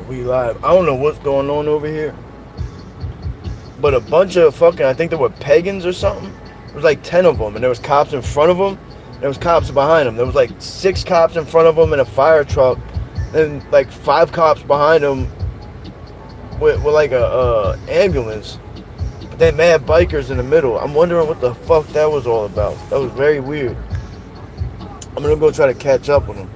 We live. I don't know what's going on over here, but a bunch of fucking, I think there were pagans or something. There was like 10 of them, and there was cops in front of them. And there was cops behind them. There was like 6 cops in front of them in a fire truck, and like 5 cops behind them with like a ambulance. But they mad bikers in the middle. I'm wondering what the fuck that was all about. That was very weird. I'm gonna go try to catch up with them.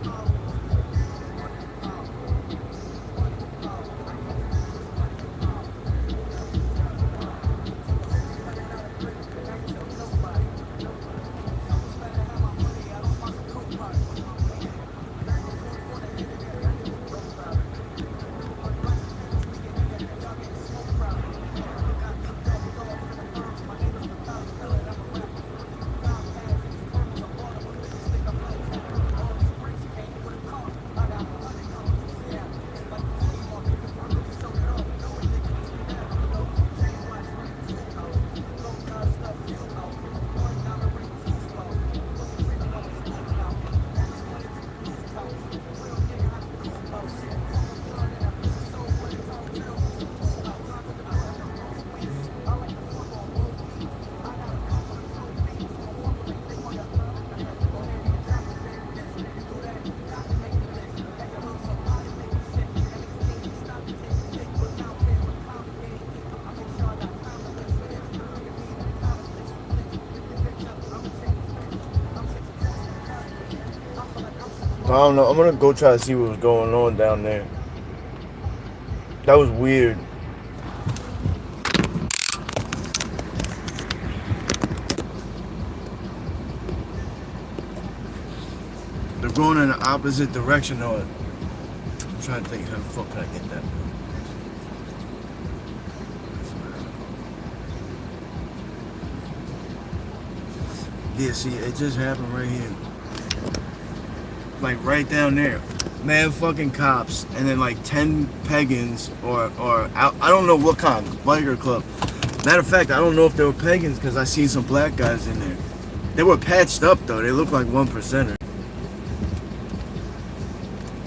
I don't know. I'm gonna go try to see what was going on down there. That was weird. They're going in the opposite direction of it. I'm trying to think how the fuck can I get that? Yeah, see, it just happened right here. Like right down there. Mad fucking cops and then like 10 pagans or I don't know what kind, biker club. Matter of fact, I don't know if they were pagans because I seen some black guys in there. They were patched up though. They looked like 1%er.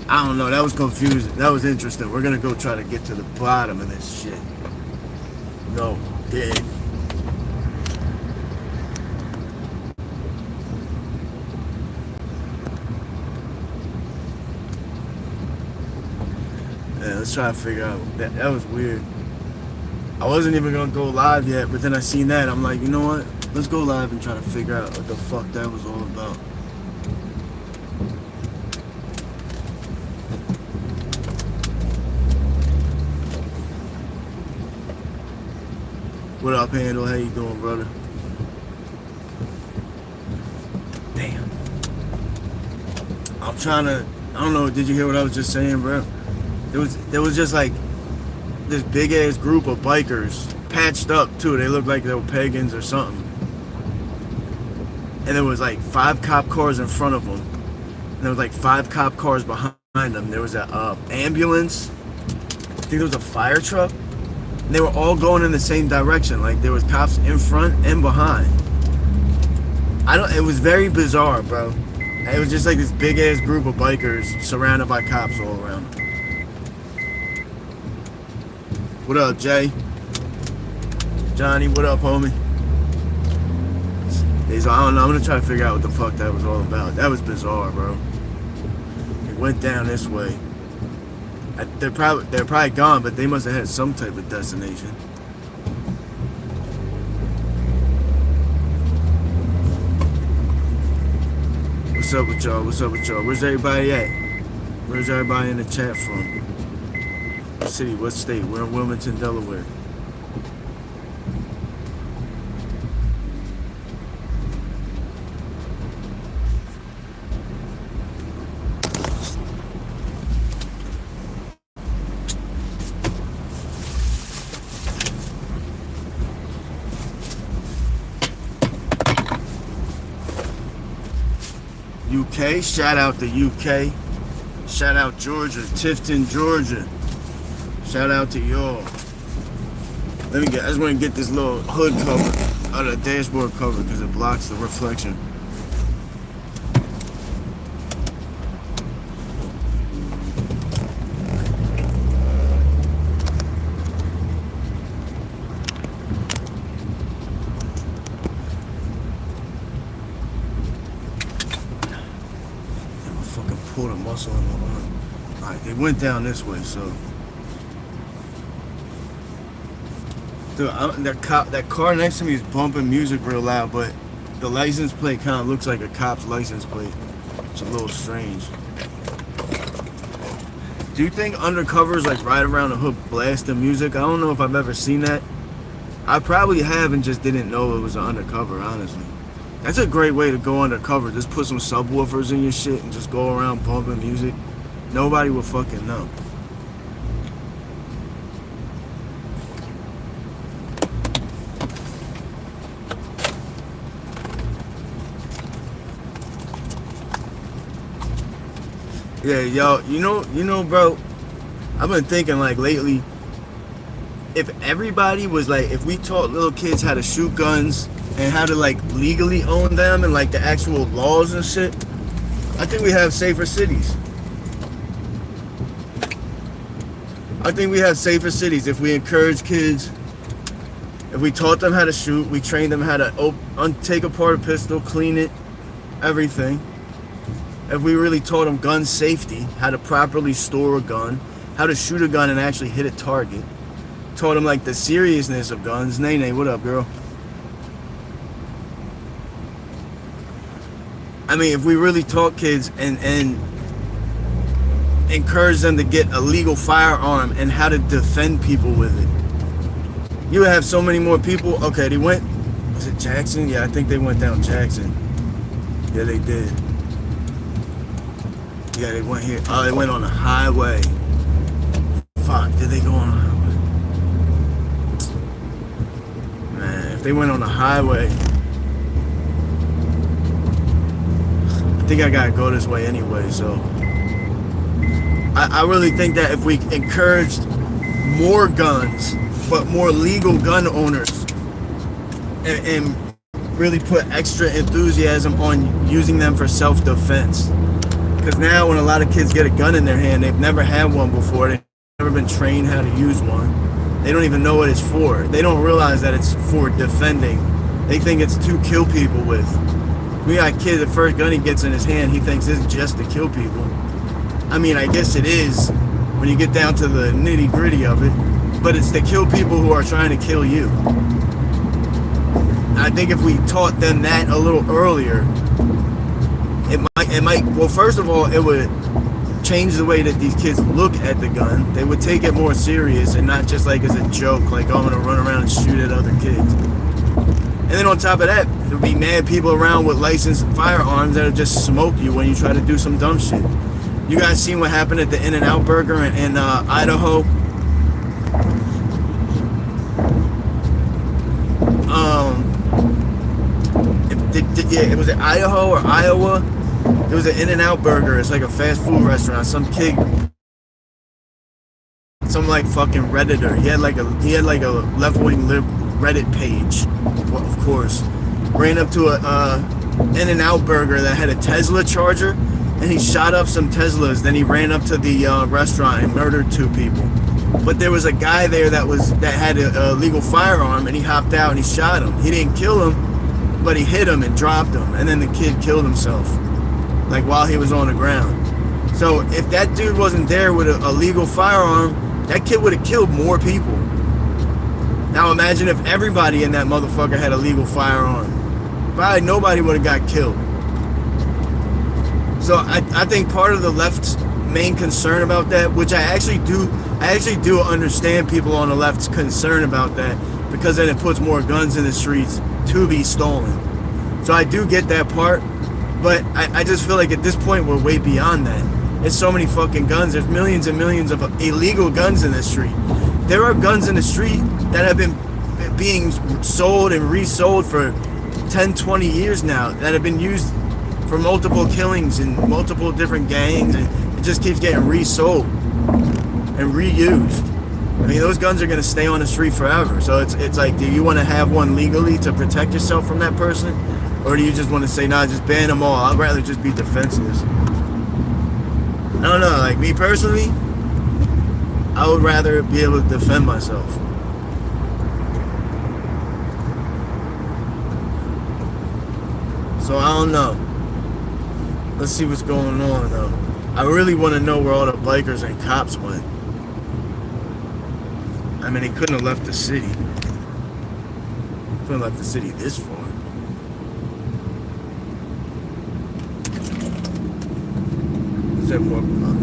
I don't know. That was confusing. That was interesting. We're gonna go try to get to the bottom of this shit. No, dig. Yeah, let's try to figure out. That was weird. I wasn't even gonna go live yet, but then I seen that. I'm like, you know what? Let's go live and try to figure out what the fuck that was all about. What up, Handle? How you doing, brother? Damn. I'm trying to. I don't know. Did you hear what I was just saying, bro? There was just like this big ass group of bikers patched up too. They looked like they were pagans or something. And there was like 5 cop cars in front of them. And there was like 5 cop cars behind them. There was a ambulance. I think there was a fire truck. And they were all going in the same direction. Like there was cops in front and behind. It was very bizarre, bro. It was just like this big ass group of bikers surrounded by cops all around. What up, Jay? Johnny, what up, homie? I don't know. I'm gonna try to figure out what the fuck that was all about. That was bizarre, bro. It went down this way. They're probably gone, but they must have had some type of destination. What's up with y'all? What's up with y'all? Where's everybody at? Where's everybody in the chat from? What city? What state? We're in Wilmington, Delaware. UK, shout out the UK. Shout out Georgia, Tifton, Georgia. Shout out to y'all. I just want to get this little hood cover, or the dashboard cover, because it blocks the reflection. pulled a muscle in my arm. Alright, they went down this way, so. Dude, that car next to me is bumping music real loud, but the license plate kind of looks like a cop's license plate. It's a little strange. Do you think undercovers like ride around the hood blasting music? I don't know if I've ever seen that. I probably have and just didn't know it was an undercover, honestly. That's a great way to go undercover. Just put some subwoofers in your shit and just go around bumping music. Nobody will fucking know. Yeah, yo, you know, bro, I've been thinking like lately, if everybody was like, if we taught little kids how to shoot guns and how to like legally own them and like the actual laws and shit, I think we have safer cities. I think we have safer cities if we encourage kids, if we taught them how to shoot, we trained them how to take apart a pistol, clean it, everything. If we really taught them gun safety, how to properly store a gun, how to shoot a gun and actually hit a target, taught them like the seriousness of guns. Nene, what up, girl? I mean, if we really taught kids and encourage them to get a legal firearm and how to defend people with it, you would have so many more people. Okay, they went, was it Jackson? Yeah, I think they went down Jackson. Yeah, they did. Yeah, they went here. Oh, they went on the highway. Fuck, did they go on the highway? Man, if they went on the highway, I think I gotta go this way anyway, so. I really think that if we encouraged more guns, but more legal gun owners, and really put extra enthusiasm on using them for self-defense. Because now when a lot of kids get a gun in their hand, they've never had one before. They've never been trained how to use one. They don't even know what it's for. They don't realize that it's for defending. They think it's to kill people with. We got a kid, the first gun he gets in his hand, he thinks it's just to kill people. I mean, I guess it is when you get down to the nitty gritty of it. But it's to kill people who are trying to kill you. I think if we taught them that a little earlier, it might, well, first of all, it would change the way that these kids look at the gun. They would take it more serious and not just like as a joke, like, oh, I'm gonna run around and shoot at other kids. And then on top of that, there'd be mad people around with licensed firearms that'll just smoke you when you try to do some dumb shit. You guys seen what happened at the In-N-Out Burger in Idaho? It was in Idaho or Iowa. There was an In-N-Out Burger. It's like a fast food restaurant. Some kid, some like fucking Redditor. He had like a left-wing Reddit page, well, of course. Ran up to a In-N-Out Burger that had a Tesla charger, and he shot up some Teslas. Then he ran up to the restaurant and murdered 2 people. But there was a guy there that had a legal firearm, and he hopped out and he shot him. He didn't kill him, but he hit him and dropped him, and then the kid killed himself, like while he was on the ground. So if that dude wasn't there with a legal firearm, that kid would have killed more people. Now imagine if everybody in that motherfucker had a legal firearm. Probably nobody would have got killed. So I think part of the left's main concern about that, which I actually do understand people on the left's concern about that, because then it puts more guns in the streets to be stolen. So I do get that part, but I just feel like at this point we're way beyond that. There's so many fucking guns. There's millions and millions of illegal guns in the street. There are guns in the street that have been being sold and resold for 10, 20 years now, that have been used for multiple killings in multiple different gangs, and it just keeps getting resold and reused. I mean, those guns are going to stay on the street forever. So it's like, do you want to have one legally to protect yourself from that person? Or do you just want to say, nah, just ban them all? I'd rather just be defenseless. I don't know, like me personally, I would rather be able to defend myself. So I don't know. Let's see what's going on though. I really want to know where all the bikers and cops went. I mean, they couldn't have left the city. Couldn't have left the city this far. Is there more? Oh, no.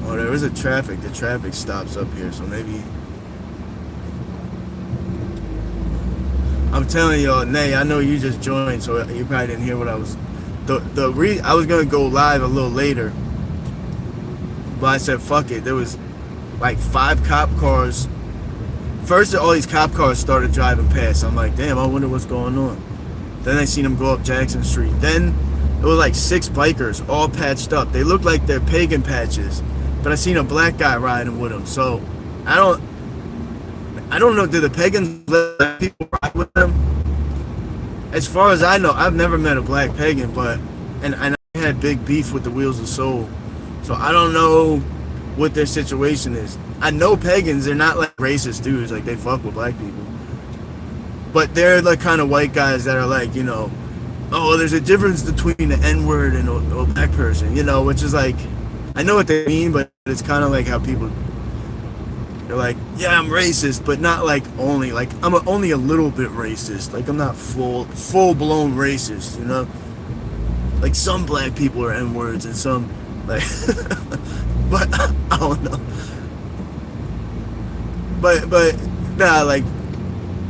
Oh, there is a traffic. The traffic stops up here, so maybe. I'm telling y'all, Nay, I know you just joined, so you probably didn't hear what I was. I was gonna go live a little later, but I said fuck it. There was like 5 cop cars. First, all these cop cars started driving past. I'm like, damn, I wonder what's going on. Then I seen them go up Jackson Street. Then it was like 6 bikers, all patched up. They looked like they're pagan patches, but I seen a black guy riding with them. So I don't know. Did the pagans let people ride with them? As far as I know, I've never met a black pagan, and I had big beef with the Wheels of Soul, so I don't know what their situation is. I know pagans, they're not like racist dudes, like they fuck with black people, but they're the kind of white guys that are like, you know, oh, there's a difference between the N-word and a black person, you know, which is like, I know what they mean, but it's kind of like how people. They're like, yeah, I'm racist, but not like only, like I'm only a little bit racist. Like I'm not full-blown racist, you know? Like some black people are N-words and some, like, but I don't know. But nah, like,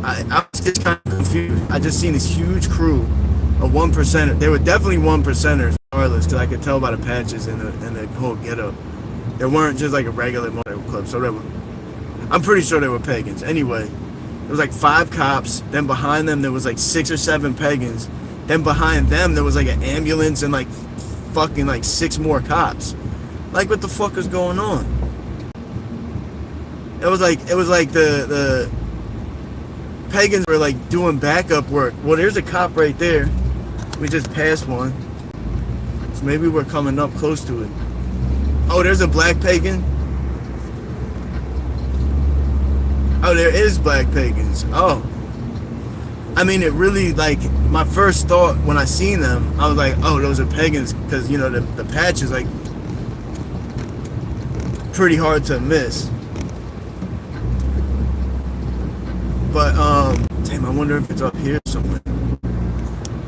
I was just kind of confused. I just seen this huge crew of 1%. They were definitely 1%ers, regardless, because I could tell by the patches and the whole get-up. They weren't just like a regular motorcycle club, so they were. I'm pretty sure they were pagans. Anyway, there was like 5 cops. Then behind them, there was like 6 or 7 pagans. Then behind them, there was like an ambulance and like fucking like 6 more cops. Like, what the fuck is going on? It was like the pagans were like doing backup work. Well, there's a cop right there. We just passed one. So maybe we're coming up close to it. Oh, there's a black pagan. Oh, there is black pagans. Oh. I mean, it really, like, my first thought when I seen them, I was like, oh, those are pagans, because, you know, the patch is, like, pretty hard to miss. But, damn, I wonder if it's up here somewhere.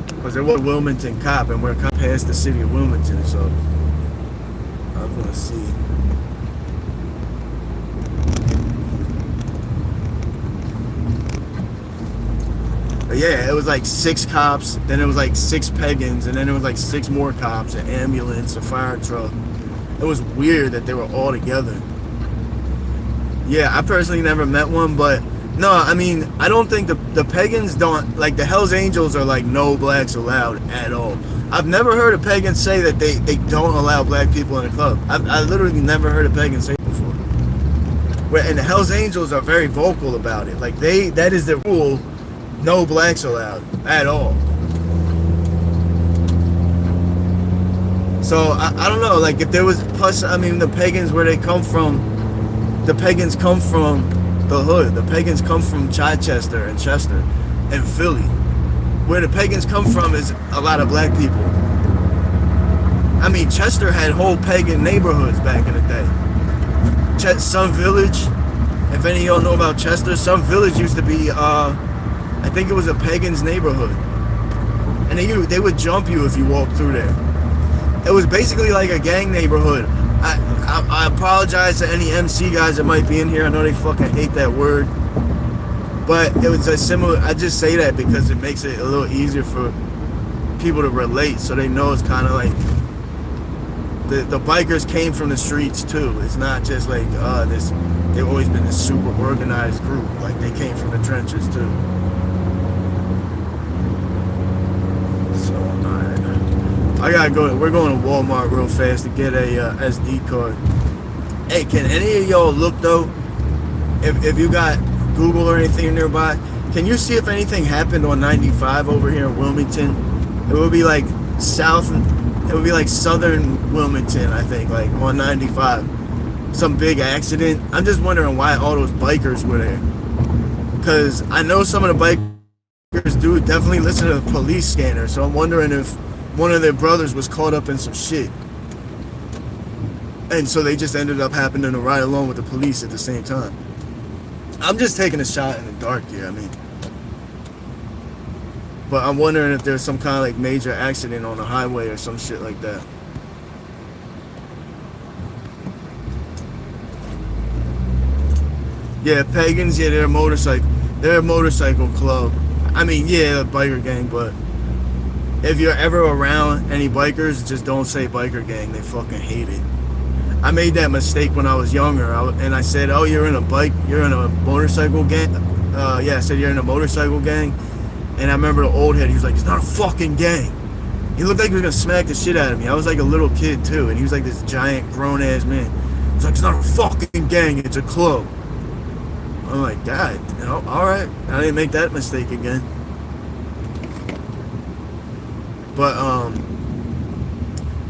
Because there was a Wilmington cop, and we're past the city of Wilmington, so I'm going to see. But yeah, it was like 6 cops, then it was like 6 pagans, and then it was like 6 more cops, an ambulance, a fire truck. It was weird that they were all together. Yeah, I personally never met one, but no, I mean, I don't think the pagans don't, like the Hells Angels are like no blacks allowed at all. I've never heard a pagan say that they don't allow black people in the club. I literally never heard a pagan say it before. And the Hells Angels are very vocal about it. Like that is the rule. No blacks allowed at all. So I don't know, like if there was, plus I mean the pagans, where they come from, the pagans come from the hood. The pagans come from Chichester and Chester and Philly. Where the pagans come from is a lot of black people. I mean, Chester had whole pagan neighborhoods back in the day. Sun Village, if any of y'all know about Chester, Sun Village used to be I think it was a pagan's neighborhood, and they would jump you if you walked through there. It was basically like a gang neighborhood. I apologize to any MC guys that might be in here. I know they fucking hate that word, but it was a similar. I just say that because it makes it a little easier for people to relate, so they know it's kind of like the bikers came from the streets too. It's not just like this. They've always been this super organized group. Like they came from the trenches too. I gotta go. We're going to Walmart real fast to get a SD card. Hey, can any of y'all look though? If you got Google or anything nearby, can you see if anything happened on 95 over here in Wilmington? It would be like south. It would be like southern Wilmington, I think, like on 95. Some big accident. I'm just wondering why all those bikers were there. Because I know some of the bikers do definitely listen to the police scanner. So I'm wondering if one of their brothers was caught up in some shit. And so they just ended up happening to ride along with the police at the same time. I'm just taking a shot in the dark here. I mean, but I'm wondering if there's some kind of like major accident on the highway or some shit like that. Yeah, Pagans. Yeah, they're a motorcycle. They're a motorcycle club. I mean, yeah, a biker gang. But if you're ever around any bikers, just don't say biker gang. They fucking hate it. I made that mistake when I was younger, and I said, "Oh, you're in a motorcycle gang." Yeah, I said you're in a motorcycle gang, and I remember the old head. He was like, "It's not a fucking gang." He looked like he was gonna smack the shit out of me. I was like a little kid too, and he was like this giant grown ass man. He's like, "It's not a fucking gang. It's a club." I'm like, "Dad, all right. I didn't make that mistake again." But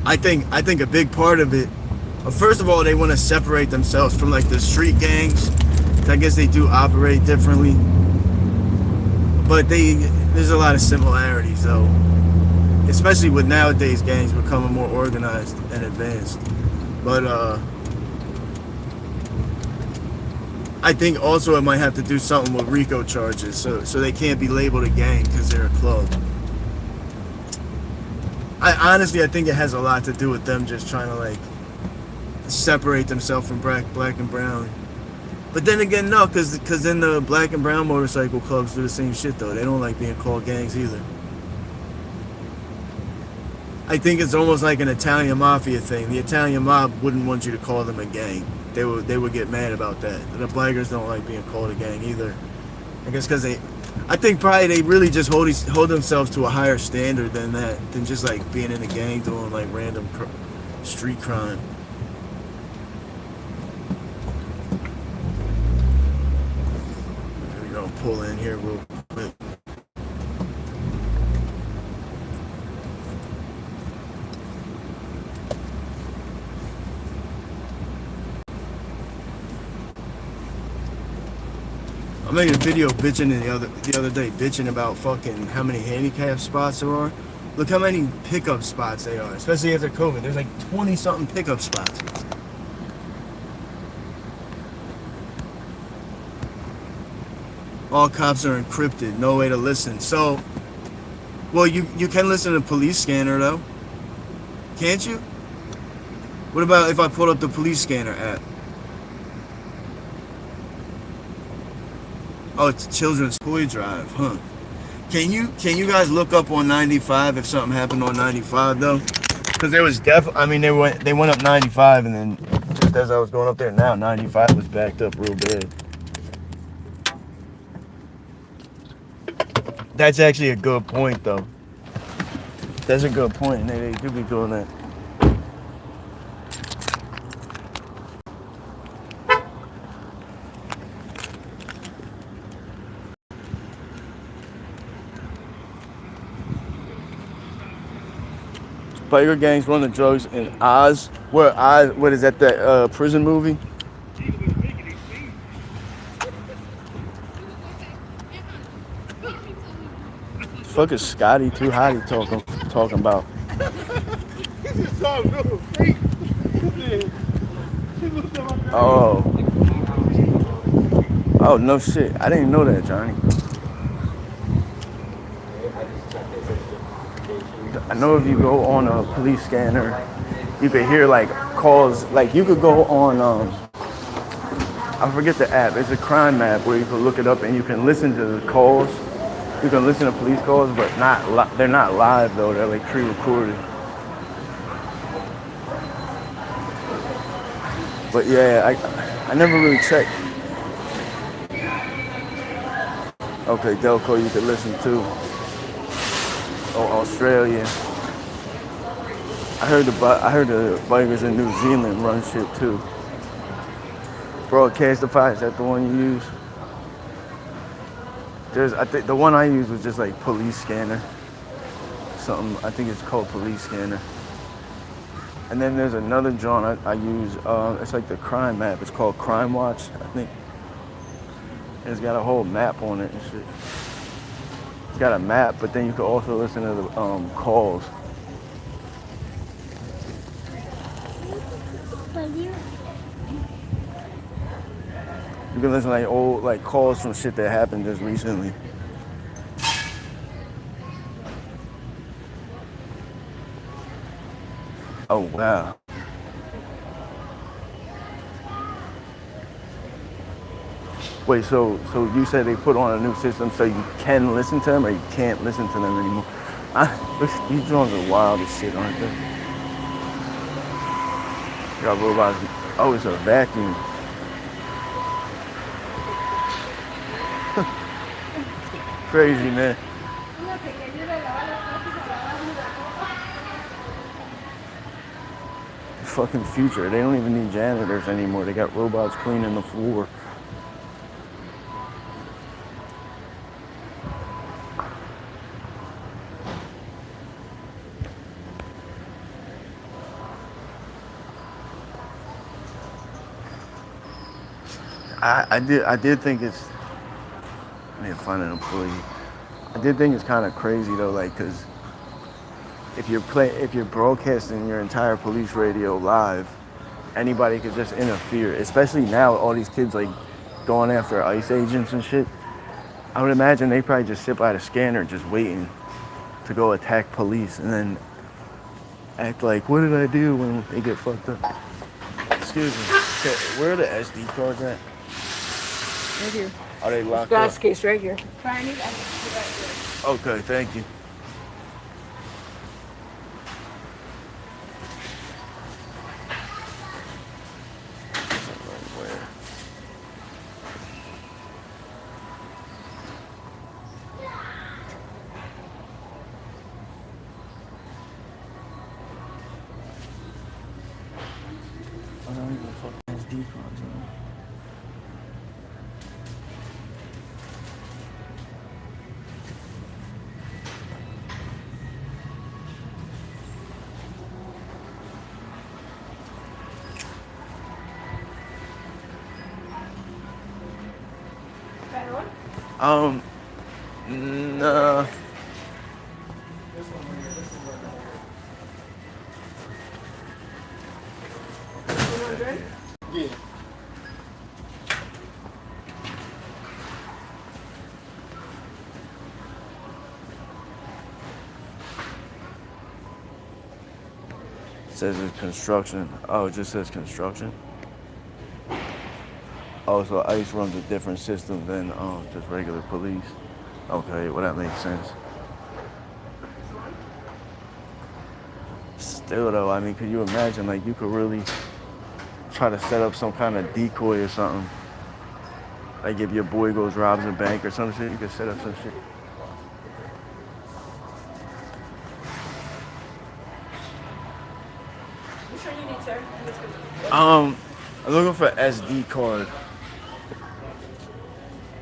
I think a big part of it. First of all, they want to separate themselves from like the street gangs. I guess they do operate differently, but there's a lot of similarities though, especially with nowadays gangs becoming more organized and advanced. But I think also it might have to do something with RICO charges, so they can't be labeled a gang because they're a club. I think it has a lot to do with them just trying to like separate themselves from black and brown. But then again, no, because then the black and brown motorcycle clubs do the same shit though. They don't like being called gangs either. I think it's almost like an Italian mafia thing. The Italian mob wouldn't want you to call them a gang. They would get mad about that. The blackers don't like being called a gang either. I guess because I think probably they really just hold themselves to a higher standard than that, than just like being in a gang doing like random street crime. We're gonna pull in here real quick. I made a video bitching the other day, bitching about fucking how many handicap spots there are. Look how many pickup spots they are, especially after COVID. There's like 20-something pickup spots. All cops are encrypted, no way to listen. So, well, you can listen to police scanner though, can't you? What about if I pull up the police scanner app? Oh, it's Children's Toy Drive, huh? Can you guys look up on 95 if something happened on 95 though? Because there was I mean, they went up 95, and then just as I was going up there now, 95 was backed up real bad. That's actually a good point though. That's a good point, and they do be doing that. Biker gangs run the drugs in Oz. What is that, the prison movie? Fuck is Scotty Too Hottie talking about? Oh no shit! I didn't know that, Johnny. I know if you go on a police scanner, you could hear like calls. Like you could go on, I forget the app. It's a crime map where you can look it up and you can listen to the calls. You can listen to police calls, but they're not live though. They're like pre-recorded. But yeah, I never really checked. Okay, Delco, you could listen to. Oh, Australia. I heard the bikers in New Zealand run shit too. Broadcastify, is that the one you use? I think the one I use was just like police scanner. Something, I think it's called police scanner. And then there's another joint I use, it's like the crime map. It's called Crime Watch, I think. It's got a whole map on it and shit. It's got a map, but then you can also listen to the calls. You can listen to like old like calls from shit that happened just recently. Oh wow. Wait, so you said they put on a new system so you can listen to them or you can't listen to them anymore? These drones are wild as shit, aren't they? You got robots. Oh, it's a vacuum. Crazy, man. Fucking future. They don't even need janitors anymore. They got robots cleaning the floor. I did think it's. I need to find an employee. I did think it's kind of crazy though, like, cause if you're broadcasting your entire police radio live, anybody could just interfere. Especially now, all these kids like going after ICE agents and shit. I would imagine they probably just sit by the scanner, just waiting to go attack police, and then act like, "What did I do?" when they get fucked up. Excuse me. Okay, where are the SD cards at? Right here. Are they locked Glass up? case right here. Okay, thank you. I don't even fucking SD cards on. No. Yeah. It says it's construction. Oh, it just says construction. Oh, so ICE runs a different system than just regular police. Okay, well that makes sense. Still though, I mean, could you imagine like you could really try to set up some kind of decoy or something? Like if your boy goes robs a bank or some shit, you could set up some shit. Which one you need, sir? I'm looking for SD card.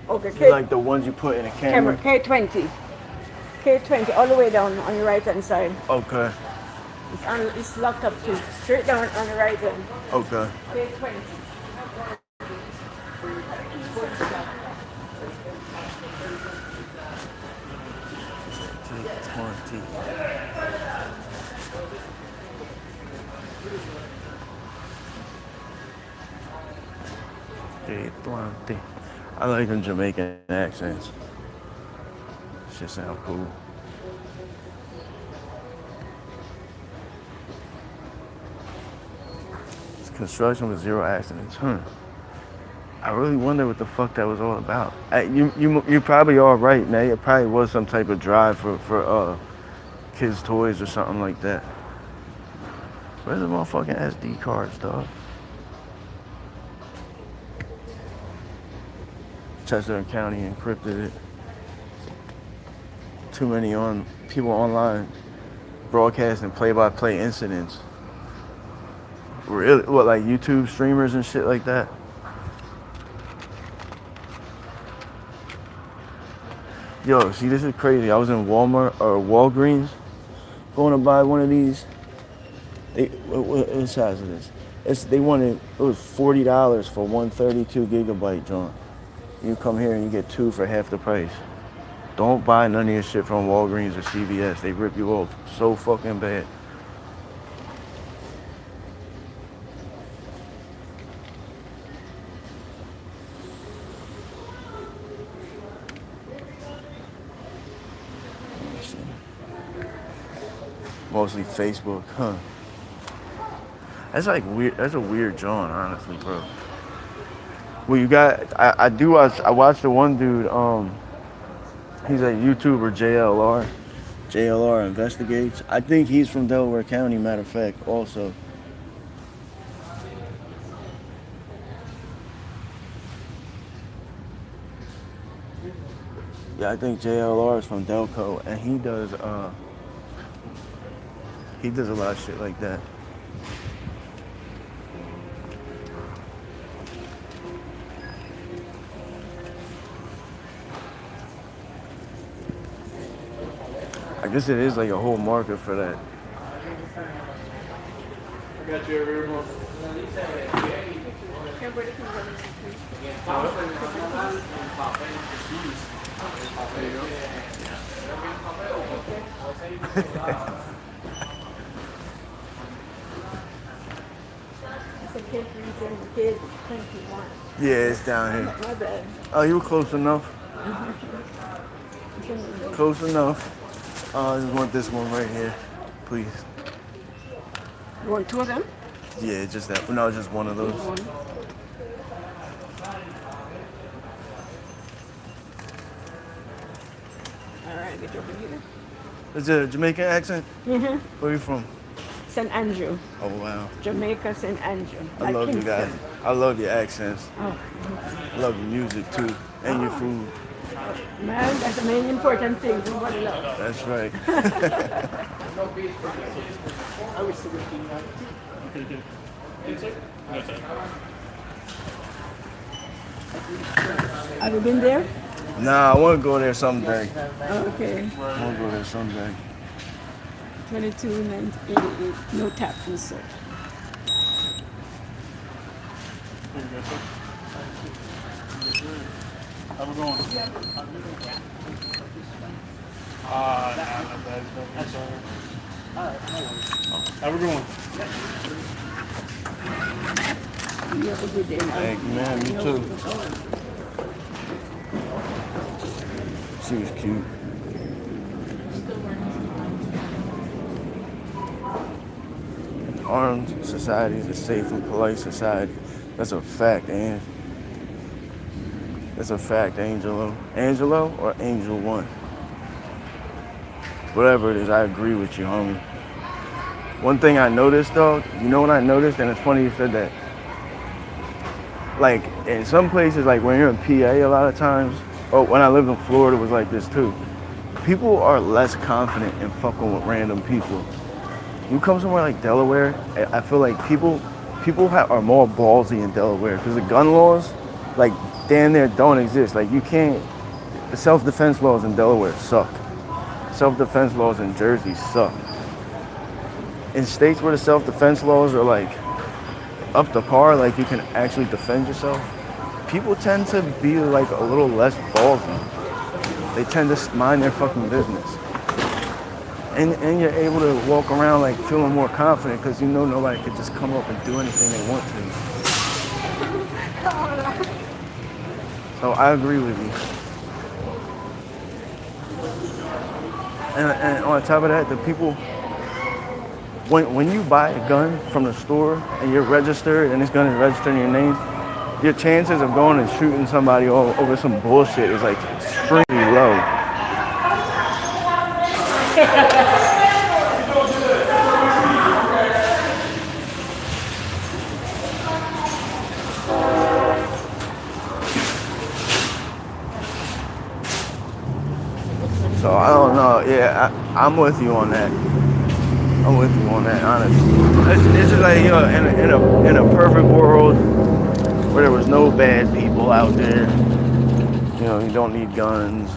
Okay, Like the ones you put in a camera. K20. K20, all the way down on your right hand side. Okay. It's locked up too. Straight down on the right hand. Okay. K20. K20. I like them Jamaican accents. Shit sound cool. It's construction with 0 accidents. I really wonder what the fuck that was all about. You probably are right, Nate. It probably was some type of drive for kids' toys or something like that. Where's the motherfucking SD cards, dog? Chester County encrypted it. Too many people online broadcasting play-by-play incidents. Really? What, like YouTube streamers and shit like that? Yo, see, this is crazy. I was in Walmart or Walgreens going to buy one of these. What size is this? It was $40 for one 32 gigabyte joint. You come here and you get 2 for half the price. Don't buy none of your shit from Walgreens or CVS. They rip you off so fucking bad. Mostly Facebook, huh? That's like weird. That's a weird John, honestly, bro. Well, you got. I do watch. I watched the one dude. He's a YouTuber, JLR. JLR investigates. I think he's from Delaware County. Matter of fact, also. Yeah, I think JLR is from Delco, and he does a lot of shit like that. I guess it is like a whole market for that. I got you over here. Yeah, it's down here. My bad. Oh, you were close enough. Close enough. I just want this one right here, please. You want two of them? Yeah, just that. No, just one of those. One. All right, get over here. Is it a Jamaican accent? Mm-hmm. Where are you from? St. Andrew, Oh, wow. Jamaica, St. Andrew. I love you guys. I love your accents. Oh, I love your music, too. And your food. man, that's the main important thing. Nobody loves. That's right. Have you been there? Nah, I want to go there someday. Okay. I want to go there someday. 22,988. No tax and so. How we going? Nah, not bad. That's all right. How we going? You have a good day, man. Thank you, man. You too. She was cute. Armed society is a safe and polite society. That's a fact, and that's a fact, Angelo. Angelo or Angel One? Whatever it is, I agree with you, homie. One thing I noticed, though, you know what I noticed, and it's funny you said that. Like in some places, like when you're in PA, a lot of times, or when I lived in Florida, it was like this too. People are less confident in fucking with random people. You come somewhere like Delaware, I feel like people are more ballsy in Delaware because the gun laws, like damn near don't exist. Like you can't. The self-defense laws in Delaware suck. Self-defense laws in Jersey suck. In states where the self-defense laws are like up to par, like you can actually defend yourself, people tend to be like a little less ballsy. They tend to mind their fucking business. And you're able to walk around like feeling more confident because you know nobody could just come up and do anything they want to. So I agree with you. And on top of that, the people, when you buy a gun from the store and you're registered and this gun is registered in your name, your chances of going and shooting somebody over some bullshit is like extremely low. So I don't know. Yeah, I'm with you on that. I'm with you on that, honestly. It's just like, you know, in a perfect world where there was no bad people out there, you know, you don't need guns.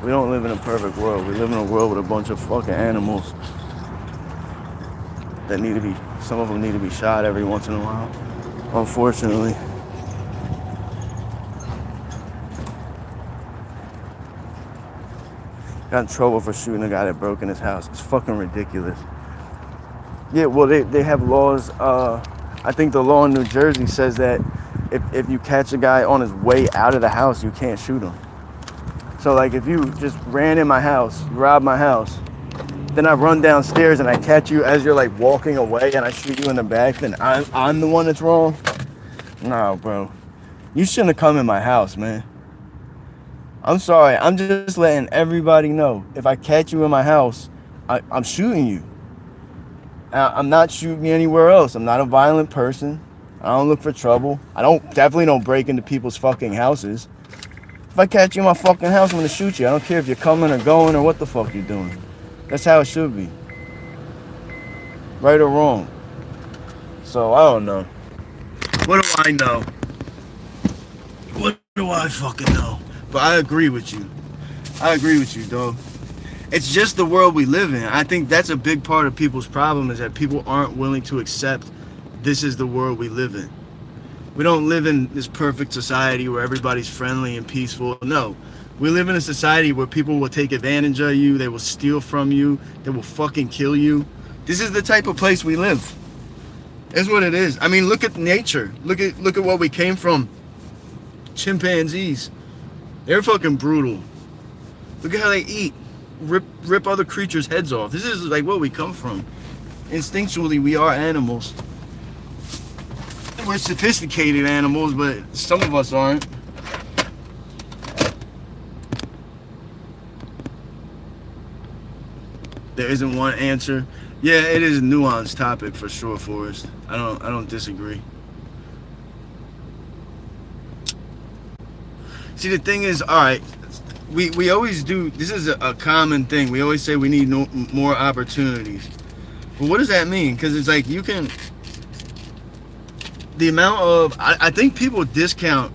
We don't live in a perfect world. We live in a world with a bunch of fucking animals that need to be, some of them need to be shot every once in a while, unfortunately. Got in trouble for shooting a guy that broke in his house. It's fucking ridiculous. Yeah, well, they have laws. I think the law in New Jersey says that if you catch a guy on his way out of the house, you can't shoot him. So, like, if you just ran in my house, robbed my house, then I run downstairs and I catch you as you're like walking away and I shoot you in the back, then I'm the one that's wrong. Nah, bro. You shouldn't have come in my house, man. I'm sorry. I'm just letting everybody know. If I catch you in my house, I'm shooting you. I'm not shooting you anywhere else. I'm not a violent person. I don't look for trouble. I definitely don't break into people's fucking houses. If I catch you in my fucking house, I'm gonna shoot you. I don't care if you're coming or going or what the fuck you're doing. That's how it should be. Right or wrong. So, I don't know. What do I know? What do I fucking know? But I agree with you. I agree with you, dog. It's just the world we live in. I think that's a big part of people's problem is that people aren't willing to accept this is the world we live in. We don't live in this perfect society where everybody's friendly and peaceful. No. We live in a society where people will take advantage of you. They will steal from you. They will fucking kill you. This is the type of place we live. It's what it is. I mean, look at nature. Look at what we came from. Chimpanzees. They're fucking brutal. Look at how they eat. Rip other creatures' heads off. This is like what we come from. Instinctually, we are animals. We're sophisticated animals, but some of us aren't. There isn't one answer. Yeah, it is a nuanced topic for sure, Forrest. I don't disagree. See, the thing is, all right, we always do, this is a common thing. We always say we need more opportunities. But what does that mean? Because it's like you can, the amount of, I think people discount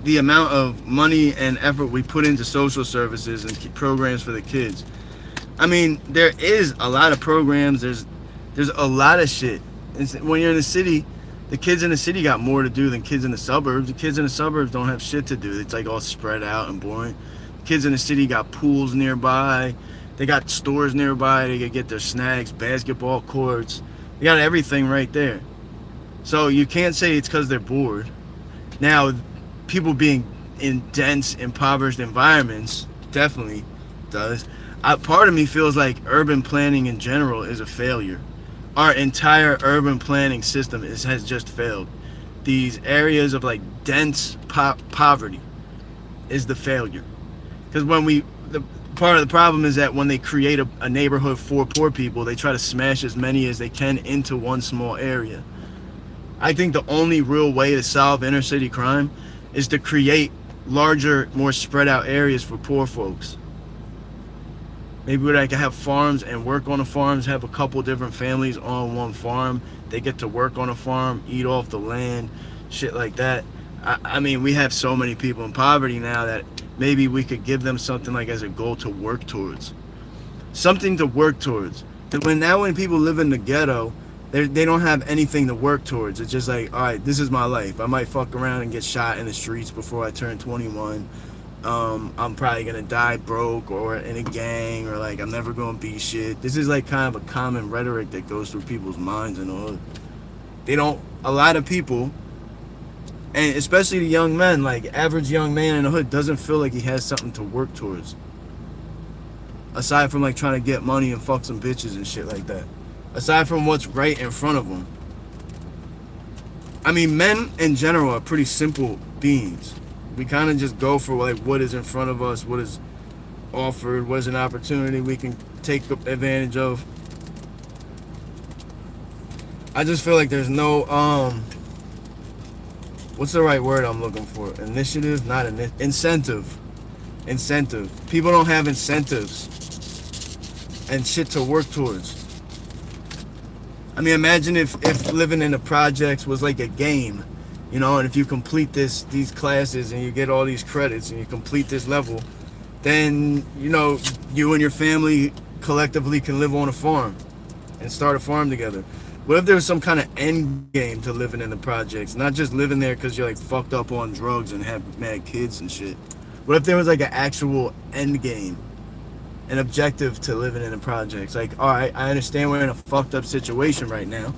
the amount of money and effort we put into social services and programs for the kids. I mean, there is a lot of programs. There's a lot of shit. When you're in the city, the kids in the city got more to do than kids in the suburbs. The kids in the suburbs don't have shit to do. It's like all spread out and boring. Kids in the city got pools nearby. They got stores nearby. They can get their snacks, basketball courts. They got everything right there. So you can't say it's because they're bored. Now, people being in dense, impoverished environments definitely does. Part of me feels like urban planning in general is a failure. Our entire urban planning system has just failed. These areas of like dense poverty is the failure. Because part of the problem is that when they create a neighborhood for poor people, they try to smash as many as they can into one small area. I think the only real way to solve inner city crime is to create larger, more spread out areas for poor folks. Maybe where I can have farms and work on the farms, have a couple different families on one farm. They get to work on a farm, eat off the land, shit like that. I mean, we have so many people in poverty now that maybe we could give them something like as a goal to work towards. Something to work towards. Because when people live in the ghetto, they don't have anything to work towards. It's just like, all right, this is my life. I might fuck around and get shot in the streets before I turn 21. I'm probably gonna die broke or in a gang, or like I'm never gonna be shit. This is like kind of a common rhetoric that goes through people's minds and all. A lot of people, and especially the young men, like average young man in the hood doesn't feel like he has something to work towards. Aside from like trying to get money and fuck some bitches and shit like that. Aside from what's right in front of them. I mean, men in general are pretty simple beings. We kind of just go for like what is in front of us, what is offered, what is an opportunity we can take advantage of. I just feel like there's no what's the right word I'm looking for? Initiative, not incentive. Incentive. People don't have incentives and shit to work towards. I mean, imagine if living in the projects was like a game. You know, and if you complete these classes and you get all these credits and you complete this level, then, you know, you and your family collectively can live on a farm and start a farm together. What if there was some kind of end game to living in the projects? Not just living there because you're like fucked up on drugs and have mad kids and shit. What if there was like an actual end game, an objective to living in the projects? Like, all right, I understand we're in a fucked up situation right now,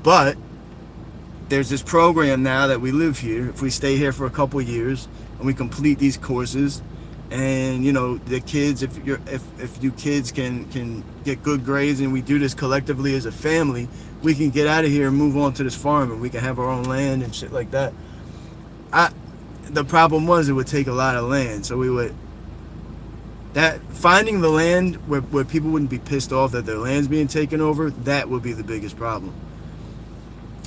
but there's this program now that we live here. If we stay here for a couple years and we complete these courses, and you know the kids, if you kids can get good grades and we do this collectively as a family, we can get out of here and move on to this farm and we can have our own land and shit like that. The problem was it would take a lot of land, so we would finding the land where people wouldn't be pissed off that their land's being taken over, that would be the biggest problem.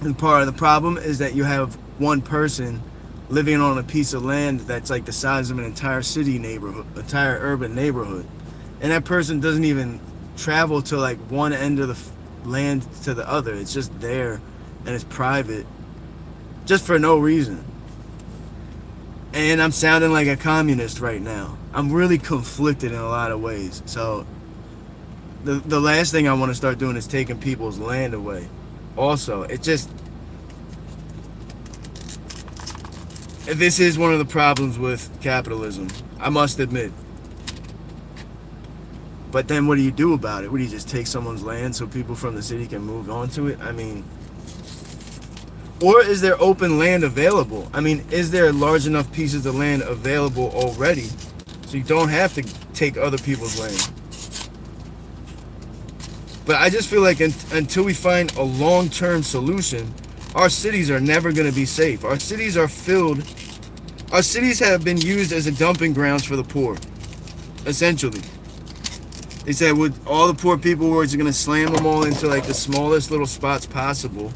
And part of the problem is that you have one person living on a piece of land that's like the size of an entire city neighborhood, entire urban neighborhood. And that person doesn't even travel to like one end of the land to the other. It's just there and it's private just for no reason. And I'm sounding like a communist right now. I'm really conflicted in a lot of ways. So the last thing I want to start doing is taking people's land away. Also, it just, this is one of the problems with capitalism, I must admit. But then what do you do about it? What do you just take someone's land so people from the city can move onto it? I mean, or is there open land available? I mean, is there large enough pieces of land available already so you don't have to take other people's land? But I just feel like until we find a long-term solution, our cities are never going to be safe. Our cities are filled. Our cities have been used as a dumping grounds for the poor, essentially. They said with all the poor people, we're just going to slam them all into like the smallest little spots possible.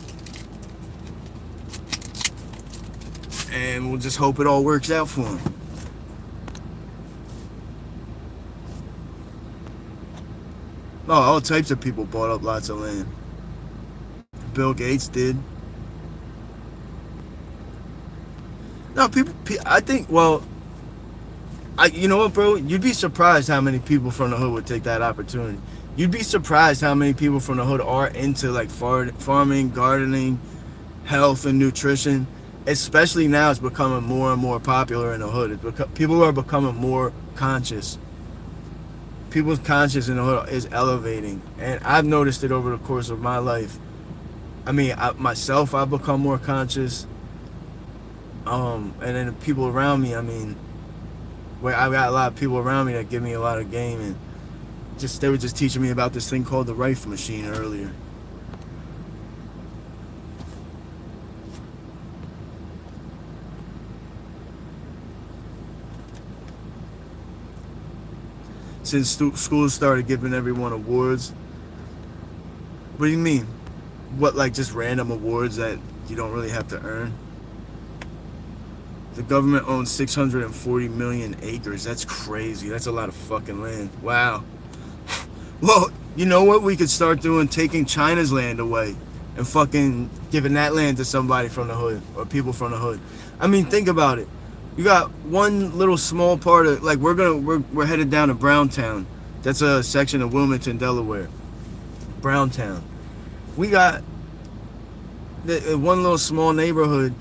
And we'll just hope it all works out for them. Oh, all types of people bought up lots of land. Bill Gates did. No, I think, well, you know what, bro? You'd be surprised how many people from the hood would take that opportunity. You'd be surprised how many people from the hood are into like farming, gardening, health, and nutrition. Especially now, it's becoming more and more popular in the hood. People are becoming more conscious. People's conscience in the hood is elevating, and I've noticed it over the course of my life. I mean, myself, I've become more conscious. And then the people around me, I mean, where I've got a lot of people around me that give me a lot of game, and they were just teaching me about this thing called the rifle machine earlier. Since schools started giving everyone awards. What do you mean? What, like just random awards that you don't really have to earn? The government owns 640 million acres. That's crazy. That's a lot of fucking land. Wow. Well, you know what we could start doing? Taking China's land away and fucking giving that land to somebody from the hood or people from the hood. I mean, think about it. You got one little small part of, like, we're headed down to Browntown. That's a section of Wilmington, Delaware. Browntown. We got one little small neighborhood.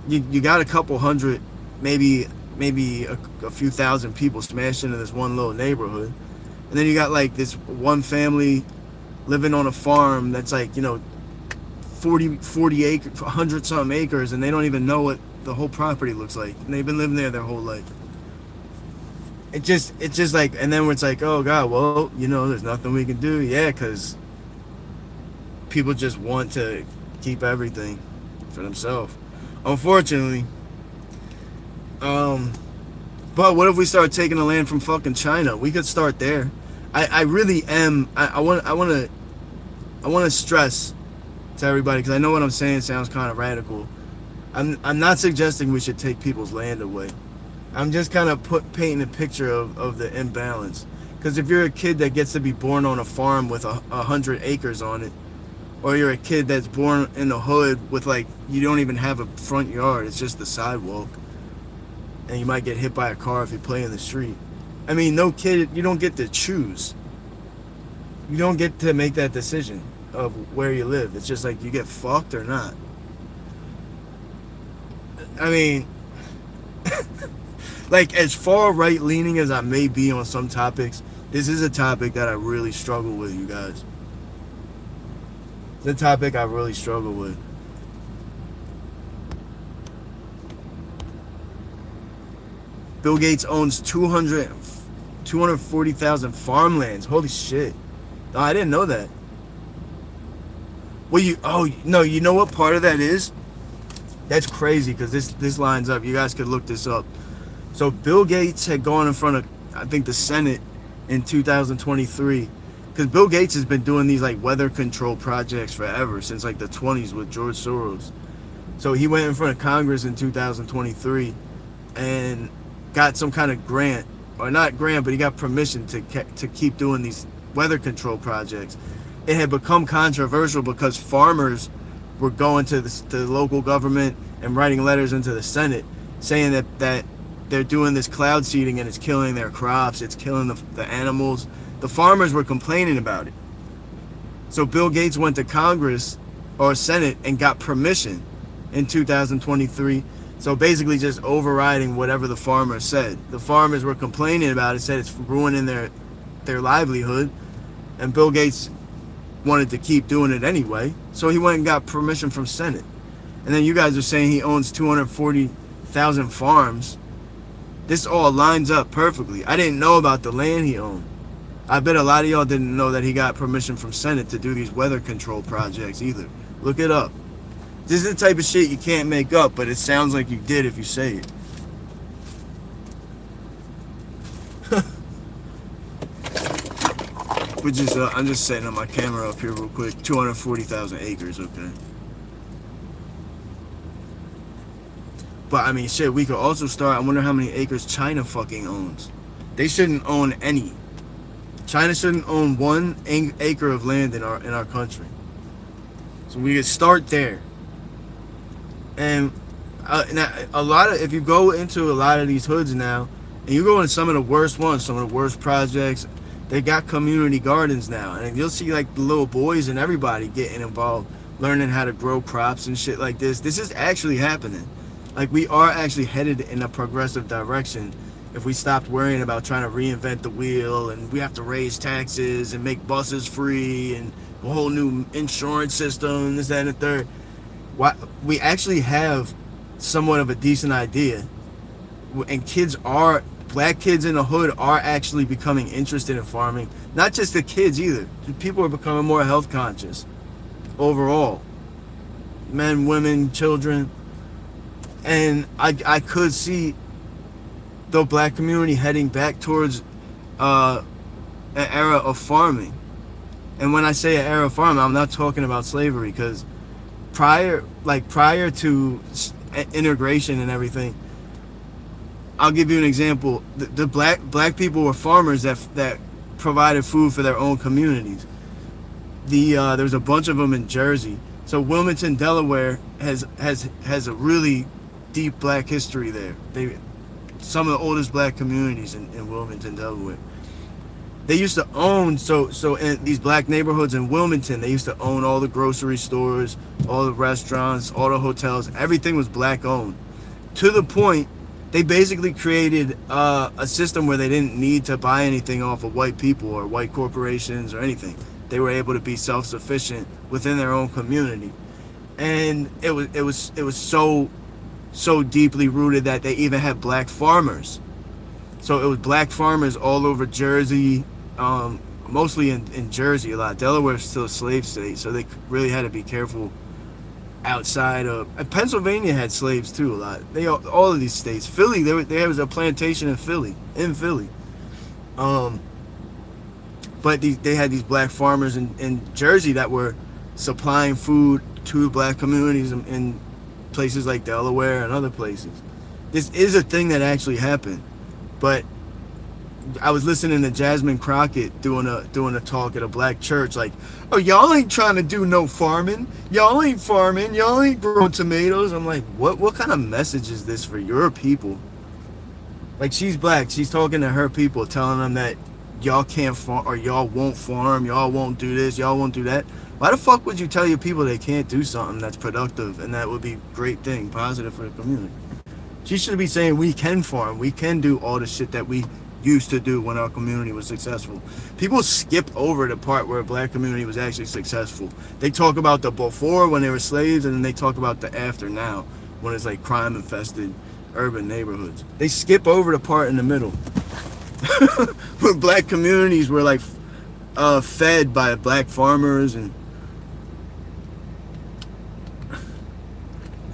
You got a couple hundred, maybe a few thousand people smashed into this one little neighborhood. And then you got like this one family living on a farm that's like, you know, 40 acres, 100 something acres, and they don't even know what the whole property looks like, and they've been living there their whole life. It's just like, and then it's like, oh God, well, you know, there's nothing we can do. Yeah, because people just want to keep everything for themselves, unfortunately. But what if we start taking the land from fucking China? We could start there. I really am. I want to stress to everybody, because I know what I'm saying sounds kind of radical. I'm not suggesting we should take people's land away. I'm just kind of painting a picture of the imbalance. Because if you're a kid that gets to be born on a farm with 100 acres on it, or you're a kid that's born in the hood with, like, you don't even have a front yard, it's just the sidewalk, and you might get hit by a car if you play in the street. I mean, no kid, you don't get to choose. You don't get to make that decision of where you live. It's just like you get fucked or not. I mean, like, as far right-leaning as I may be on some topics, this is a topic that I really struggle with, you guys. It's a topic I really struggle with. Bill Gates owns 240,000 farmlands. Holy shit. No, I didn't know that. Well, you know what part of that is? That's crazy because this lines up. You guys could look this up. So Bill Gates had gone in front of, I think, the Senate in 2023, because Bill Gates has been doing these like weather control projects forever, since like the 20s with George Soros. So he went in front of Congress in 2023 and got some kind of grant, or not grant, but he got permission to keep doing these weather control projects. It had become controversial because farmers were going to the local government and writing letters into the Senate saying that they're doing this cloud seeding and it's killing their crops, it's killing the animals. The farmers were complaining about it. So Bill Gates went to Congress or Senate and got permission in 2023. So basically just overriding whatever the farmers said. The farmers were complaining about it, said it's ruining their livelihood, and Bill Gates wanted to keep doing it anyway. So he went and got permission from Senate. And then you guys are saying he owns 240,000 farms. This all lines up perfectly. I didn't know about the land he owned. I bet a lot of y'all didn't know that he got permission from Senate to do these weather control projects either. Look it up. This is the type of shit you can't make up, but it sounds like you did if you say it. I'm just setting up my camera up here real quick. 240,000 acres, okay. But I mean, shit, we could also start. I wonder how many acres China fucking owns. They shouldn't own any. China shouldn't own 1 acre of land in our country. So we could start there. And if you go into a lot of these hoods now, and you go into some of the worst ones, some of the worst projects, they got community gardens now, and you'll see like the little boys and everybody getting involved, learning how to grow crops and shit like this. This is actually happening. Like, we are actually headed in a progressive direction if we stopped worrying about trying to reinvent the wheel and we have to raise taxes and make buses free and a whole new insurance system, this, that, and the third. We actually have somewhat of a decent idea, and black kids in the hood are actually becoming interested in farming. Not just the kids either. People are becoming more health conscious overall. Men, women, children. And I could see the black community heading back towards an era of farming. And when I say an era of farming, I'm not talking about slavery, because prior to integration and everything, I'll give you an example. The black people were farmers that provided food for their own communities. There's a bunch of them in Jersey. So Wilmington, Delaware has a really deep black history there. Some of the oldest black communities in Wilmington, Delaware. They used to own, so in these black neighborhoods in Wilmington, they used to own all the grocery stores, all the restaurants, all the hotels. Everything was black owned. To the point, they basically created a system where they didn't need to buy anything off of white people or white corporations or anything. They were able to be self-sufficient within their own community. And it was so deeply rooted that they even had black farmers. So it was black farmers all over Jersey, mostly in Jersey a lot. Delaware is still a slave state, so they really had to be careful outside of... Pennsylvania had slaves too a lot. All of these states. Philly, there was a plantation in Philly. But they had these black farmers in Jersey that were supplying food to black communities in places like Delaware and other places. This is a thing that actually happened. But I was listening to Jasmine Crockett doing a talk at a black church, like, oh, y'all ain't trying to do no farming. Y'all ain't farming. Y'all ain't growing tomatoes. I'm like, what kind of message is this for your people? Like, she's black. She's talking to her people, telling them that y'all can't farm, or y'all won't farm, y'all won't do this, y'all won't do that. Why the fuck would you tell your people they can't do something that's productive and that would be a great thing, positive for the community? She should be saying we can farm, we can do all the shit that we used to do when our community was successful. People skip over the part where a black community was actually successful. They talk about the before when they were slaves, and then they talk about the after now when it's like crime infested, urban neighborhoods. They skip over the part in the middle where black communities were like fed by black farmers. And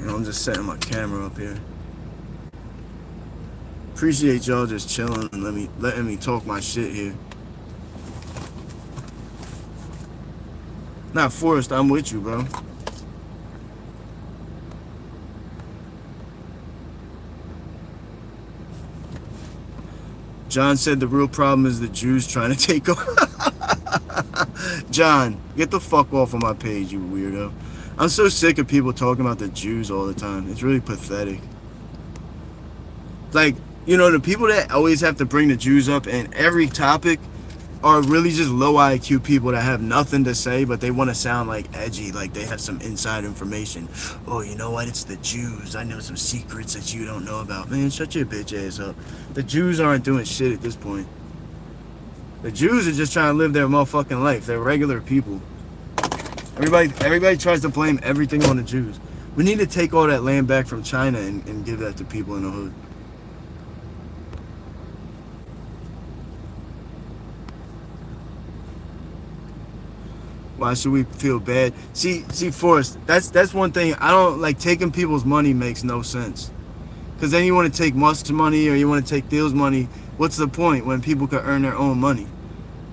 I'm just setting my camera up here. Appreciate y'all just chilling and letting me talk my shit here. Nah, Forrest, I'm with you, bro. John said the real problem is the Jews trying to take over. John, get the fuck off of my page, you weirdo. I'm so sick of people talking about the Jews all the time. It's really pathetic. Like, you know, the people that always have to bring the Jews up in every topic are really just low IQ people that have nothing to say, but they want to sound like edgy, like they have some inside information. Oh, you know what? It's the Jews. I know some secrets that you don't know about. Man, shut your bitch ass up. The Jews aren't doing shit at this point. The Jews are just trying to live their motherfucking life. They're regular people. Everybody tries to blame everything on the Jews. We need to take all that land back from China and give that to people in the hood. Why should we feel bad? See, Forrest, that's one thing. I don't like taking people's money makes no sense. Because then you want to take Musk's money or you want to take Thiel's money. What's the point when people can earn their own money?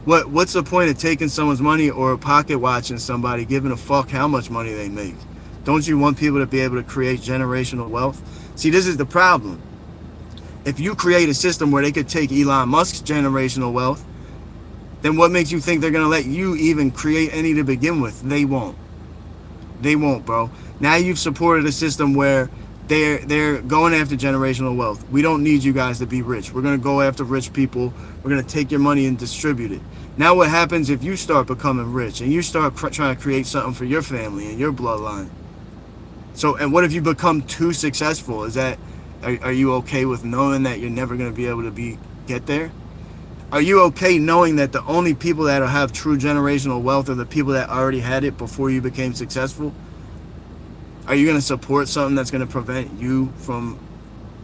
What's the point of taking someone's money or pocket watching somebody, giving a fuck how much money they make? Don't you want people to be able to create generational wealth? See, this is the problem. If you create a system where they could take Elon Musk's generational wealth, then what makes you think they're going to let you even create any to begin with? They won't. They won't, bro. Now you've supported a system where they're going after generational wealth. We don't need you guys to be rich. We're going to go after rich people. We're going to take your money and distribute it. Now what happens if you start becoming rich and you start trying to create something for your family and your bloodline? So, and what if you become too successful? Are you okay with knowing that you're never going to be able to get there? Are you okay knowing that the only people that'll have true generational wealth are the people that already had it before you became successful? Are you going to support something that's going to prevent you from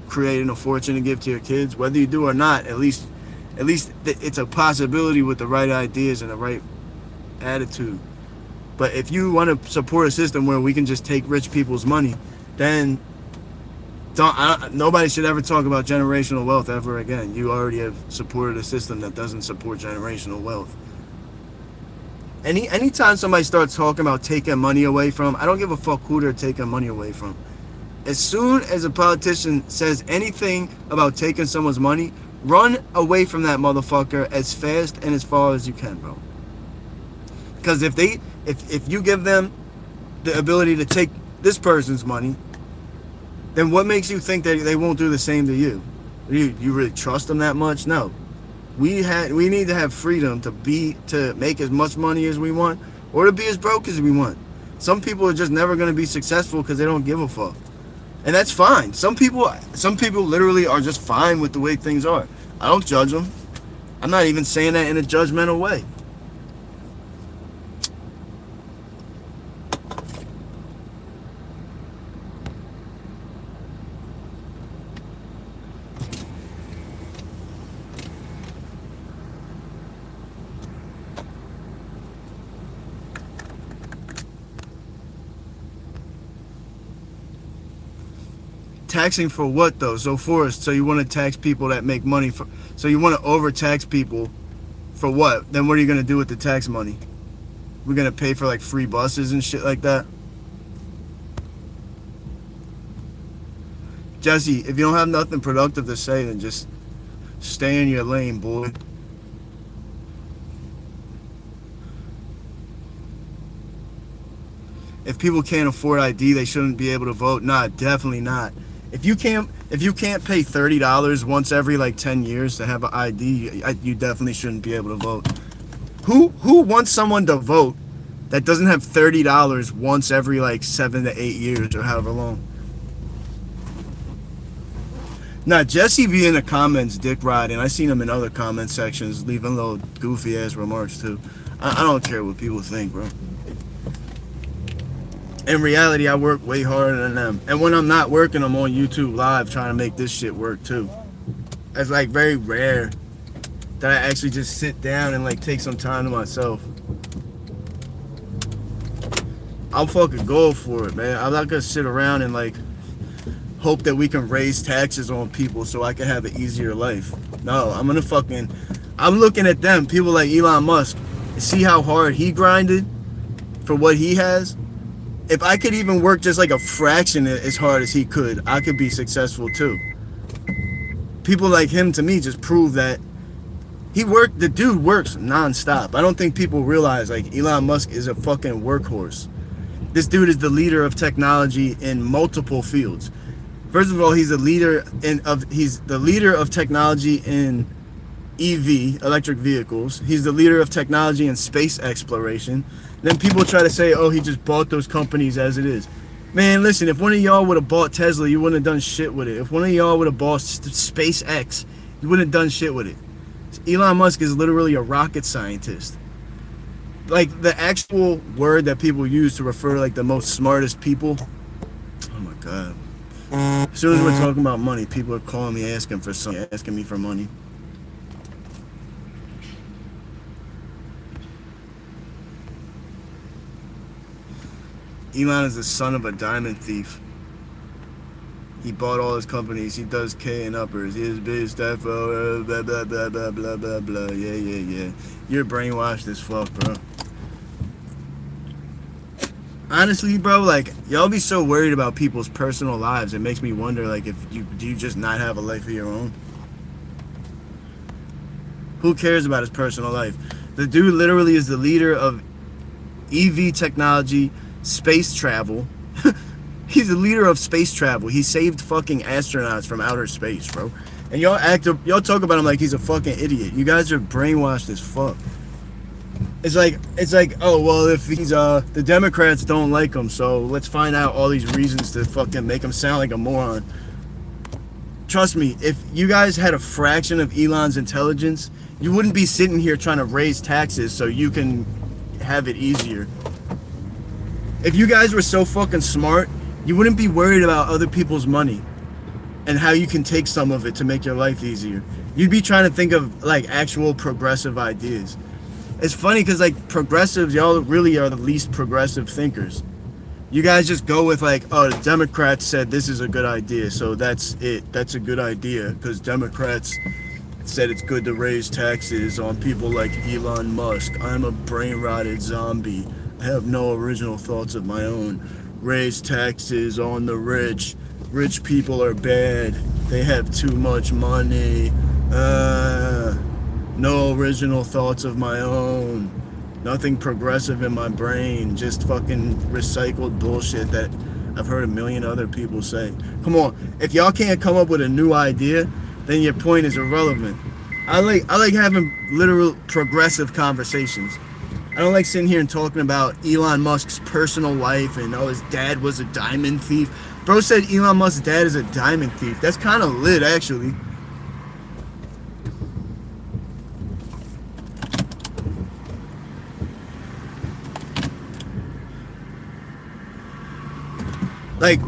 creating a fortune to give to your kids? Whether you do or not, at least it's a possibility with the right ideas and the right attitude. But if you want to support a system where we can just take rich people's money, then nobody should ever talk about generational wealth ever again. You already have supported a system that doesn't support generational wealth. Anytime somebody starts talking about taking money away from, I don't give a fuck who they're taking money away from. As soon as a politician says anything about taking someone's money, run away from that motherfucker as fast and as far as you can, bro. Because if you give them the ability to take this person's money, then what makes you think that they won't do the same to you? You really trust them that much? No. We need to have freedom to make as much money as we want or to be as broke as we want. Some people are just never going to be successful because they don't give a fuck. And that's fine. Some people literally are just fine with the way things are. I don't judge them. I'm not even saying that in a judgmental way. Taxing for what though? So Forrest, so you want to tax people that make money so you want to overtax people for what? Then what are you going to do with the tax money? We're going to pay for like free buses and shit like that? Jesse, if you don't have nothing productive to say, then just stay in your lane, boy. If people can't afford ID, they shouldn't be able to vote. Nah, definitely not. If you can't pay $30 once every like 10 years to have an ID, you definitely shouldn't be able to vote. Who wants someone to vote that doesn't have $30 once every like 7 to 8 years or however long? Now, Jesse be in the comments dick riding. I seen him in other comment sections leaving little goofy ass remarks too. I don't care what people think, bro. In reality, I work way harder than them. And when I'm not working, I'm on YouTube Live trying to make this shit work too. It's like very rare that I actually just sit down and like take some time to myself. I'll fucking go for it, man. I'm not gonna sit around and like hope that we can raise taxes on people so I can have an easier life. No, I'm looking at them, people like Elon Musk, see how hard he grinded for what he has. If I could even work just like a fraction as hard as he could, I could be successful too. People like him, to me, just prove that the dude works non-stop. I don't think people realize like Elon Musk is a fucking workhorse. This dude is the leader of technology in multiple fields. First of all, he's the leader of technology in EV, electric vehicles. He's the leader of technology in space exploration. Then people try to say, oh, he just bought those companies as it is. Man, listen, if one of y'all would have bought Tesla, you wouldn't have done shit with it. If one of y'all would have bought SpaceX, you wouldn't have done shit with it. Elon Musk is literally a rocket scientist. Like, the actual word that people use to refer to, like, the most smartest people. Oh, my God. As soon as we're talking about money, people are calling me asking me for money. Elon is the son of a diamond thief. He bought all his companies. He does K and uppers. He has big stuff. Blah, blah, blah, blah, blah, blah, blah. Yeah. You're brainwashed as fuck, bro. Honestly, bro, like, y'all be so worried about people's personal lives. It makes me wonder, like, do you just not have a life of your own? Who cares about his personal life? The dude literally is the leader of EV technology, space travel. He's the leader of space travel. He saved fucking astronauts from outer space, bro. And y'all talk about him like he's a fucking idiot. You guys are brainwashed as fuck. It's like, oh, well, if he's, the Democrats don't like him, so let's find out all these reasons to fucking make him sound like a moron. Trust me, if you guys had a fraction of Elon's intelligence, you wouldn't be sitting here trying to raise taxes so you can have it easier. If you guys were so fucking smart, you wouldn't be worried about other people's money and how you can take some of it to make your life easier. You'd be trying to think of, like, actual progressive ideas. It's funny because, like, progressives, y'all really are the least progressive thinkers. You guys just go with, like, oh, the Democrats said this is a good idea, so that's it. That's a good idea because Democrats said it's good to raise taxes on people like Elon Musk. I'm a brain-rotted zombie. I have no original thoughts of my own. Raise taxes on the rich. Rich people are bad. They have too much money. No original thoughts of my own. Nothing progressive in my brain. Just fucking recycled bullshit that I've heard a million other people say. Come on, if y'all can't come up with a new idea, then your point is irrelevant. I like having literal progressive conversations. I don't like sitting here and talking about Elon Musk's personal life and, oh, his dad was a diamond thief. Bro said Elon Musk's dad is a diamond thief. That's kind of lit, actually. Like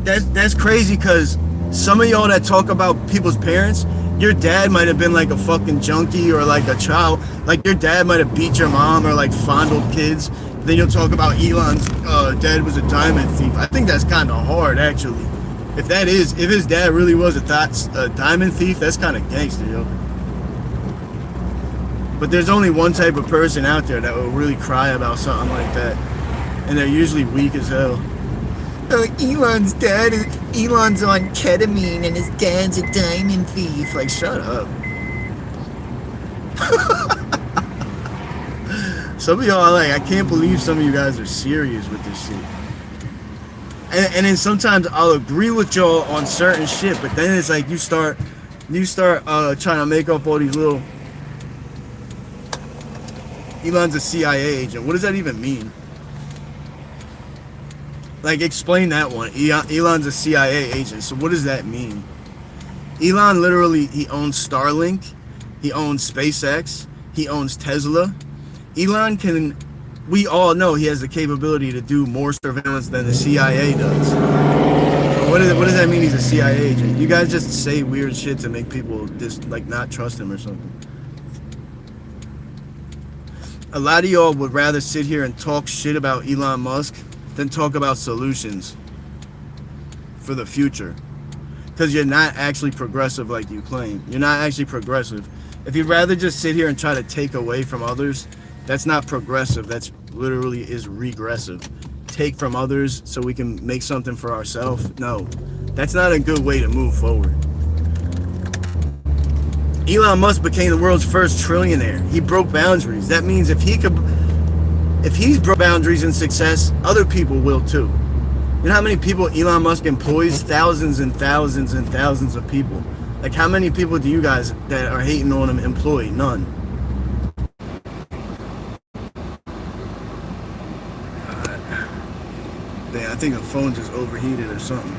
that's crazy because some of y'all that talk about people's parents, your dad might have been like a fucking junkie or like a child. Like your dad might have beat your mom or like fondled kids. Then you'll talk about Elon's dad was a diamond thief. I think that's kind of hard, actually. If his dad really was a diamond thief, that's kind of gangster, yo. But there's only one type of person out there that will really cry about something like that, and they're usually weak as hell. Elon's on ketamine and his dad's a diamond thief. Like, shut up. Some of y'all are like, I can't believe some of you guys are serious with this shit. And then sometimes I'll agree with y'all on certain shit, but then it's like you start trying to make up all these little Elon's a CIA agent. What does that even mean? Like, explain that one. Elon's a CIA agent. So what does that mean? Elon literally, he owns Starlink. He owns SpaceX. He owns Tesla. Elon can we all know he has the capability to do more surveillance than the CIA does. What does that mean he's a CIA agent? You guys just say weird shit to make people just like not trust him or something. A lot of y'all would rather sit here and talk shit about Elon Musk than talk about solutions for the future. Because you're not actually progressive like you claim. You're not actually progressive. If you'd rather just sit here and try to take away from others, that's not progressive. That's literally is regressive. Take from others so we can make something for ourselves. No, that's not a good way to move forward. Elon Musk became the world's first trillionaire. He broke boundaries. That means if he's broke boundaries in success, other people will too. You know how many people Elon Musk employs? Thousands and thousands and thousands of people. Like, how many people do you guys that are hating on him employ? None. Damn, I think the phone just overheated or something.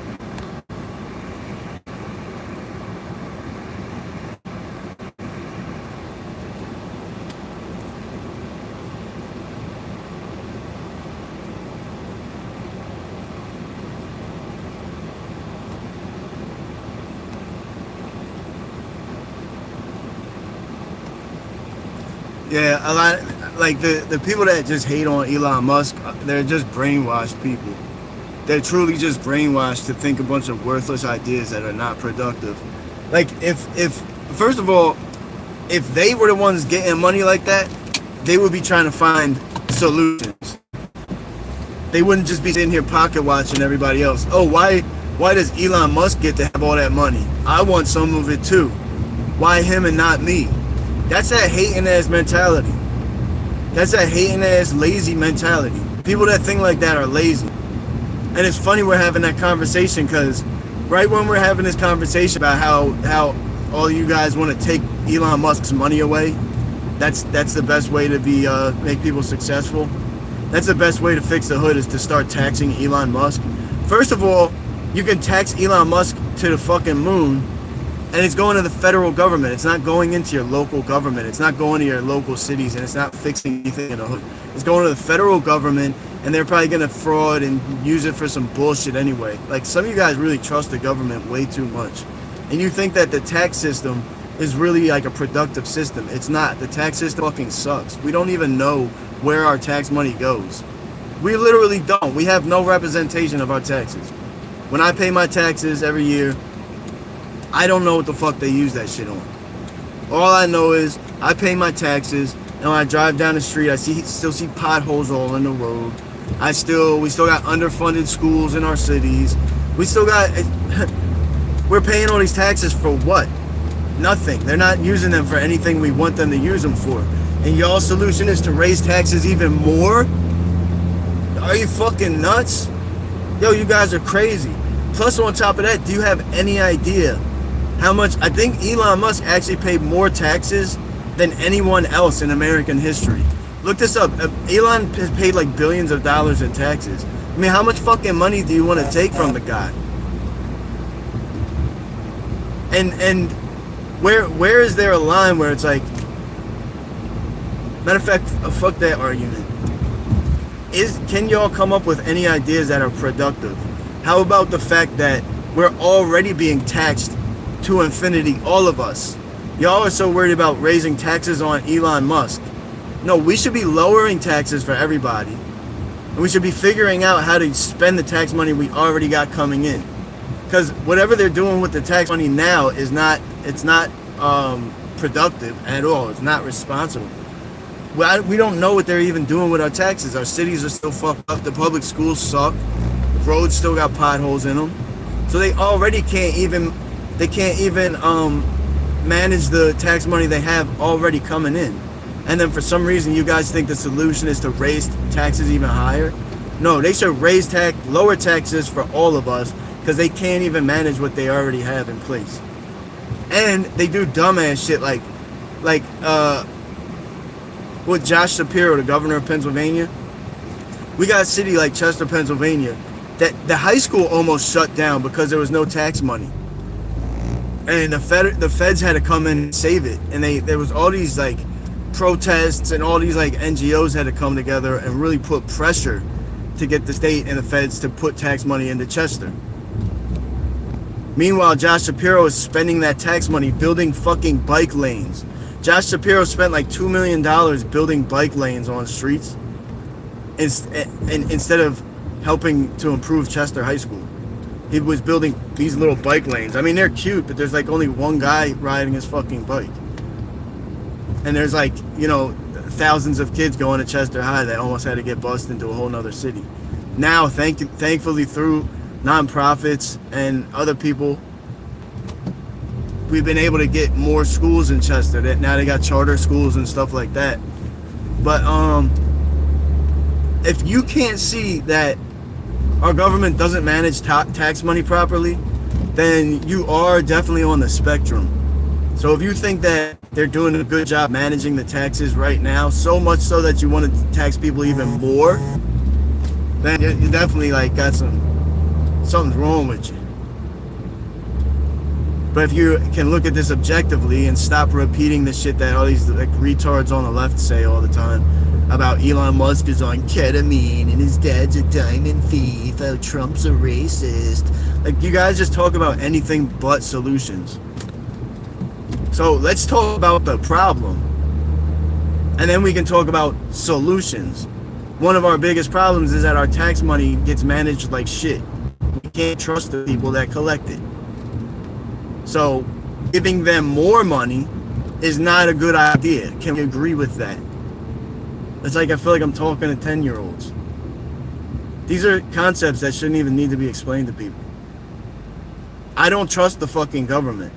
Yeah, a lot, like the people that just hate on Elon Musk, they're just brainwashed people. They're truly just brainwashed to think a bunch of worthless ideas that are not productive. Like, if first of all, if they were the ones getting money like that, they would be trying to find solutions. They wouldn't just be sitting here pocket watching everybody else. Oh, why does Elon Musk get to have all that money? I want some of it too. Why him and not me? That's that hating ass mentality. That's that hating ass lazy mentality. People that think like that are lazy. And it's funny we're having that conversation because right when we're having this conversation about how all you guys want to take Elon Musk's money away, that's the best way to be make people successful. That's the best way to fix the hood is to start taxing Elon Musk. First of all, you can tax Elon Musk to the fucking moon. And it's going to the federal government. It's not going into your local government. It's not going to your local cities, and it's not fixing anything in the hood. It's going to the federal government, and they're probably going to fraud and use it for some bullshit anyway. Like, some of you guys really trust the government way too much. And you think that the tax system is really like a productive system. It's not. The tax system fucking sucks. We don't even know where our tax money goes. We literally don't. We have no representation of our taxes. When I pay my taxes every year, I don't know what the fuck they use that shit on. All I know is I pay my taxes, and when I drive down the street, I still see potholes all in the road. We still got underfunded schools in our cities. We're paying all these taxes for what? Nothing. They're not using them for anything we want them to use them for. And y'all's solution is to raise taxes even more? Are you fucking nuts? Yo, you guys are crazy. Plus, on top of that, do you have any idea how much? I think Elon Musk actually paid more taxes than anyone else in American history. Look this up. Elon has paid like billions of dollars in taxes. I mean, how much fucking money do you want to take from the guy? And where is there a line where it's like, matter of fact, fuck that argument. Can y'all come up with any ideas that are productive? How about the fact that we're already being taxed to infinity, all of us? Y'all are so worried about raising taxes on Elon Musk. No, we should be lowering taxes for everybody. And we should be figuring out how to spend the tax money we already got coming in. Because whatever they're doing with the tax money now is not productive at all. It's not responsible. We don't know what they're even doing with our taxes. Our cities are still fucked up. The public schools suck. Roads still got potholes in them. So they already can't even manage the tax money they have already coming in. And then for some reason you guys think the solution is to raise taxes even higher? No, they should lower taxes for all of us because they can't even manage what they already have in place. And they do dumbass shit like with Josh Shapiro, the governor of Pennsylvania. We got a city like Chester, Pennsylvania, that the high school almost shut down because there was no tax money. And the feds had to come in and save it. And there was all these like protests and all these like NGOs had to come together and really put pressure to get the state and the feds to put tax money into Chester. Meanwhile, Josh Shapiro is spending that tax money building fucking bike lanes. Josh Shapiro spent like $2 million building bike lanes on streets instead of helping to improve Chester High School. He was building these little bike lanes. I mean, they're cute, but there's like only one guy riding his fucking bike. And there's like, you know, thousands of kids going to Chester High that almost had to get bused into a whole nother city. Now, thankfully, through nonprofits and other people, we've been able to get more schools in Chester. That now they got charter schools and stuff like that. But if you can't see that our government doesn't manage tax money properly, then you are definitely on the spectrum. So if you think that they're doing a good job managing the taxes right now, so much so that you want to tax people even more, then you definitely like got something's wrong with you. But if you can look at this objectively and stop repeating the shit that all these like retards on the left say all the time about Elon Musk is on ketamine and his dad's a diamond thief, how Trump's a racist. Like, you guys just talk about anything but solutions. So let's talk about the problem, and then we can talk about solutions. One of our biggest problems is that our tax money gets managed like shit. We can't trust the people that collect it. So giving them more money is not a good idea. Can we agree with that? It's like I feel like I'm talking to 10-year-olds. These are concepts that shouldn't even need to be explained to people. I don't trust the fucking government.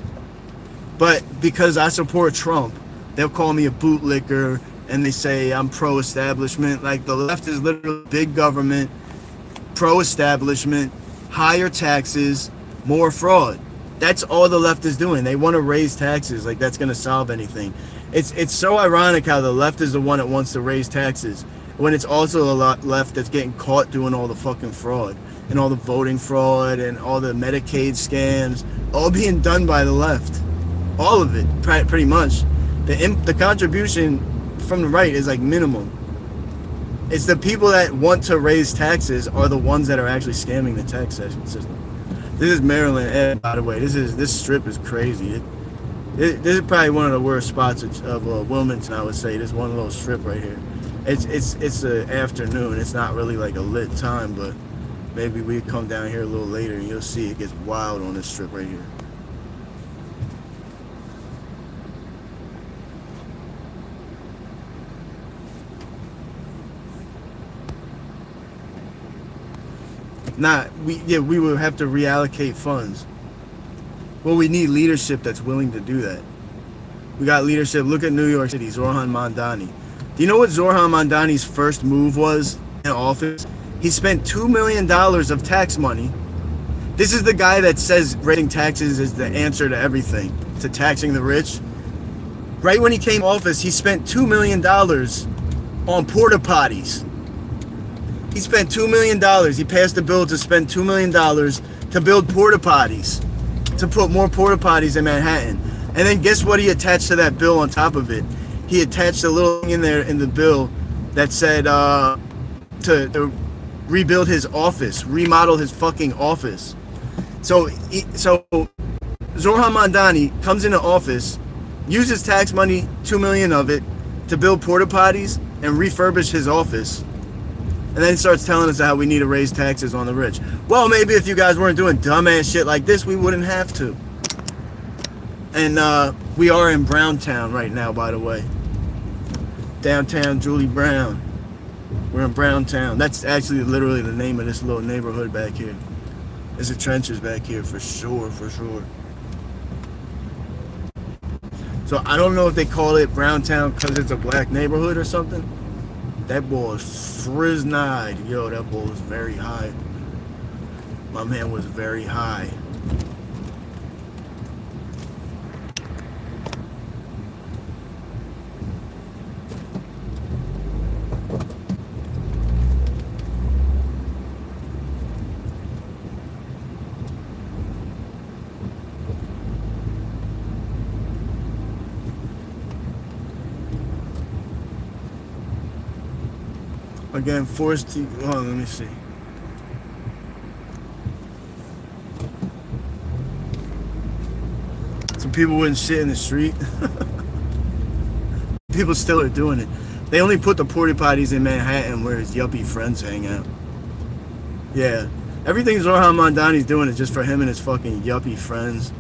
But because I support Trump, they'll call me a bootlicker and they say I'm pro-establishment. Like, the left is literally big government, pro-establishment, higher taxes, more fraud. That's all the left is doing. They want to raise taxes like that's going to solve anything. It's so ironic how the left is the one that wants to raise taxes when it's also the left that's getting caught doing all the fucking fraud and all the voting fraud and all the Medicaid scams, all being done by the left. All of it, pretty much. The contribution from the right is like minimum. It's the people that want to raise taxes are the ones that are actually scamming the tax system. This is Maryland, by the way. This strip is crazy. This is probably one of the worst spots of Wilmington, I would say. This one little strip right here. It's an afternoon. It's not really like a lit time, but maybe we come down here a little later and you'll see it gets wild on this strip right here. We will have to reallocate funds. Well, we need leadership that's willing to do that. We got leadership. Look at New York City, Zoran Mamdani. Do you know what Zoran Mamdani's first move was in office? He spent $2 million of tax money. This is the guy that says raising taxes is the answer to everything, to taxing the rich. Right when he came office, he spent $2 million on porta potties. He spent $2 million. He passed a bill to spend $2 million to build porta potties, to put more porta potties in Manhattan. And then guess what he attached to that bill on top of it? He attached a little thing in there in the bill that said to rebuild his office, remodel his fucking office. So Zoran Mamdani comes into office, uses tax money, $2 million of it, to build porta potties and refurbish his office. And then starts telling us how we need to raise taxes on the rich. Well, maybe if you guys weren't doing dumbass shit like this, we wouldn't have to. And we are in Browntown right now, by the way. Downtown Julie Brown. We're in Browntown. That's actually literally the name of this little neighborhood back here. There's the trenches back here for sure, for sure. So I don't know if they call it Browntown because it's a black neighborhood or something. That ball is frizznied. Yo, that ball is very high. My man was very high. Again, forced to. Hold on, let me see. Some people wouldn't shit in the street. People still are doing it. They only put the porta potties in Manhattan where his yuppie friends hang out. Yeah. Everything Zohar Mamdani's doing is just for him and his fucking yuppie friends.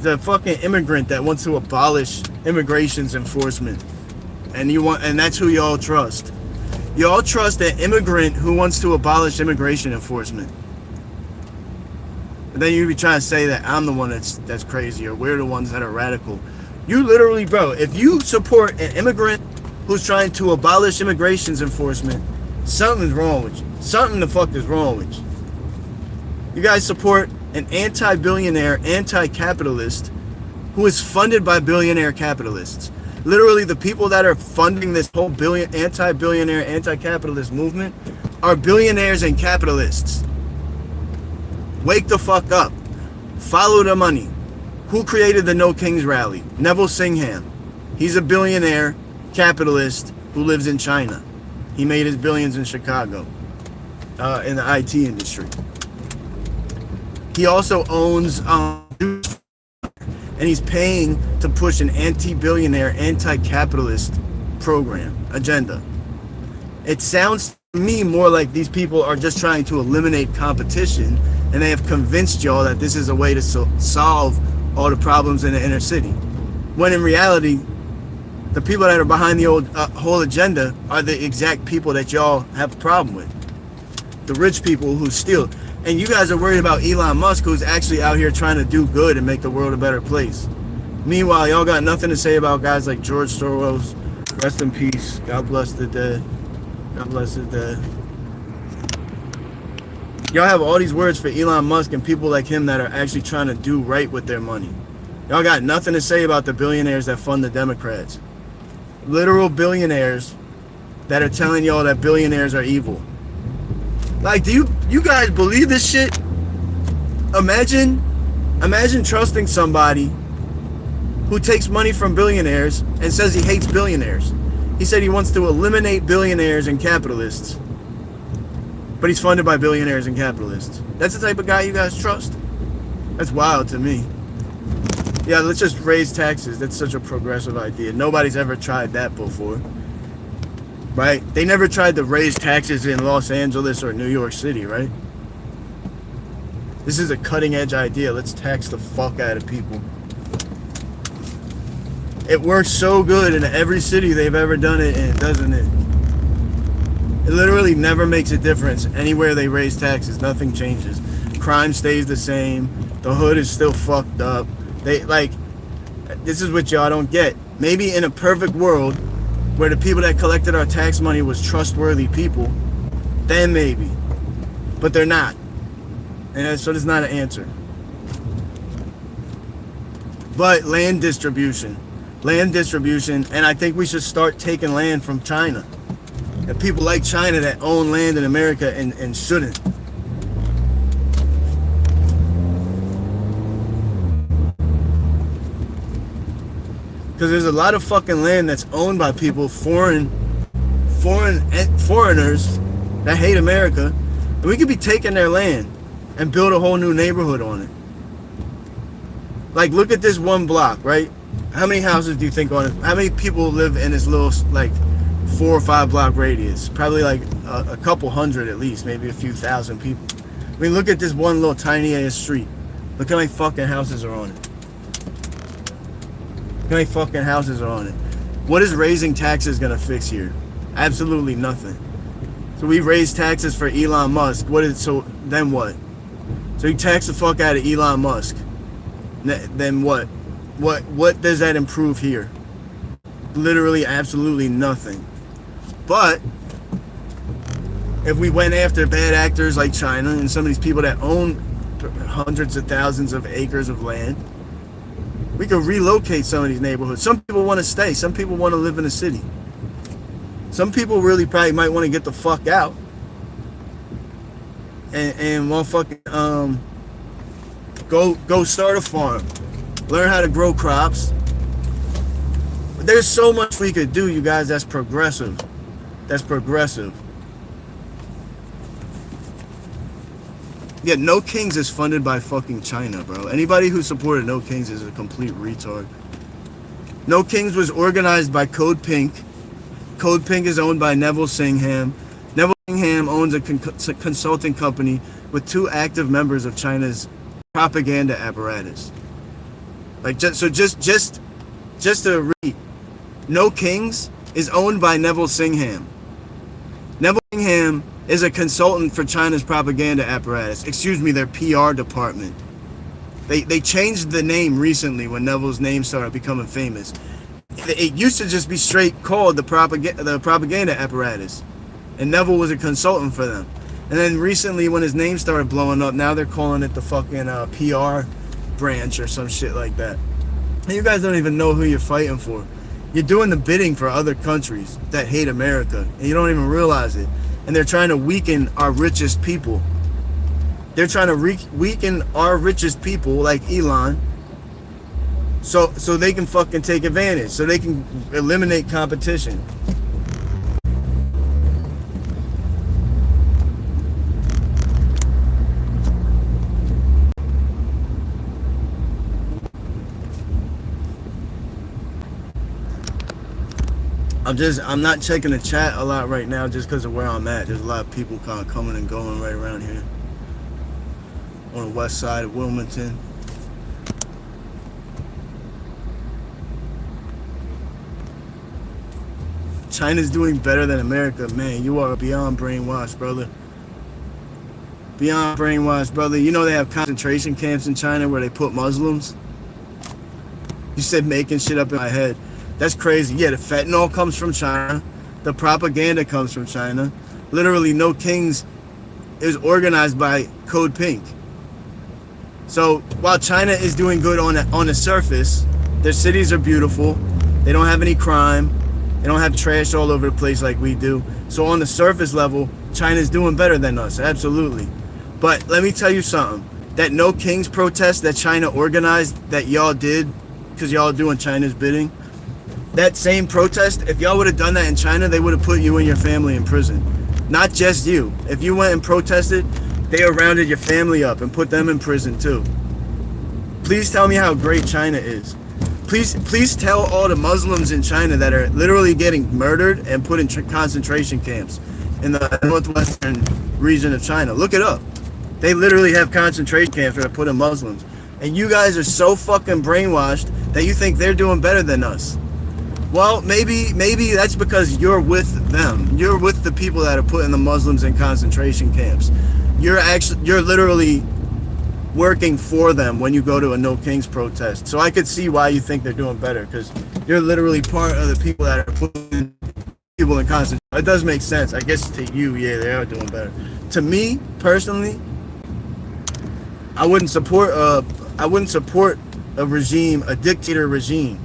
The fucking immigrant that wants to abolish immigration's enforcement. And that's who y'all trust. Y'all trust an immigrant who wants to abolish immigration enforcement. And then you be trying to say that I'm the one that's crazy or we're the ones that are radical. You literally, bro, if you support an immigrant who's trying to abolish immigration's enforcement, something's wrong with you. Something the fuck is wrong with you. You guys support an anti-billionaire, anti-capitalist who is funded by billionaire capitalists. Literally, the people that are funding this whole anti-billionaire, anti-capitalist movement are billionaires and capitalists. Wake the fuck up. Follow the money. Who created the No Kings rally? Neville Singham. He's a billionaire capitalist who lives in China. He made his billions in Chicago, in the IT industry. He also owns, and he's paying to push an anti-billionaire, anti-capitalist program, agenda. It sounds to me more like these people are just trying to eliminate competition, and they have convinced y'all that this is a way to solve all the problems in the inner city. When in reality, the people that are behind the whole agenda are the exact people that y'all have a problem with. The rich people who steal. And you guys are worried about Elon Musk, who's actually out here trying to do good and make the world a better place. Meanwhile, y'all got nothing to say about guys like George Soros. Rest in peace. God bless the dead. God bless the dead. Y'all have all these words for Elon Musk and people like him that are actually trying to do right with their money. Y'all got nothing to say about the billionaires that fund the Democrats. Literal billionaires that are telling y'all that billionaires are evil. Like, do you guys believe this shit? Imagine trusting somebody who takes money from billionaires and says he hates billionaires. He said he wants to eliminate billionaires and capitalists. But he's funded by billionaires and capitalists. That's the type of guy you guys trust? That's wild to me. Yeah, let's just raise taxes. That's such a progressive idea. Nobody's ever tried that before. Right? They never tried to raise taxes in Los Angeles or New York City, right? This is a cutting edge idea. Let's tax the fuck out of people. It works so good in every city they've ever done it in, doesn't it? It literally never makes a difference. Anywhere they raise taxes, nothing changes. Crime stays the same. The hood is still fucked up. This is what y'all don't get. Maybe in a perfect world where the people that collected our tax money was trustworthy people, then maybe. But they're not. And so there's not an answer. But land distribution, and I think we should start taking land from China. And people like China that own land in America and shouldn't. Because there's a lot of fucking land that's owned by people, foreigners that hate America, and we could be taking their land and build a whole new neighborhood on it. Like, look at this one block, right? How many houses do you think on it? How many people live in this little, like, 4 or 5 block radius? Probably like a couple hundred at least, maybe a few thousand people. I mean, look at this one little tiny ass street. Look how many fucking houses are on it. Look how many fucking houses are on it. What is raising taxes gonna fix here? Absolutely nothing. So we raise taxes for Elon Musk. Then what? So you tax the fuck out of Elon Musk. Then what? What does that improve here? Literally absolutely nothing. But if we went after bad actors like China and some of these people that own hundreds of thousands of acres of land, we could relocate some of these neighborhoods. Some people want to stay. Some people want to live in the city. Some people really probably might want to get the fuck out and motherfucking go start a farm, learn how to grow crops. But there's so much we could do, you guys. That's progressive. That's progressive. Yeah, No Kings is funded by fucking China, bro. Anybody who supported No Kings is a complete retard. No Kings was organized by Code Pink. Code Pink is owned by Neville Singham. Neville Singham owns a consulting company with 2 active members of China's propaganda apparatus. Like, just to read, No Kings is owned by Neville Singham. Neville Singham is a consultant for China's propaganda apparatus. Excuse me, their PR department. They changed the name recently when Neville's name started becoming famous. It used to just be straight called the propaganda apparatus, and Neville was a consultant for them. And then recently, when his name started blowing up, now they're calling it the fucking PR branch or some shit like that. And you guys don't even know who you're fighting for. You're doing the bidding for other countries that hate America, and you don't even realize it. And they're trying to weaken our richest people. They're trying to weaken our richest people, like Elon, so they can fucking take advantage, so they can eliminate competition. I'm not checking the chat a lot right now just because of where I'm at. There's a lot of people kind of coming and going right around here on the west side of Wilmington. China's doing better than America. Man, you are beyond brainwashed, brother. Beyond brainwashed, brother. You know they have concentration camps in China where they put Muslims? You said making shit up in my head. That's crazy. Yeah, the fentanyl comes from China. The propaganda comes from China. Literally, No Kings is organized by Code Pink. So while China is doing good on the surface, their cities are beautiful. They don't have any crime. They don't have trash all over the place like we do. So on the surface level, China's doing better than us, absolutely. But let me tell you something. That No Kings protest that China organized that y'all did, because y'all doing China's bidding, that same protest, if y'all would have done that in China, they would have put you and your family in prison. Not just you. If you went and protested, they would have rounded your family up and put them in prison too. Please tell me how great China is. Please tell all the Muslims in China that are literally getting murdered and put in concentration camps in the northwestern region of China. Look it up. They literally have concentration camps that are put in Muslims. And you guys are so fucking brainwashed that you think they're doing better than us. Well, maybe that's because you're with them. You're with the people that are putting the Muslims in concentration camps. You're literally working for them when you go to a No Kings protest. So I could see why you think they're doing better, because you're literally part of the people that are putting people in concentration. It does make sense. I guess to you, yeah, they are doing better. To me, personally, I wouldn't support a regime, a dictator regime.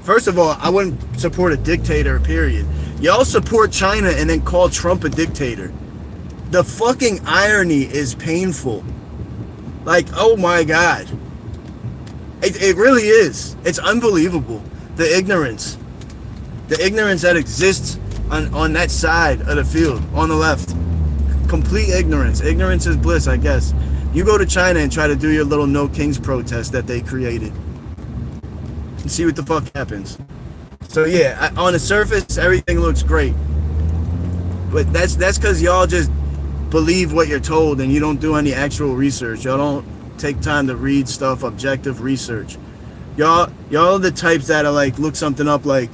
First of all, I wouldn't support a dictator, period. Y'all support China and then call Trump a dictator. The fucking irony is painful. Like, oh my God. It really is. It's unbelievable. The ignorance that exists on that side of the field, on the left. Complete ignorance. Ignorance is bliss, I guess. You go to China and try to do your little No Kings protest that they created. And see what the fuck happens. So yeah, on the surface, everything looks great. But that's because y'all just believe what you're told and you don't do any actual research. Y'all don't take time to read stuff, objective research. Y'all the types that are like, look something up, like,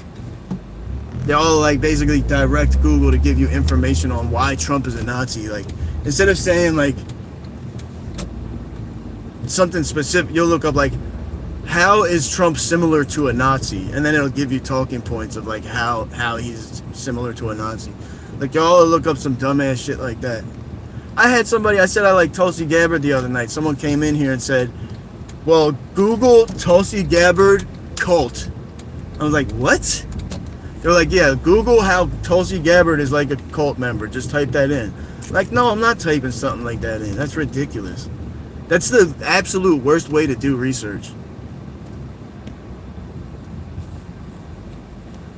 they're all like basically direct Google to give you information on why Trump is a Nazi. Like, instead of saying like something specific, you'll look up like, how is Trump similar to a Nazi? And then it'll give you talking points of like how he's similar to a Nazi. Like, y'all look up some dumbass shit like that. I said I like Tulsi Gabbard the other night. Someone came in here and said, well, Google Tulsi Gabbard cult. I was like, what? They're like, yeah, Google how Tulsi Gabbard is like a cult member. Just type that in. Like, no, I'm not typing something like that in. That's ridiculous. That's the absolute worst way to do research.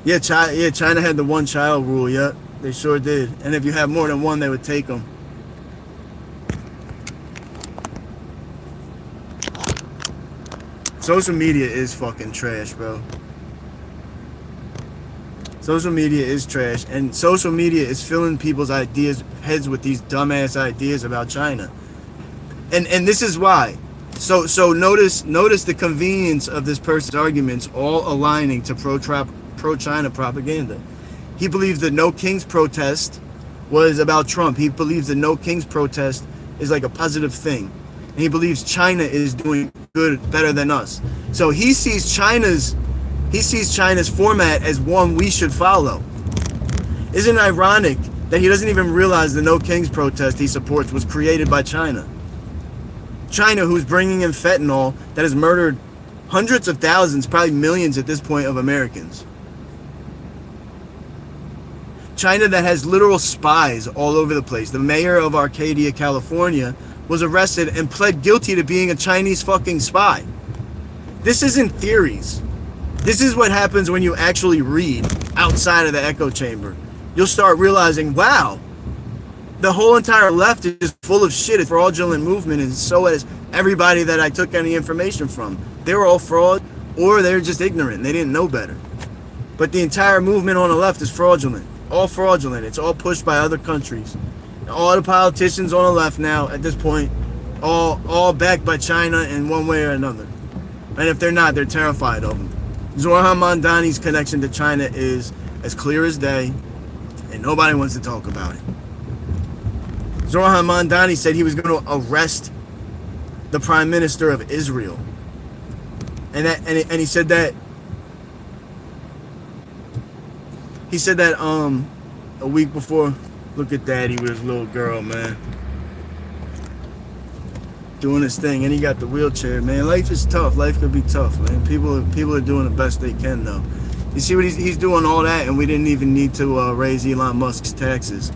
Yeah, China had the one-child rule. Yep, they sure did. And if you have more than one, they would take them. social media is fucking trash, bro. Social media is trash, and social media is filling people's heads with these dumbass ideas about China. And this is why. So notice the convenience of this person's arguments all aligning to pro-China propaganda. He believes the No Kings protest was about Trump. He believes the No Kings protest is like a positive thing. And he believes China is doing better than us. So he sees China's format as one we should follow. Isn't it ironic that he doesn't even realize the No Kings protest he supports was created by China? China, who's bringing in fentanyl that has murdered hundreds of thousands, probably millions at this point, of Americans. China that has literal spies all over the place. The mayor of Arcadia, California, was arrested and pled guilty to being a Chinese fucking spy. This isn't theories. This is what happens when you actually read outside of the echo chamber. You'll start realizing, wow, the whole entire left is just full of shit. It's a fraudulent movement, and so is everybody that I took any information from. They were all fraud, or they're just ignorant. They didn't know better. But the entire movement on the left is fraudulent. All fraudulent. It's all pushed by other countries. All the politicians on the left now, at this point, all backed by China in one way or another. And if they're not, they're terrified of them. Zoran Mamdani's connection to China is as clear as day, and nobody wants to talk about it. Zoran Mamdani said he was going to arrest the Prime Minister of Israel. And he said that a week before. Look at Daddy with his little girl, man, doing his thing, and he got the wheelchair, man. Life is tough. Life could be tough, man. People are doing the best they can, though. You see what he's doing all that, and we didn't even need to raise Elon Musk's taxes.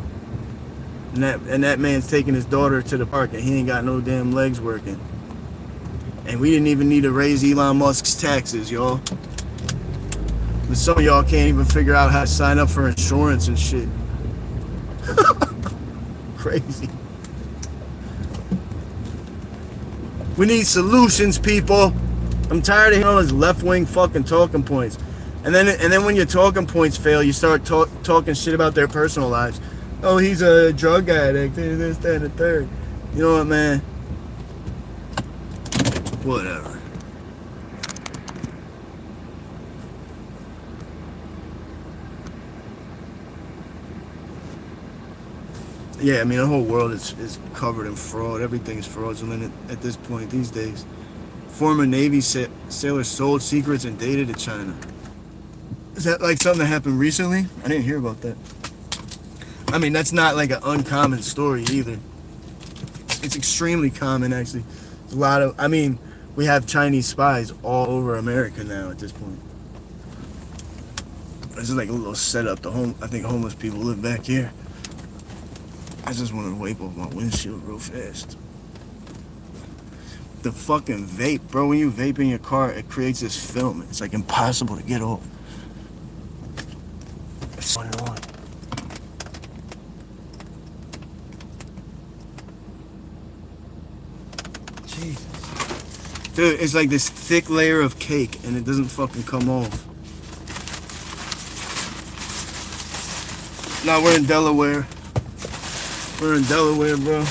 And that man's taking his daughter to the park, and he ain't got no damn legs working. And we didn't even need to raise Elon Musk's taxes, y'all. But some of y'all can't even figure out how to sign up for insurance and shit. Crazy. We need solutions, people. I'm tired of hearing all these left-wing fucking talking points. And then when your talking points fail, you start talking shit about their personal lives. Oh, he's a drug addict, this, that, and the third. You know what, man? Whatever. Yeah, I mean, the whole world is covered in fraud. Everything's fraudulent at this point these days. Former Navy sailors sold secrets and data to China. Is that like something that happened recently? I didn't hear about that. I mean, that's not like an uncommon story either. It's extremely common, actually. A lot of, I mean, we have Chinese spies all over America now at this point. This is like a little setup. I think homeless people live back here. I just want to wipe off my windshield real fast. The fucking vape, bro. When you vape in your car, it creates this film. It's like impossible to get off. It's so annoying. Jesus. Dude, it's like this thick layer of cake and it doesn't fucking come off. Now we're in Delaware. We're in Delaware, bro.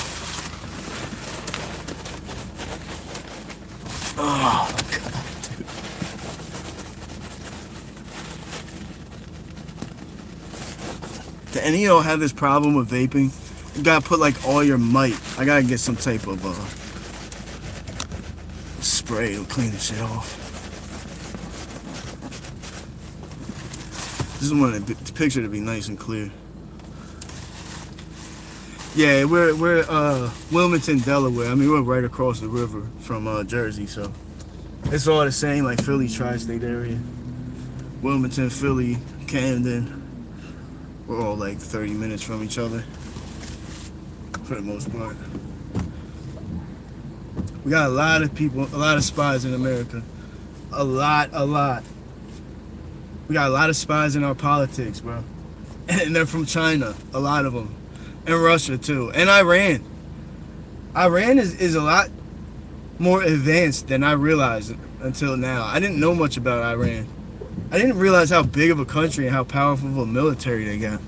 Oh, God, dude. Do any of y'all have this problem with vaping? You gotta put like all your might. I gotta get some type of spray to clean this shit off. This is one of the picture to be nice and clear. Yeah, we're Wilmington, Delaware. I mean, we're right across the river from Jersey, so it's all the same, like Philly tri-state area. Wilmington, Philly, Camden. We're all like 30 minutes from each other, for the most part. We got a lot of people, a lot of spies in America. A lot. We got a lot of spies in our politics, bro. And they're from China, a lot of them. And Russia too, and Iran. Iran is a lot more advanced than I realized until now. I didn't know much about Iran. I didn't realize how big of a country and how powerful of a military they got.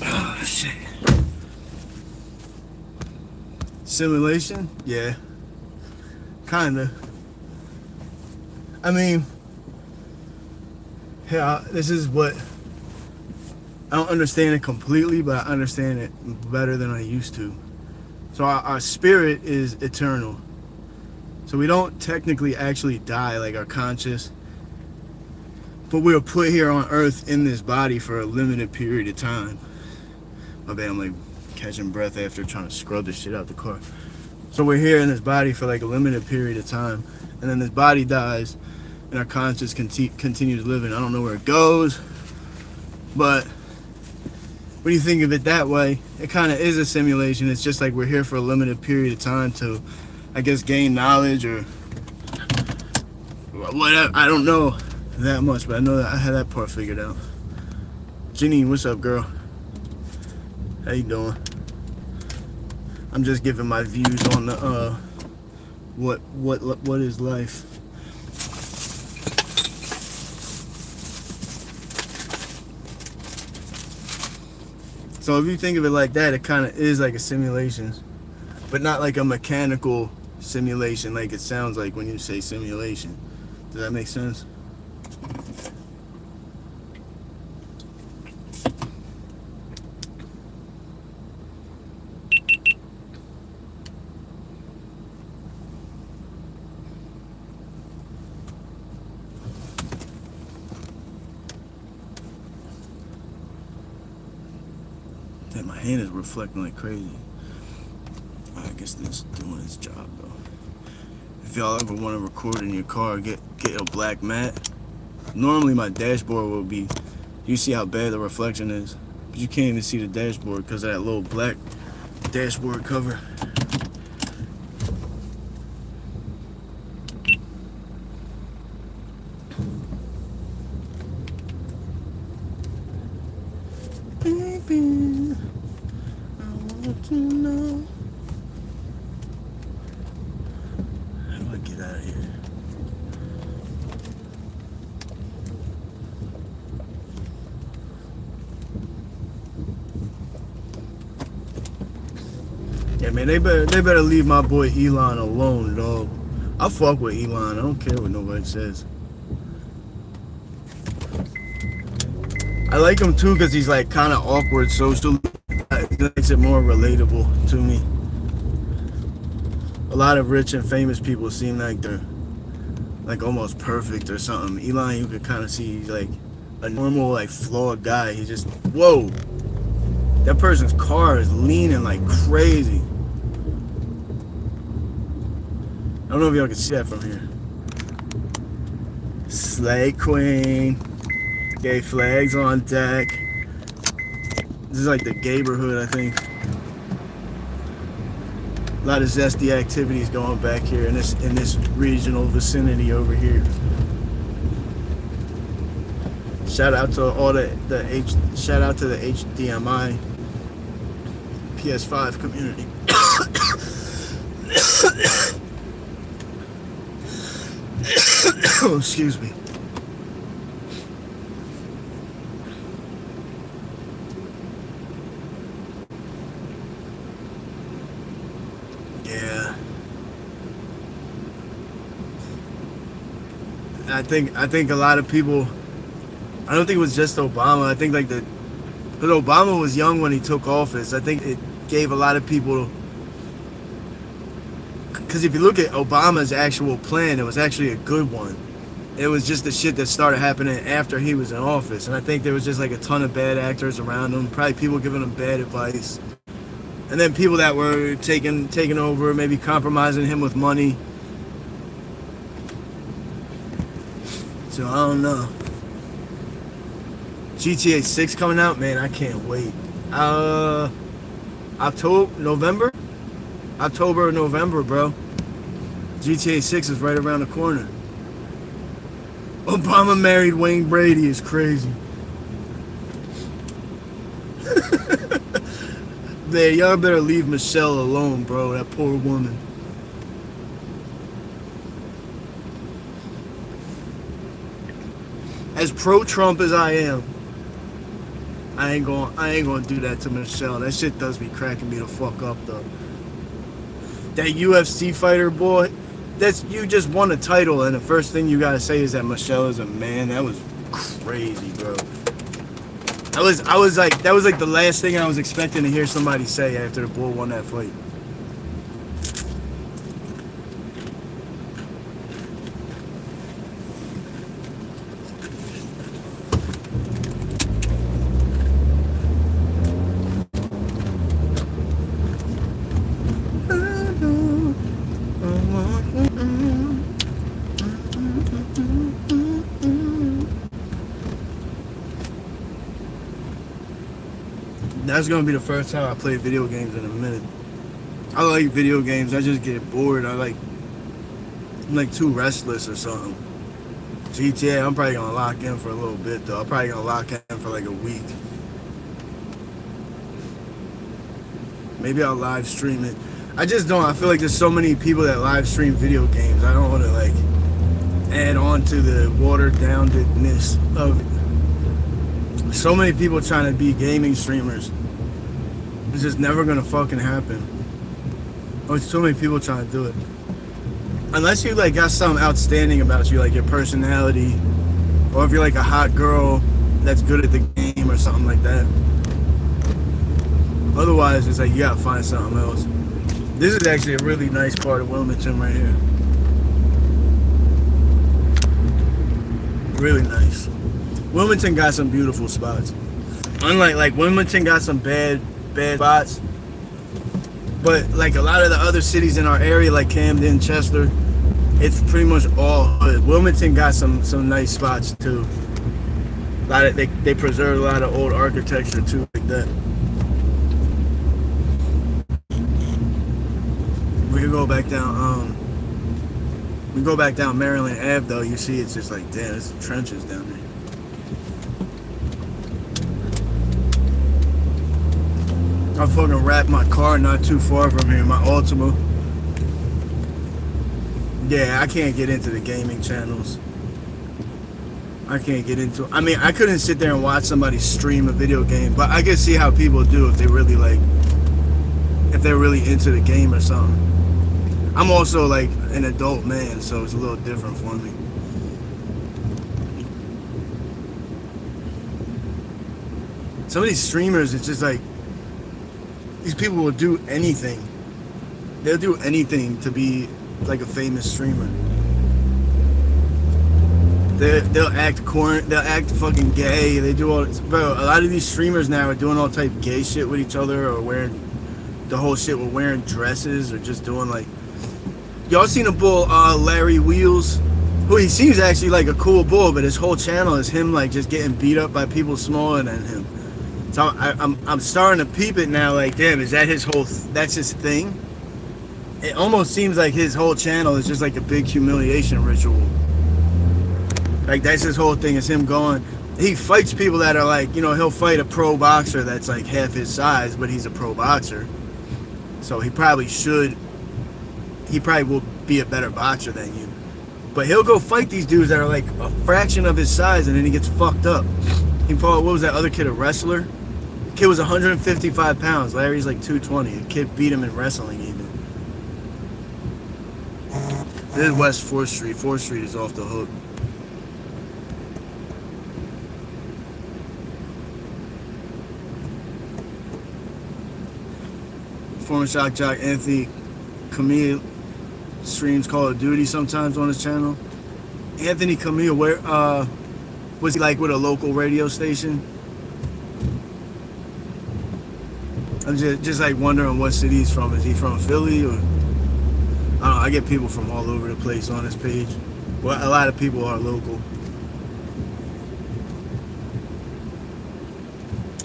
Oh, shit. Simulation? Yeah. Kinda. I mean, yeah, this is what I don't understand it completely, but I understand it better than I used to. So our spirit is eternal. So we don't technically actually die, like our conscious, but we are put here on earth in this body for a limited period of time. My bad, I'm like catching breath after trying to scrub the shit out the car. So we're here in this body for like a limited period of time, and then this body dies and our conscious continues living. I don't know where it goes, but when you think of it that way, it kind of is a simulation. It's just like we're here for a limited period of time to, I guess, gain knowledge or whatever. I don't know that much, but I know that I had that part figured out. Janine, what's up, girl? How you doing? I'm just giving my views on the what is life. So if you think of it like that, it kind of is like a simulation, but not like a mechanical simulation like it sounds like when you say simulation. Does that make sense? Damn, my hand is reflecting like crazy. I guess this is doing its job though. If y'all ever want to record in your car, get a black mat. Normally my dashboard will be, you see how bad the reflection is, but you can't even see the dashboard because of that little black dashboard cover. Baby, I want to know. How do I get out of here? Yeah, man, they better leave my boy Elon alone, dog. I fuck with Elon. I don't care what nobody says. I like him too because he's like kind of awkward socially. It makes it more relatable to me. A lot of rich and famous people seem like they're like almost perfect or something. Elon, you could kind of see he's like a normal, like flawed guy. He just, whoa, that person's car is leaning like crazy. I don't know if y'all can see that from here. Slay Queen. Gay flags on deck. This is like the neighborhood, I think. A lot of zesty activities going back here in this regional vicinity over here. Shout out to all shout out to the HDMI PS5 community. Oh, excuse me. Yeah. I think a lot of people. I don't think it was just Obama. I think like because Obama was young when he took office. I think it gave a lot of people. Because if you look at Obama's actual plan, it was actually a good one. It was just the shit that started happening after he was in office, and I think there was just like a ton of bad actors around him. Probably people giving him bad advice, and then people that were taking over, maybe compromising him with money. So I don't know. GTA 6 coming out, man. I can't wait. November, or November, bro. GTA 6 is right around the corner. Obama married Wayne Brady is crazy. Man, y'all better leave Michelle alone, bro. That poor woman. As pro-Trump as I am, I ain't gonna do that to Michelle. That shit does be cracking me the fuck up, though. That UFC fighter, boy, you just won a title, and the first thing you gotta say is that Michelle is a man. That was crazy, bro. That was like the last thing I was expecting to hear somebody say after the bull won that fight. That's gonna be the first time I play video games in a minute. I like video games. I just get bored. I'm like too restless or something. GTA, I'm probably gonna lock in for a little bit though. I'm probably gonna lock in for like a week. Maybe I'll live stream it. I just don't. I feel like there's so many people that live stream video games. I don't want to like add on to the watered downness of it. So many people trying to be gaming streamers. It's just never gonna fucking happen. There's so many people trying to do it. Unless you like got something outstanding about you, like your personality, or if you're like a hot girl that's good at the game or something like that. Otherwise, it's like you gotta find something else. This is actually a really nice part of Wilmington right here. Really nice. Wilmington got some beautiful spots. Unlike like Wilmington got some bad spots. But like a lot of the other cities in our area, like Camden, Chester, it's pretty much all hood. Wilmington got some nice spots too. A lot of they preserve a lot of old architecture too, like that. We could go back down. We go back down Maryland Ave though. You see, it's just like damn, there's trenches down there. I fucking wrapped my car not too far from here, my Altima. Yeah, I can't get into the gaming channels. I can't get into. I mean, I couldn't sit there and watch somebody stream a video game, but I can see how people do if they really like, if they're really into the game or something. I'm also like an adult man, so it's a little different for me. Some of these streamers, it's just like, these people will do anything. They'll do anything to be like a famous streamer. They'll act corn. They'll act fucking gay. They do all. Bro, a lot of these streamers now are doing all type of gay shit with each other, or wearing the whole shit with wearing dresses, or just doing like. Y'all seen a bull, Larry Wheels? Who he seems actually like a cool bull, but his whole channel is him like just getting beat up by people smaller than him. So I'm starting to peep it now. Like, damn, is that his whole? That's his thing. It almost seems like his whole channel is just like a big humiliation ritual. Like that's his whole thing. Is him going. He fights people that are like, you know, he'll fight a pro boxer that's like half his size, but he's a pro boxer. So he probably should. He probably will be a better boxer than you. But he'll go fight these dudes that are like a fraction of his size, and then he gets fucked up. He fought. What was that other kid? A wrestler. Kid was 155 pounds. Larry's like 220. A kid beat him in wrestling even. This is West 4th Street. 4th Street is off the hook. Former shock jock Anthony Camille streams Call of Duty sometimes on his channel. Anthony Camille, where was he like with a local radio station? I'm just like wondering what city he's from. Is he from Philly or? I don't know. I get people from all over the place on this page. Well, a lot of people are local.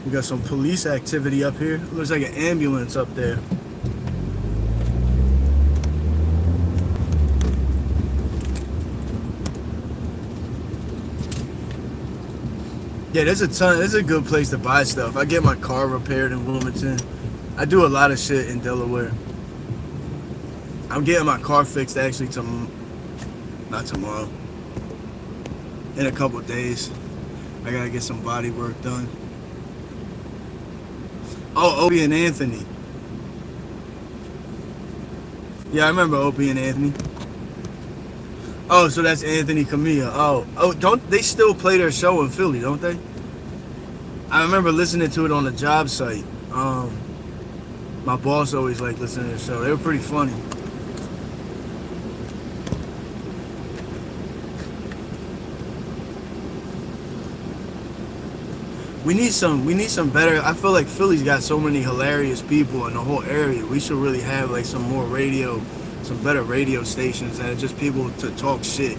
We got some police activity up here. Looks like an ambulance up there. Yeah, there's a ton. This is a good place to buy stuff. I get my car repaired in Wilmington. I do a lot of shit in Delaware. I'm getting my car fixed actually not tomorrow. In a couple days. I gotta get some body work done. Oh, Opie and Anthony. Yeah, I remember Opie and Anthony. Oh, so that's Anthony Camilla. Oh, don't they still play their show in Philly, don't they? I remember listening to it on the job site. My boss always liked listening to the show. They were pretty funny. We need some better. I feel like Philly's got so many hilarious people in the whole area. We should really have like some better radio stations that are just people to talk shit.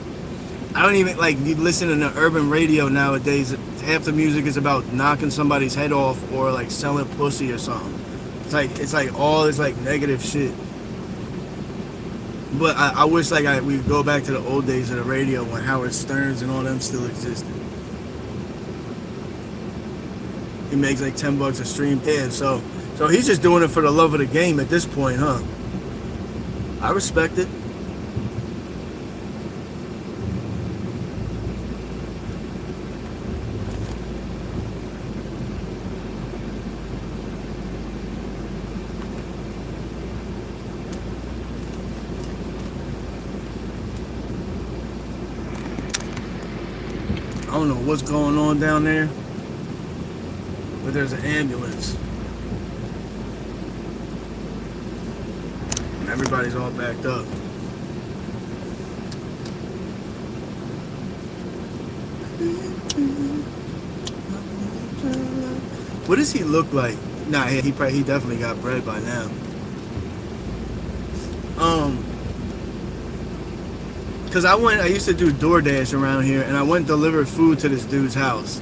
I don't even like you listening to urban radio nowadays. Half the music is about knocking somebody's head off or like selling pussy or something. It's like all this like negative shit. But I wish like we could go back to the old days of the radio when Howard Stearns and all them still existed. He makes like $10 a stream. Damn, so he's just doing it for the love of the game at this point, huh? I respect it. I don't know what's going on down there, but there's an ambulance. And everybody's all backed up. What does he look like? Nah, he definitely got bread by now. Cause I used to do DoorDash around here, and I went and delivered food to this dude's house.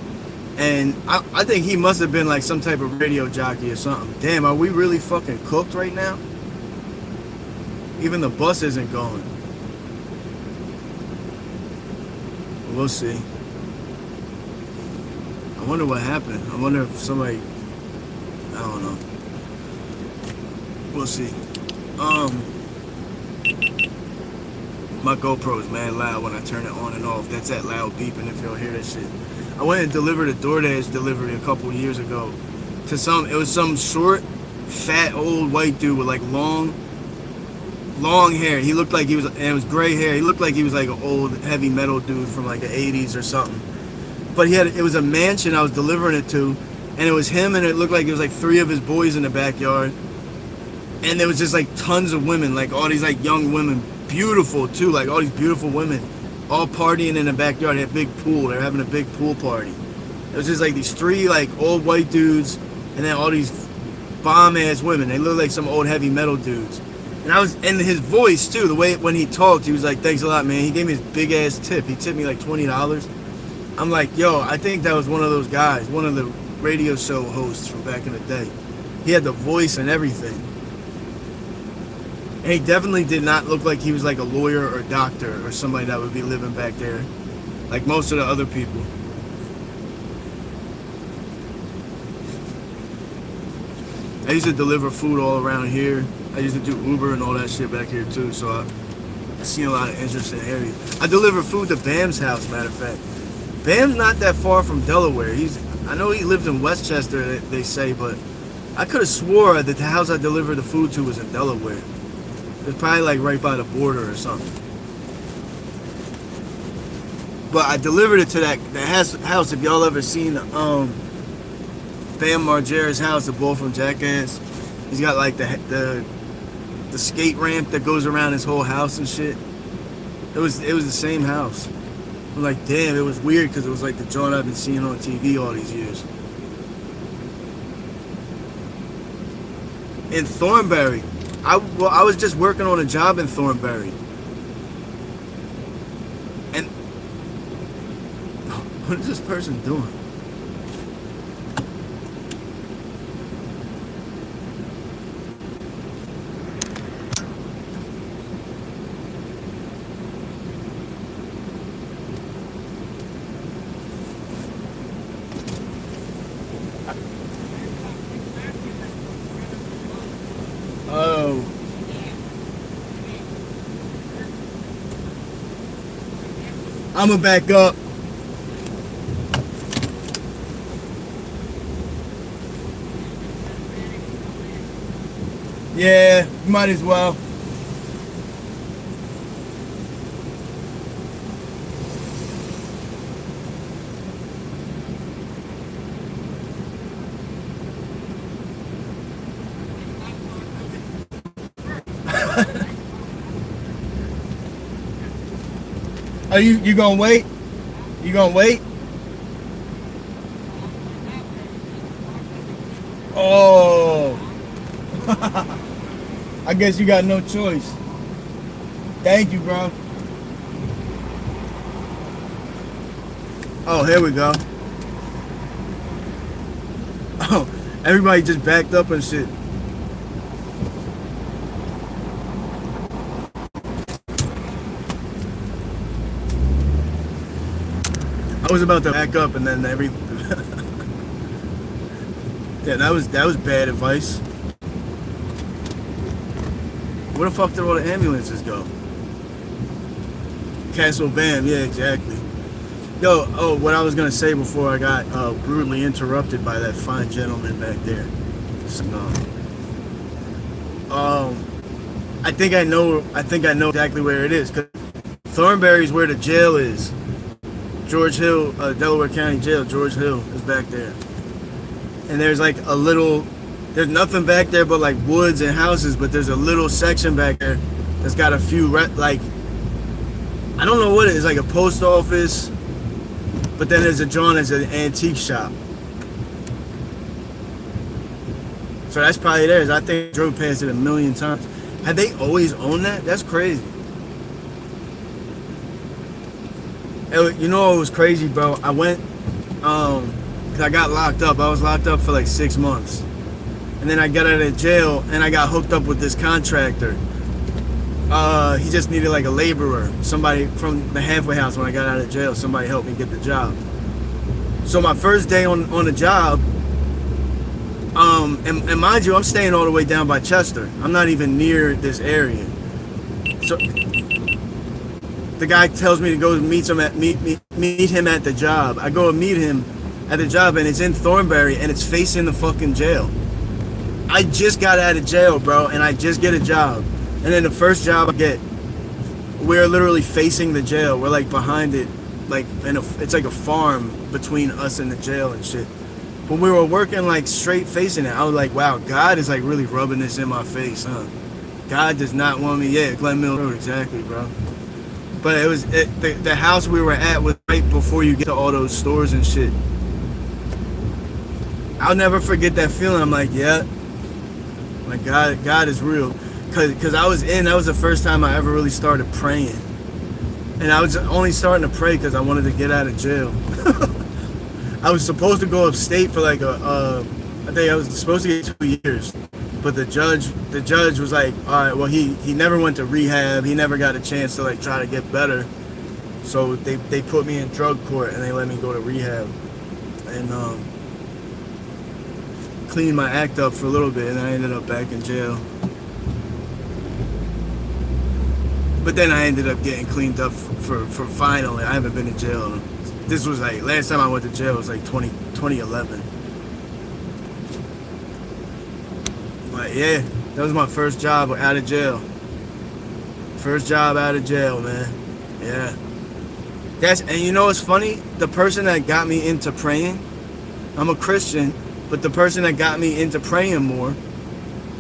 And I think he must have been like some type of radio jockey or something. Damn, are we really fucking cooked right now? Even the bus isn't going. We'll see. I wonder what happened. I wonder if somebody, I don't know. We'll see. My GoPro's mad loud when I turn it on and off. That's that loud beeping if y'all hear that shit. I went and delivered a DoorDash delivery a couple years ago to it was some short, fat, old white dude with like long hair. He looked like he was, and it was gray hair. He looked like he was like an old heavy metal dude from like the 80s or something. But it was a mansion I was delivering it to, and it was him, and it looked like it was like 3 of his boys in the backyard. And there was just like tons of women, like all these like young women, beautiful too, like all these beautiful women, all partying in the backyard. They had a big pool. They were having a big pool party. It was just like these 3 like old white dudes, and then all these bomb ass women. They looked like some old heavy metal dudes. And his voice too, the way when he talked, he was like, "Thanks a lot, man." He gave me his big ass tip. He tipped me like $20. I'm like, yo, I think that was one of those guys, one of the radio show hosts from back in the day. He had the voice and everything. And he definitely did not look like he was like a lawyer or doctor or somebody that would be living back there, like most of the other people. I used to deliver food all around here. I used to do Uber and all that shit back here too, so I seen a lot of interesting areas. I deliver food to Bam's house, matter of fact. Bam's not that far from Delaware. I know he lives in Westchester, they say, but I could have swore that the house I delivered the food to was in Delaware. It's probably like right by the border or something. But I delivered it to that house. If y'all ever seen Bam Margera's house, the bull from Jackass, he's got like the skate ramp that goes around his whole house and shit. It was the same house. I'm like, damn, it was weird because it was like the joint I've been seeing on TV all these years. In Thornbury, I was just working on a job in Thornbury. And what is this person doing? Oh. I'ma back up. Yeah, might as well. Are you gonna wait? You gonna wait? Oh. I guess you got no choice. Thank you, bro. Oh, here we go. Oh, everybody just backed up and shit. I was about to back up and then yeah, that was bad advice. Where the fuck did all the ambulances go? Castle Bam, yeah, exactly. Yo, oh, what I was gonna say before I got rudely interrupted by that fine gentleman back there. So, I think I know exactly where it is. 'Cause Thornbury's where the jail is. George Hill, Delaware County Jail, George Hill is back there. And there's like there's nothing back there but like woods and houses, but there's a little section back there that's got a few, like, I don't know what it is, like a post office, but then there's a John as an antique shop. So that's probably theirs. I think I drove past it a million times. Have they always owned that? That's crazy. You know what was crazy, bro? I went, cause I got locked up. I was locked up for like 6 months. And then I got out of jail and I got hooked up with this contractor. He just needed like a laborer. Somebody from the halfway house when I got out of jail, somebody helped me get the job. So my first day on the job, and mind you, I'm staying all the way down by Chester. I'm not even near this area. So the guy tells me to go meet him at the job. I go and meet him at the job, and it's in Thornbury, and it's facing the fucking jail. I just got out of jail, bro, and I just get a job. And then the first job I get, we're literally facing the jail. We're like behind it, like it's like a farm between us and the jail and shit. But we were working like straight facing it. I was like, wow, God is like really rubbing this in my face, huh? God does not want me. Yeah, Glen Mill Road, exactly, bro. But it was the house we were at was right before you get to all those stores and shit. I'll never forget that feeling. I'm like, yeah, like God is real. Cause that was the first time I ever really started praying. And I was only starting to pray because I wanted to get out of jail. I was supposed to go upstate for like I think I was supposed to get 2 years. But the judge was like, all right, well, he never went to rehab. He never got a chance to like try to get better. So they put me in drug court and they let me go to rehab and clean my act up for a little bit, and I ended up back in jail. But then I ended up getting cleaned up for finally. I haven't been in jail. This was like, last time I went to jail was like 2011. But yeah, that was my first job out of jail. First job out of jail, man. Yeah. And you know what's funny? The person that got me into praying, I'm a Christian, but the person that got me into praying more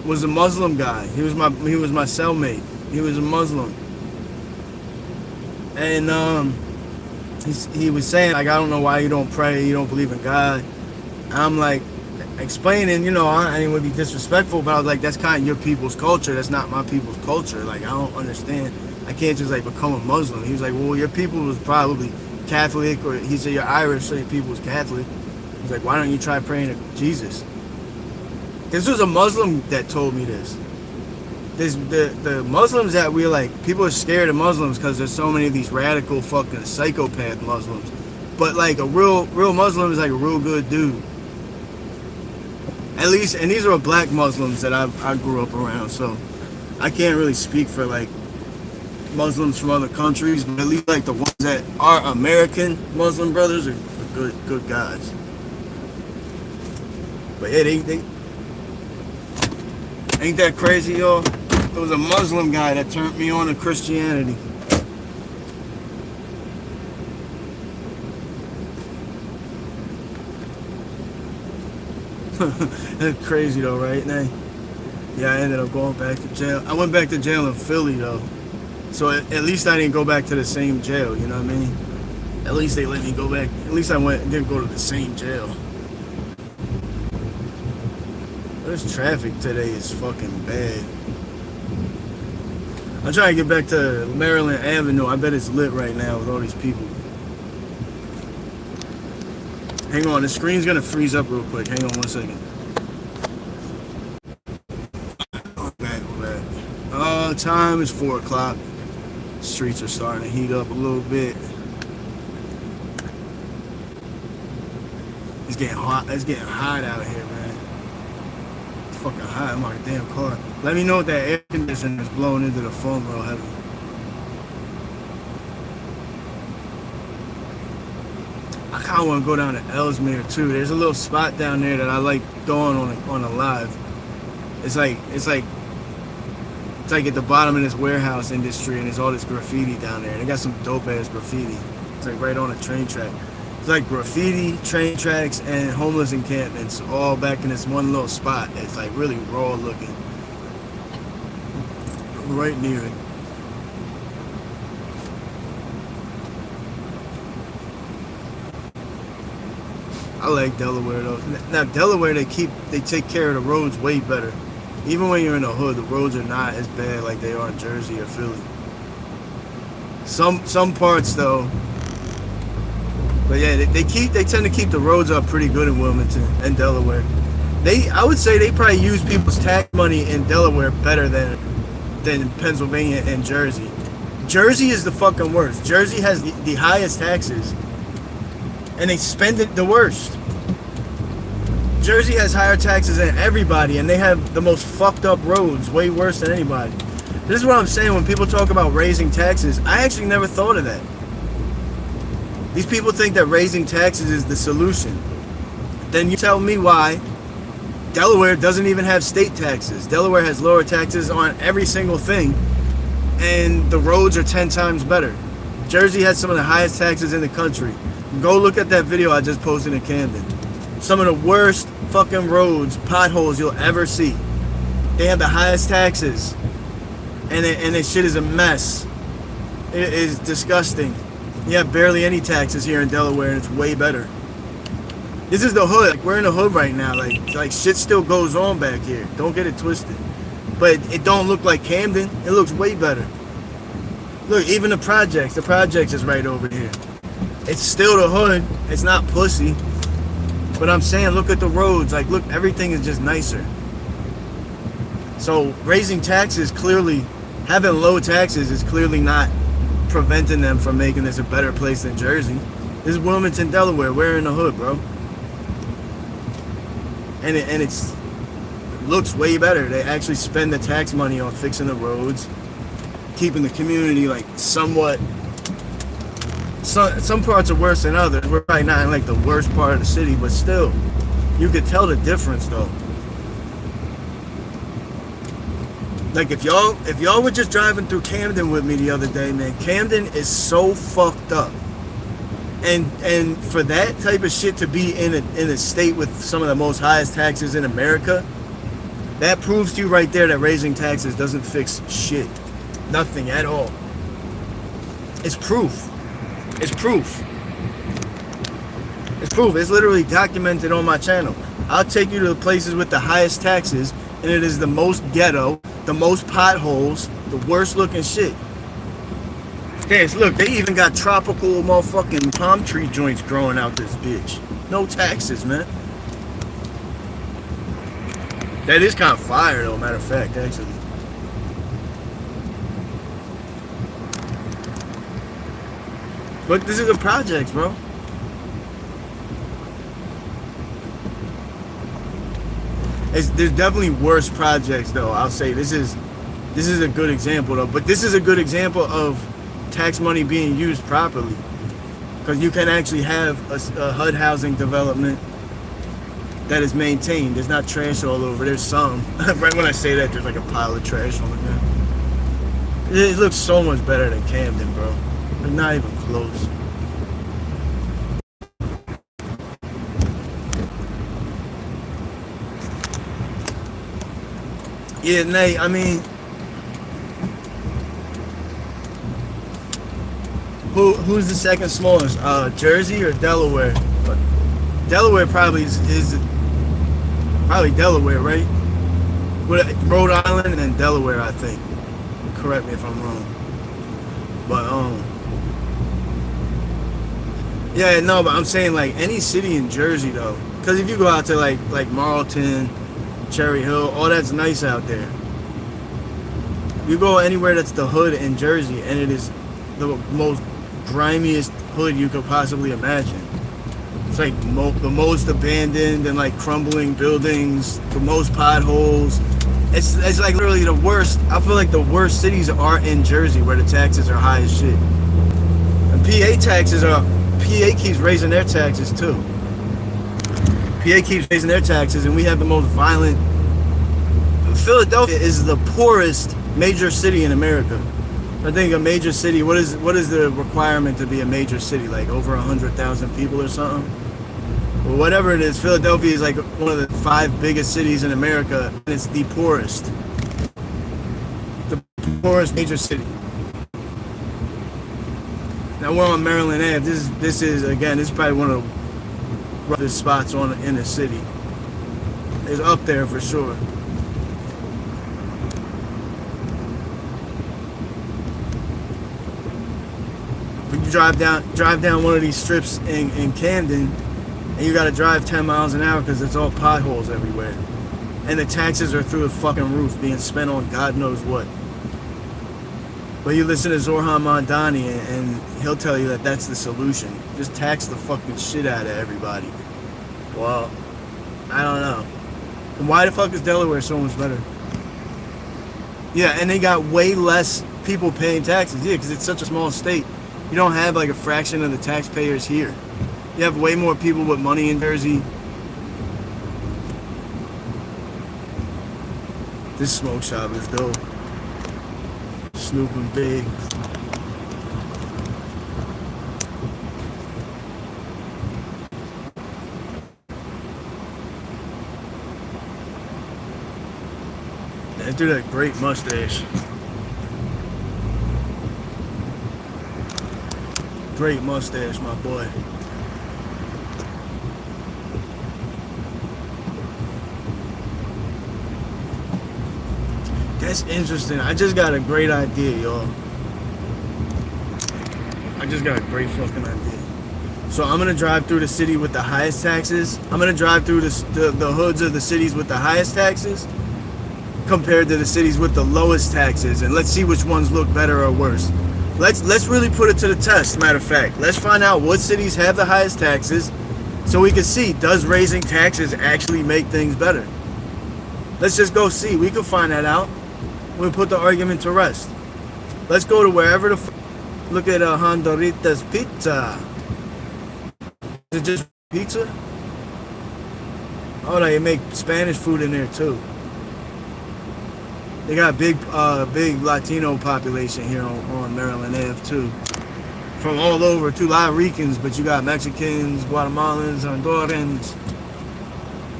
was a Muslim guy. He was my cellmate. He was a Muslim. And he was saying, like, I don't know why you don't pray, you don't believe in God. And I'm like, explaining, you know, I didn't want to be disrespectful, but I was like, that's kind of your people's culture. That's not my people's culture. Like, I don't understand. I can't just, like, become a Muslim. He was like, well, your people was probably Catholic, or he said, you're Irish, so your people was Catholic. He's like, why don't you try praying to Jesus? This was a Muslim that told me this. The Muslims that we're like, people are scared of Muslims because there's so many of these radical fucking psychopath Muslims. But like a real Muslim is like a real good dude. At least, and these are black Muslims that I grew up around, so I can't really speak for like Muslims from other countries, but at least like the ones that are American Muslim brothers are good guys. But yeah, they ain't that crazy, y'all? It was a Muslim guy that turned me on to Christianity. That's crazy though, right? Yeah, I ended up going back to jail. I went back to jail in Philly though. So at least I didn't go back to the same jail, you know what I mean? At least they let me go back. At least I didn't go to the same jail. This traffic today is fucking bad. I'm trying to get back to Maryland Avenue. I bet it's lit right now with all these people. Hang on, the screen's gonna freeze up real quick. Hang on 1 second. We're back. Time is 4 o'clock. Streets are starting to heat up a little bit. It's getting hot. It's getting hot out here, man. It's fucking hot in my damn car. Let me know if that air conditioner is blowing into the phone real heavy. I kind of want to go down to Ellesmere too. There's a little spot down there that I like going on a live. It's like at the bottom of this warehouse industry, and there's all this graffiti down there. They got some dope ass graffiti. It's like right on a train track. It's like graffiti, train tracks, and homeless encampments all back in this one little spot. It's like really raw looking. Right near it. I like Delaware though. Now Delaware, they take care of the roads way better. Even when you're in the hood, the roads are not as bad like they are in Jersey or Philly. Some parts though. But yeah, they tend to keep the roads up pretty good in Wilmington and Delaware. I would say they probably use people's tax money in Delaware better than Pennsylvania and Jersey. Jersey is the fucking worst. Jersey has the highest taxes, and they spend it the worst. Jersey has higher taxes than everybody, and they have the most fucked up roads, way worse than anybody. This is what I'm saying when people talk about raising taxes. I actually never thought of that. These people think that raising taxes is the solution. Then you tell me why Delaware doesn't even have state taxes. Delaware has lower taxes on every single thing, and the roads are 10 times better. Jersey has some of the highest taxes in the country. Go look at that video I just posted in Camden. Some of the worst fucking roads, potholes you'll ever see. They have the highest taxes, and this shit is a mess. It is disgusting. You have barely any taxes here in Delaware, and it's way better. This is the hood. Like, we're in the hood right now. Like shit still goes on back here. Don't get it twisted. But it don't look like Camden. It looks way better. Look, even the projects. The projects is right over here. It's still the hood. It's not pussy. But I'm saying, look at the roads. Like, look, everything is just nicer. So raising taxes, clearly, having low taxes is clearly not preventing them from making this a better place than Jersey. This is Wilmington, Delaware. We're in the hood, bro. And it looks way better. They actually spend the tax money on fixing the roads, keeping the community like somewhat. Some parts are worse than others. We're probably not in like the worst part of the city, but still, you could tell the difference though. Like if y'all were just driving through Camden with me the other day, man, Camden is so fucked up. And for that type of shit to be in a state with some of the most highest taxes in America, that proves to you right there that raising taxes doesn't fix shit. Nothing at all. It's proof. It's proof. It's proof. It's literally documented on my channel. I'll take you to the places with the highest taxes, and it is the most ghetto, the most potholes, the worst looking shit. Yes, look, they even got tropical motherfucking palm tree joints growing out this bitch. No taxes, man. That is kind of fire, though, matter of fact, actually. But this is a project, bro. There's definitely worse projects, though. I'll say this is a good example, though. But this is a good example of tax money being used properly, because you can actually have a HUD housing development that is maintained. There's not trash all over. There's some. Right when I say that, there's like a pile of trash on the ground. It looks so much better than Camden, bro. But not even close. Yeah, Nate, I mean, who's the second smallest? Jersey or Delaware? But Delaware probably is probably Delaware, right? Rhode Island and then Delaware, I think. Correct me if I'm wrong. But yeah, no, but I'm saying like any city in Jersey though, because if you go out to like Marlton, Cherry Hill, all that's nice out there. You go anywhere that's the hood in Jersey, and it is the most grimiest hood you could possibly imagine. It's like the most abandoned and like crumbling buildings, the most potholes. It's like literally the worst. I feel like the worst cities are in Jersey, where the taxes are high as shit. And PA keeps raising their taxes too. PA keeps raising their taxes, and we have the most violent. Philadelphia is the poorest major city in America. I think a major city. What is the requirement to be a major city? Like over 100,000 people or something. Well, whatever it is, Philadelphia is like one of the 5 biggest cities in America, and it's the poorest. The poorest major city. Now we're on Maryland Ave. This is probably one of the roughest spots in the city. It's up there for sure. But you drive down one of these strips in Camden, and you gotta drive 10 miles an hour because it's all potholes everywhere. And the taxes are through the fucking roof, being spent on God knows what. But you listen to Zoran Mondani, and he'll tell you that that's the solution. Just tax the fucking shit out of everybody. Well, I don't know. And why the fuck is Delaware so much better? Yeah, and they got way less people paying taxes. Yeah, because it's such a small state. You don't have like a fraction of the taxpayers here. You have way more people with money in Jersey. This smoke shop is dope. Snoop and Big. That dude had a great mustache. Great mustache, my boy. That's interesting. I just got a great idea, y'all. I just got a great fucking idea. So I'm gonna drive through the city with the highest taxes. I'm gonna drive through the hoods of the cities with the highest taxes compared to the cities with the lowest taxes, and let's see which ones look better or worse. Let's really put it to the test. Matter of fact, let's find out what cities have the highest taxes, so we can see, does raising taxes actually make things better? Let's just go see. We can find that out. We'll put the argument to rest. Let's go to wherever look at Hondurita's Pizza. Is it just pizza? Oh, they make Spanish food in there too. They got big Latino population here on Maryland Ave too. from all over too. A lot of Ricans, but you got Mexicans, Guatemalans, Hondurans,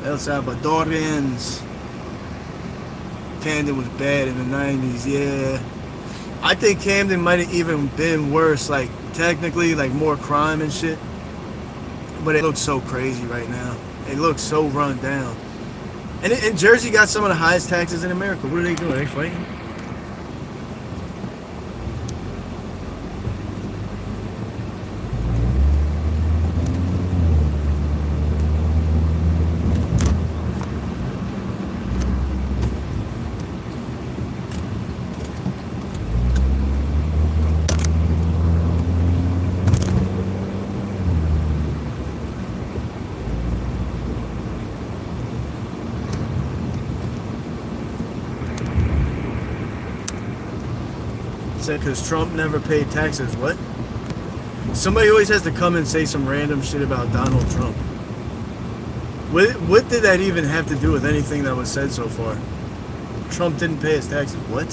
El Salvadorians. Camden was bad in the 90s, yeah. I think Camden might have even been worse, like technically, like more crime and shit. But it looks so crazy right now. It looks so run down. And Jersey got some of the highest taxes in America. What are they doing? Are they fighting? Because Trump never paid taxes. What? Somebody always has to come and say some random shit about Donald Trump. What did that even have to do with anything that was said so far? Trump didn't pay his taxes. What?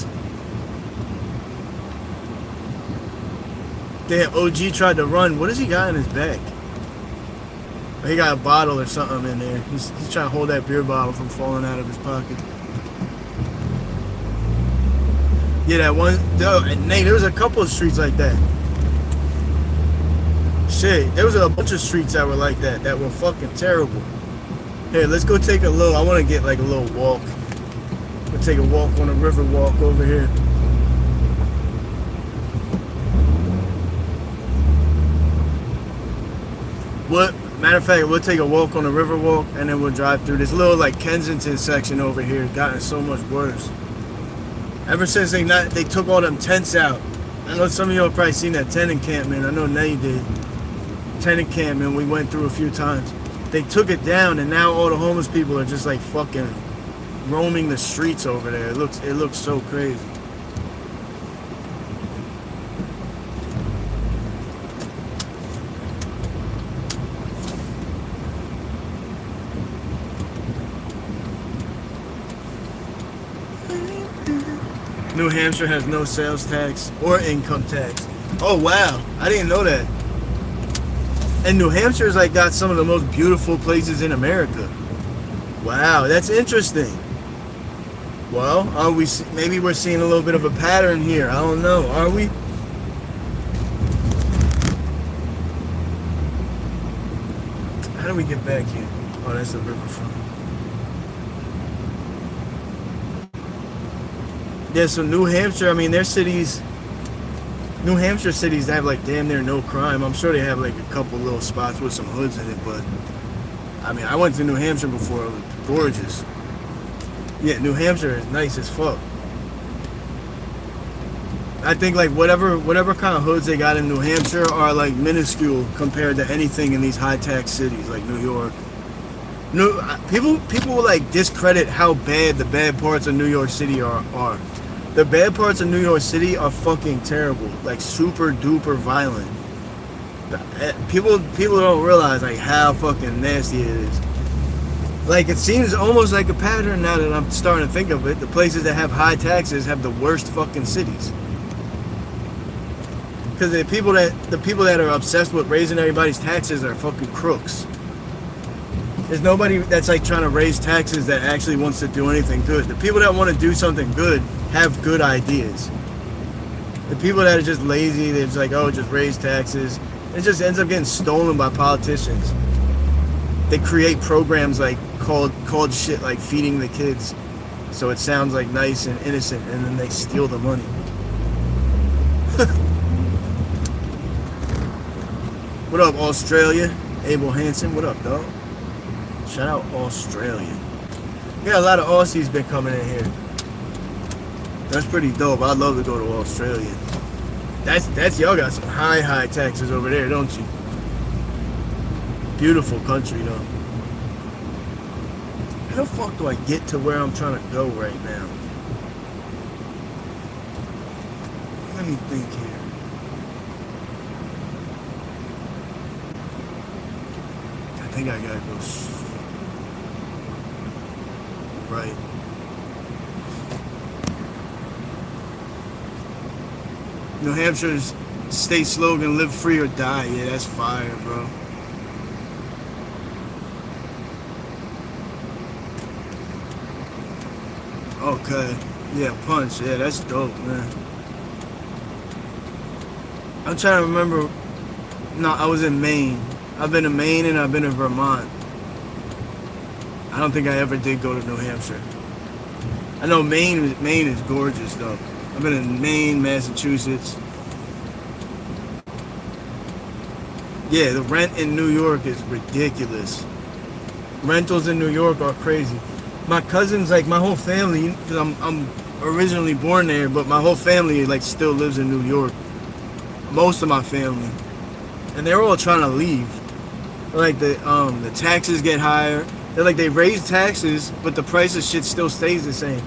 Damn, OG tried to run. What has he got in his bag? He got a bottle or something in there. He's trying to hold that beer bottle from falling out of his pocket. Yeah, that one. Nate, there was a couple of streets like that. Shit, there was a bunch of streets that were like that were fucking terrible. Here, let's go take a little. I want to get like a little walk. We'll take a walk on a river walk over here. What? Matter of fact, we'll take a walk on a river walk and then we'll drive through this little like Kensington section over here. It's gotten so much worse. Ever since they took all them tents out. I know some of you have probably seen that tent encampment. I know Nay did. Tent encampment we went through a few times. They took it down and now all the homeless people are just like fucking roaming the streets over there. It looks so crazy. New Hampshire has no sales tax or income tax. Oh wow, I didn't know that. And New Hampshire's like got some of the most beautiful places in America. Wow, that's interesting. Well, maybe we're seeing a little bit of a pattern here. I don't know. Are we? How do we get back here? Oh, that's the riverfront. Yeah, so New Hampshire, I mean, their cities, New Hampshire cities have like damn near no crime. I'm sure they have like a couple little spots with some hoods in it, but I mean, I went to New Hampshire before. It was gorgeous. Yeah, New Hampshire is nice as fuck. I think like whatever kind of hoods they got in New Hampshire are like minuscule compared to anything in these high tax cities like New York. People will like discredit how bad the bad parts of New York City are. The bad parts of New York City are fucking terrible, like super duper violent. People don't realize like how fucking nasty it is. Like it seems almost like a pattern now that I'm starting to think of it. The places that have high taxes have the worst fucking cities. Because the people that are obsessed with raising everybody's taxes are fucking crooks. There's nobody that's like trying to raise taxes that actually wants to do anything good. The people that want to do something good have good ideas. The people that are just lazy, they're just like, oh, just raise taxes. It just ends up getting stolen by politicians. They create programs like called shit like feeding the kids, so it sounds like nice and innocent, and then they steal the money. What up, Australia? Abel Hansen, what up, dog? Shout out Australia. Yeah, a lot of Aussies been coming in here. That's pretty dope. I'd love to go to Australia. That's y'all got some high taxes over there, don't you? Beautiful country though. How the fuck do I get to where I'm trying to go right now? Let me think here. I think I gotta go right. New state slogan, live free or die. Yeah, that's fire, bro. Okay. Yeah, punch. Yeah, that's dope, man. I'm trying to remember. No, I was in Maine. I've been to Maine and I've been to Vermont. I don't think I ever did go to New Hampshire. I know Maine is gorgeous, though. I've been in Maine, Massachusetts. Yeah, the rent in New York is ridiculous. Rentals in New York are crazy. My cousins, like my whole family, because I'm originally born there, but my whole family like still lives in New York. Most of my family, and they're all trying to leave. Like the taxes get higher. They're like they raise taxes, but the price of shit still stays the same.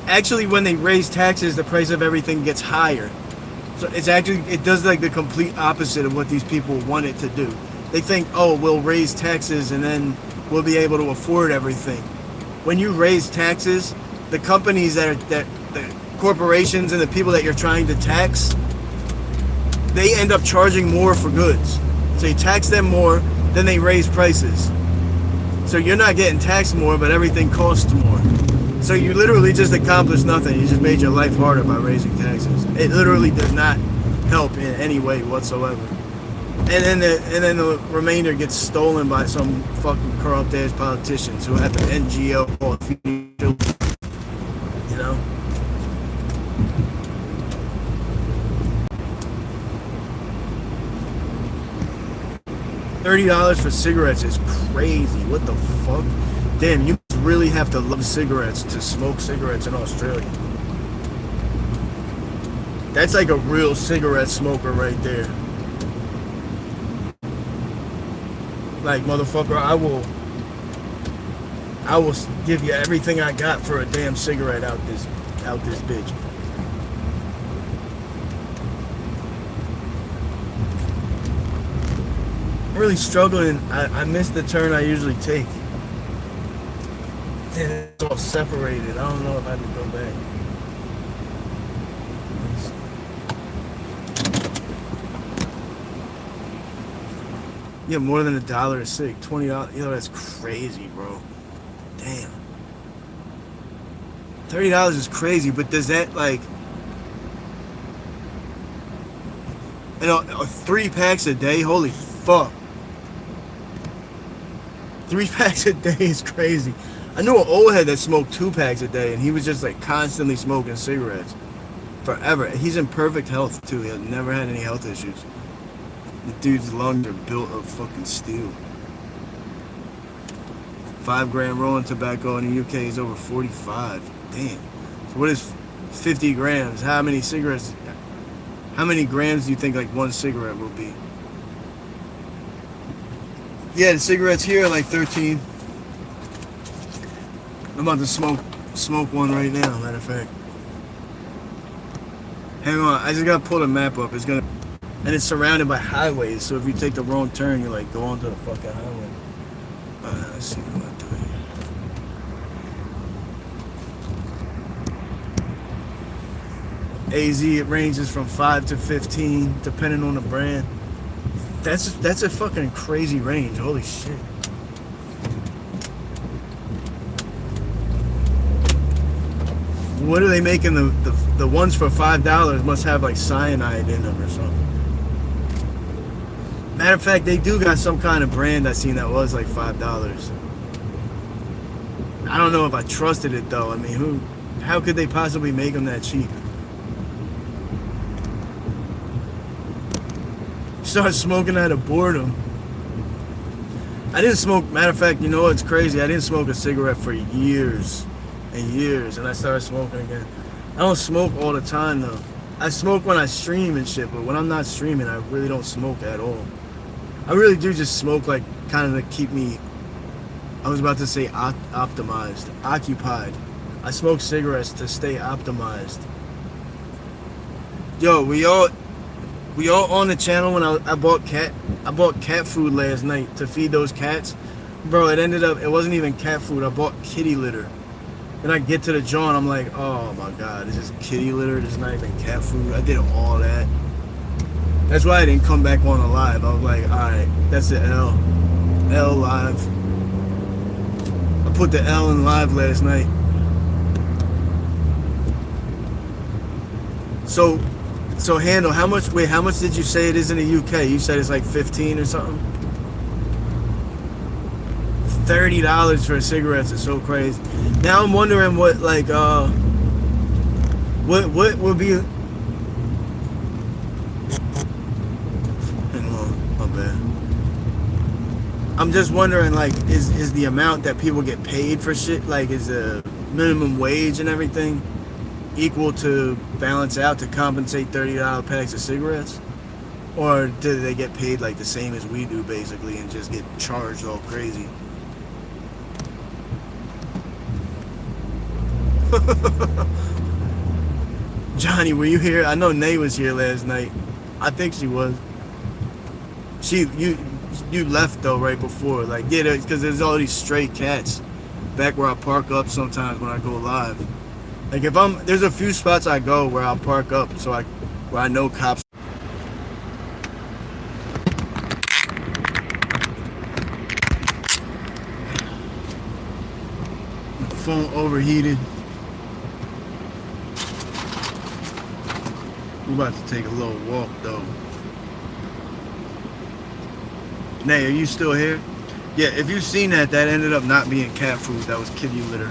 Actually, when they raise taxes, the price of everything gets higher. So it does like the complete opposite of what these people want it to do. They think, oh, we'll raise taxes and then we'll be able to afford everything. When you raise taxes, the companies that the corporations and the people that you're trying to tax, they end up charging more for goods. So you tax them more, then they raise prices. So you're not getting taxed more, but everything costs more. So you literally just accomplished nothing. You just made your life harder by raising taxes. It literally does not help in any way whatsoever. And then the remainder gets stolen by some fucking corrupt ass politicians who have an NGO or feeding children. You know? $30 for cigarettes is crazy. What the fuck? Damn, you really have to love cigarettes to smoke cigarettes in Australia. That's like a real cigarette smoker right there. Like, motherfucker, I will give you everything I got for a damn cigarette out this bitch. I'm really struggling. I missed the turn I usually take. And it's all separated. I don't know if I can go back. Yeah, more than $1 a cig. $20. You know, that's crazy, bro. Damn. $30 is crazy, but does that like, you know, 3 packs a day? Holy fuck. 3 packs a day is crazy. I knew an old head that smoked 2 packs a day, and he was just like constantly smoking cigarettes forever. He's in perfect health too. He has never had any health issues. The dude's lungs are built of fucking steel. 5 gram rolling tobacco in the UK is over 45. Damn. So what is 50 grams? How many cigarettes? How many grams do you think like one cigarette will be? Yeah, the cigarettes here are like 13. I'm about to smoke one right now, matter of fact. Hang on, I just gotta pull the map up. And it's surrounded by highways, so if you take the wrong turn, you like go onto the fucking highway. Let's see what I'm doing here. AZ, it ranges from 5 to 15, depending on the brand. That's a fucking crazy range. Holy shit. What are they making the ones for $5 must have like cyanide in them or something. Matter of fact, they do got some kind of brand I seen that was like $5. I don't know if I trusted it though. I mean, how could they possibly make them that cheap? Start smoking out of boredom. I didn't smoke, matter of fact, you know what's crazy? I didn't smoke a cigarette for years and years, and I started smoking again. I don't smoke all the time though. I smoke when I stream and shit, but when I'm not streaming, I really don't smoke at all. I really do just smoke like kind of to keep me, I was about to say optimized, occupied. I smoke cigarettes to stay optimized. Yo, we all on the channel when I bought cat food last night to feed those cats. Bro, it wasn't even cat food. I bought kitty litter. Then I get to the joint, I'm like, oh my god, this is kitty litter. This is not even cat food. I did all that. That's why I didn't come back on the live. I was like, alright, that's the L. L live. I put the L in live last night. So Handle, how much did you say it is in the UK? You said it's like 15 or something? $30 for cigarettes is so crazy. Now I'm wondering what like what would be. Hang on, my bad. I'm just wondering, like, is the amount that people get paid for shit, like, is the minimum wage and everything equal to balance out to compensate $30 packs of cigarettes? Or do they get paid like the same as we do, basically, and just get charged all crazy? Johnny, were you here? I know Nay was here last night. I think she was. You left though right before, like, yeah, because there's all these stray cats back where I park up sometimes when I go live. Like if there's a few spots I go where I'll park up where I know cops. The phone overheated. We're about to take a little walk though. Nay, are you still here? Yeah, if you've seen that ended up not being cat food. That was kitty litter.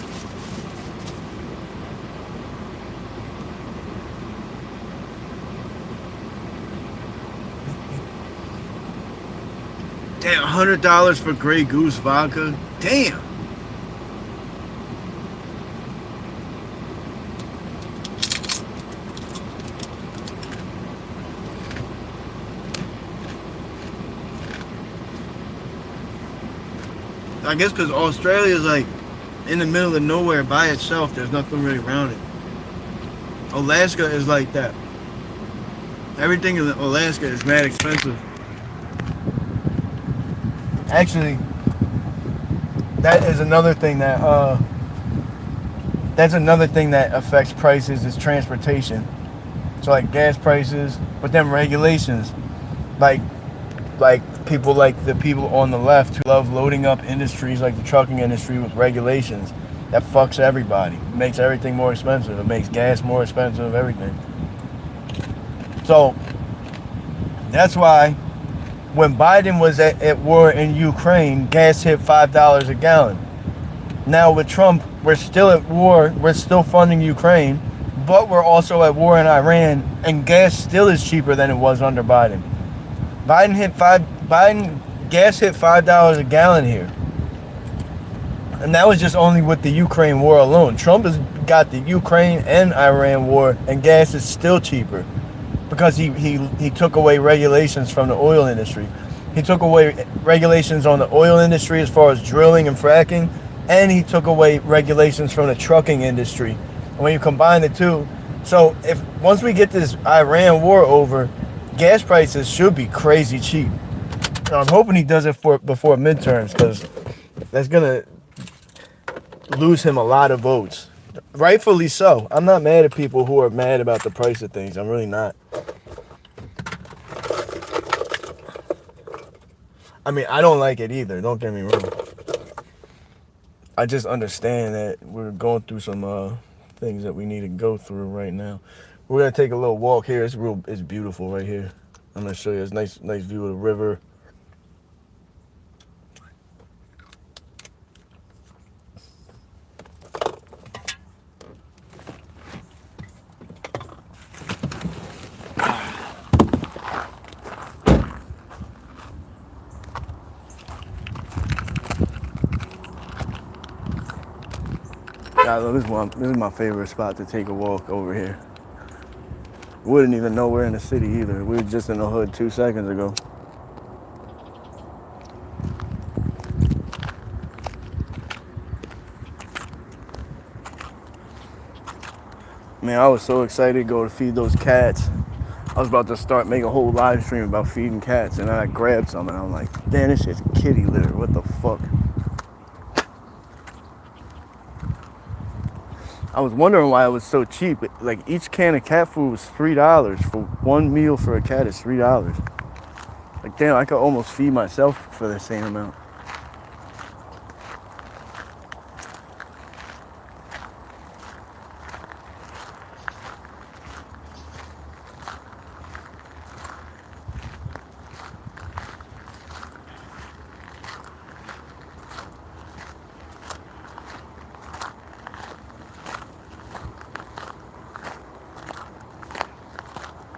Damn, $100 for Grey Goose vodka? Damn. I guess because Australia's like in the middle of nowhere by itself. There's nothing really around it. Alaska is like that. Everything in Alaska is mad expensive. Actually, that is another thing that affects prices is transportation. So like gas prices, but then regulations, like people like the people on the left who love loading up industries like the trucking industry with regulations. That fucks everybody. It makes everything more expensive. It makes gas more expensive, everything. So that's why when Biden was at war in Ukraine, gas hit $5 a gallon. Now with Trump, we're still at war. We're still funding Ukraine, but we're also at war in Iran, and gas still is cheaper than it was under Biden. Gas hit $5 a gallon here. And that was just only with the Ukraine war alone. Trump has got the Ukraine and Iran war, and gas is still cheaper because he took away regulations from the oil industry. He took away regulations on the oil industry as far as drilling and fracking, and he took away regulations from the trucking industry. And when you combine the two, so once we get this Iran war over, gas prices should be crazy cheap. And I'm hoping he does it before midterms, because that's gonna lose him a lot of votes. Rightfully so. I'm not mad at people who are mad about the price of things. I'm really not. I mean, I don't like it either. Don't get me wrong. I just understand that we're going through some things that we need to go through right now. We're gonna take a little walk here. It's beautiful right here. I'm gonna show you. It's nice view of the river. This is my favorite spot to take a walk over here. Wouldn't even know we're in the city either. We were just in the hood 2 seconds ago. Man, I was so excited to go to feed those cats. I was about to start making a whole live stream about feeding cats, and then I grabbed some, and I'm like, damn, this shit's kitty litter. What the fuck? I was wondering why it was so cheap. Like each can of cat food was $3 for one meal for a cat is $3. Like damn, I could almost feed myself for the same amount.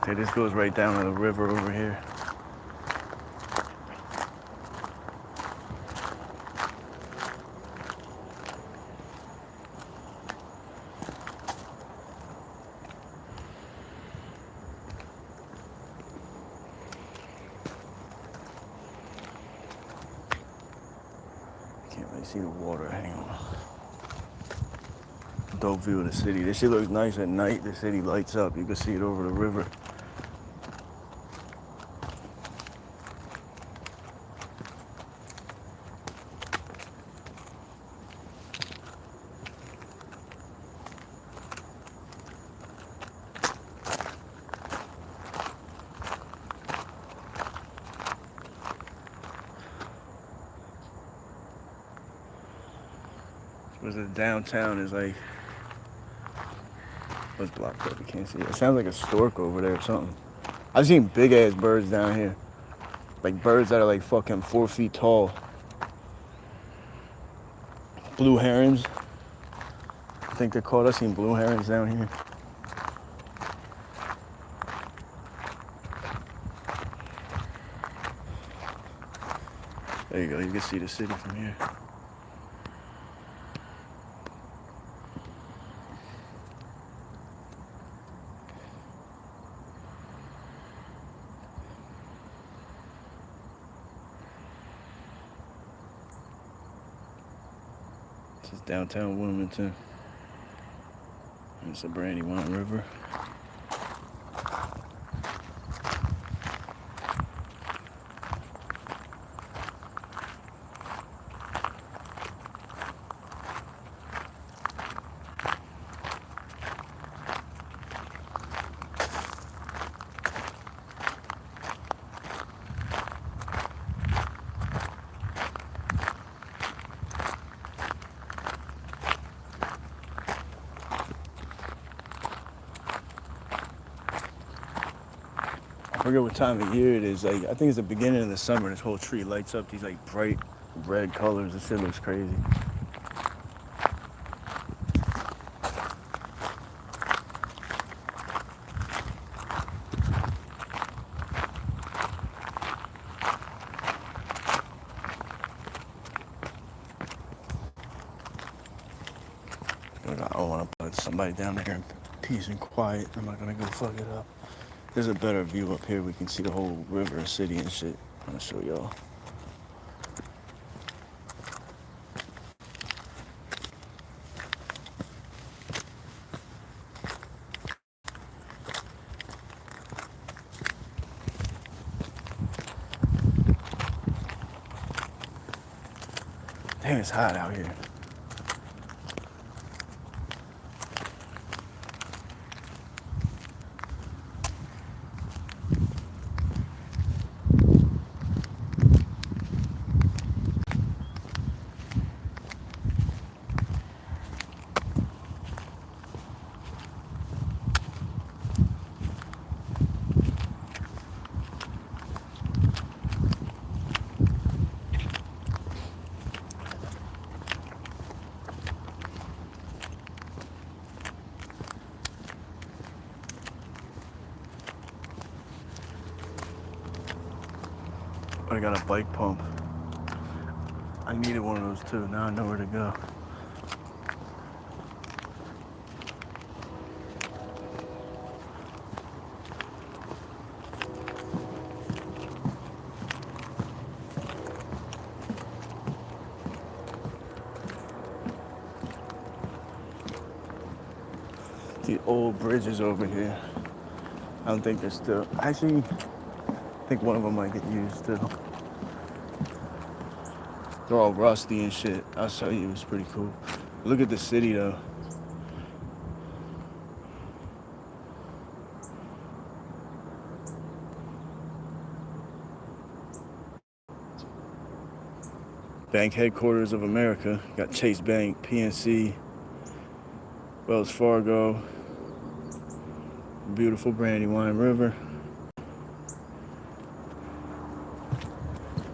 Okay, this goes right down to the river over here. Can't really see the water. Hang on. Dope view of the city. This shit looks nice at night. The city lights up. You can see it over the river. Was the downtown is like, what's blocked up? You can't see it. It sounds like a stork over there or something. I've seen big ass birds down here. Like birds that are like fucking 4 feet tall. Blue herons. I think they're called. I've seen blue herons down here. There you go. You can see the city from here. This is downtown Wilmington. It's the Brandywine River. I forget what time of year it is. Like I think it's the beginning of the summer. This whole tree lights up these like bright red colors. This shit looks crazy. I don't want to put somebody down there in peace and quiet. I'm not gonna go fuck it up. There's a better view up here. We can see the whole river and city and shit. I'm gonna show y'all. Damn, it's hot out here. I got a bike pump. I needed one of those too. Now I know where to go. The old bridges over here. I don't think they're still. Actually, I think one of them might get used too. They're all rusty and shit. I'll show you. It's pretty cool. Look at the city though. Bank headquarters of America. Got Chase Bank, PNC, Wells Fargo, beautiful Brandywine River.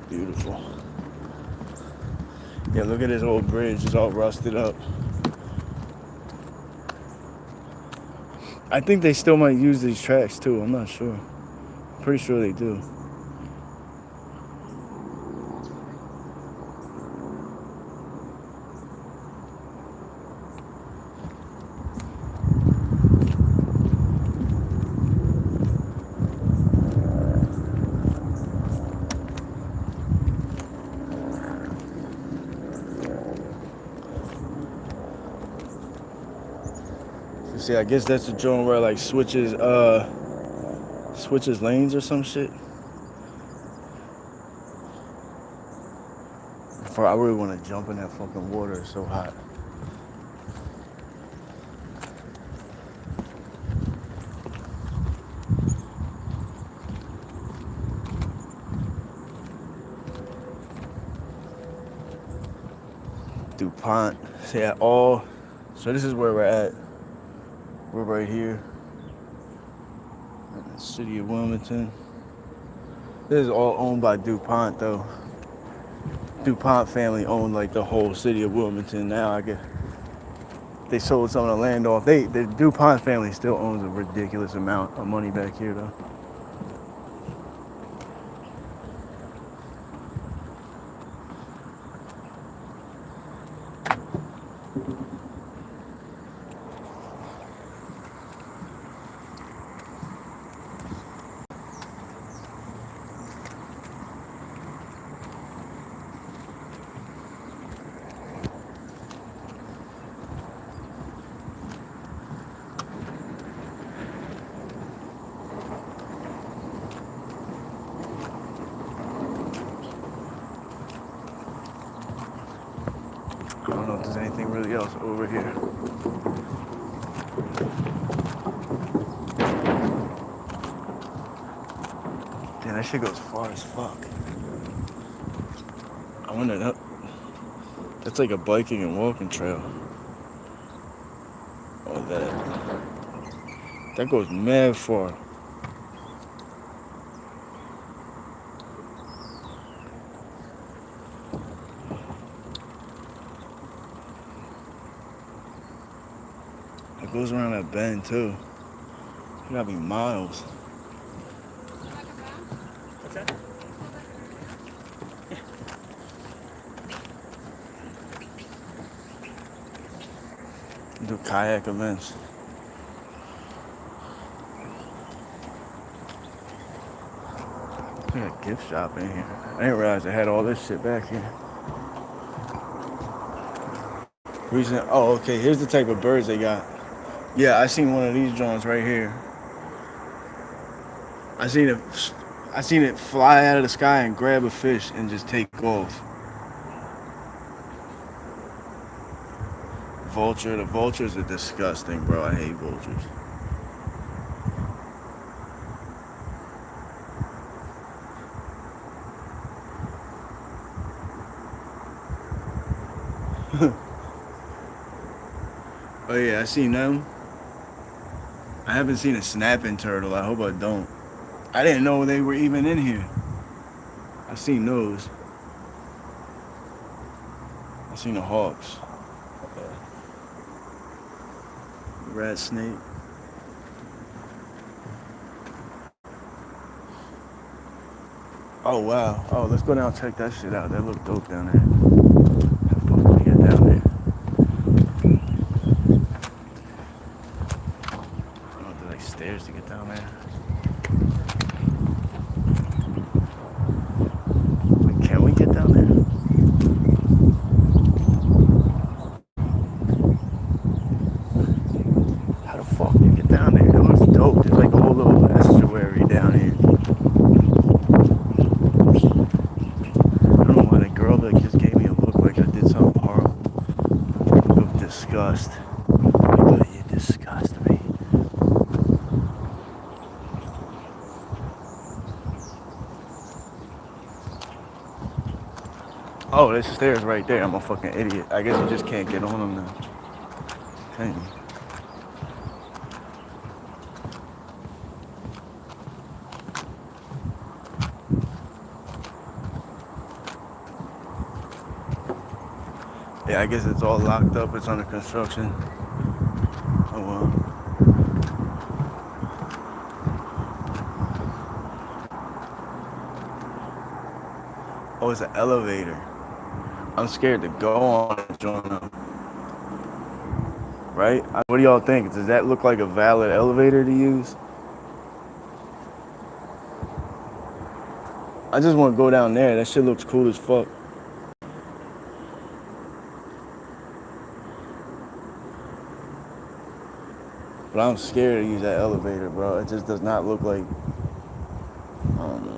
Beautiful. Yeah, look at this old bridge. It's all rusted up. I think they still might use these tracks too. I'm not sure. Pretty sure they do. See, I guess that's the joint where it like switches lanes or some shit. I really want to jump in that fucking water. It's so hot. DuPont. See, so this is where we're at. We're right here in the city of Wilmington. This is all owned by DuPont though. DuPont family owned like the whole city of Wilmington. Now I guess they sold some of the land off. The DuPont family still owns a ridiculous amount of money back here though. I don't know if there's anything really else over here. Damn, that shit goes far as fuck. I wonder that's like a biking and walking trail. Oh, that goes mad far. It goes around that bend too. It gotta be miles. What's that? Do kayak events. There's a gift shop in here. I didn't realize they had all this shit back here. Oh, okay, here's the type of birds they got. Yeah, I seen one of these joints right here. I seen it fly out of the sky and grab a fish and just take off. Vulture. The vultures are disgusting, bro. I hate vultures. Oh yeah, I seen them. I haven't seen a snapping turtle. I hope I don't. I didn't know they were even in here. I seen those. I seen the hawks. Rat snake. Oh wow. Oh, let's go down and check that shit out. That look dope down there. How the fuck do we get down there? Stairs to get down there. Wait, can we get down there? How the fuck do you get down there? It looks dope. There's like a whole little estuary down here. I don't know why that girl that just gave me a look like I did something horrible. Look of disgust. You disgust me. Oh, there's stairs right there. I'm a fucking idiot. I guess you just can't get on them now. Can you? Yeah, I guess it's all locked up. It's under construction. Oh well. Oh, it's an elevator. I'm scared to go on it, Jonah. Right? What do y'all think? Does that look like a valid elevator to use? I just want to go down there. That shit looks cool as fuck. But I'm scared to use that elevator, bro. It just does not look like, I don't know.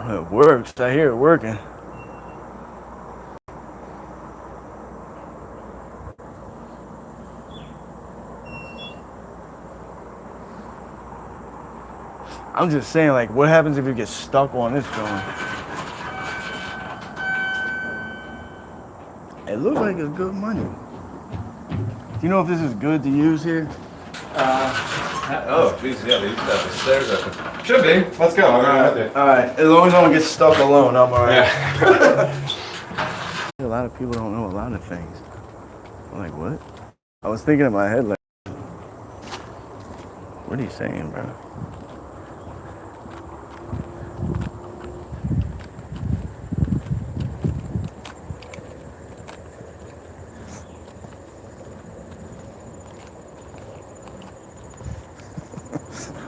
It works. I hear it working. I'm just saying, like, what happens if you get stuck on this joint? It looks like it's good money. Do you know if this is good to use here? Oh, geez, yeah, they used to have the stairs open. Should be. Let's go. All right. All right. As long as I don't get stuck alone, I'm all right. Yeah. A lot of people don't know a lot of things. I'm like, what? I was thinking in my head, like, what are you saying, bro?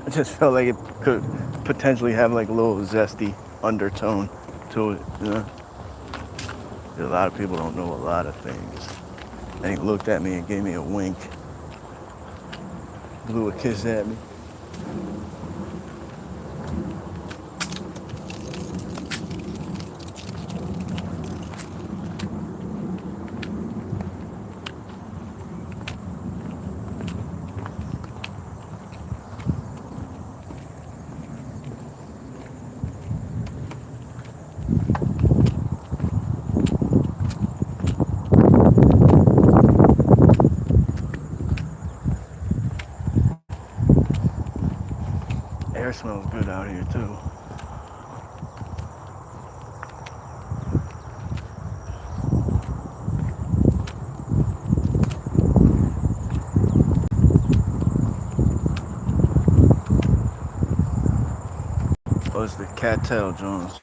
I just felt like it could potentially have like a little zesty undertone to it, you know? A lot of people don't know a lot of things. And he looked at me and gave me a wink. Blew a kiss at me. Air smells good out here too. Oh, it's the Cattail Jones.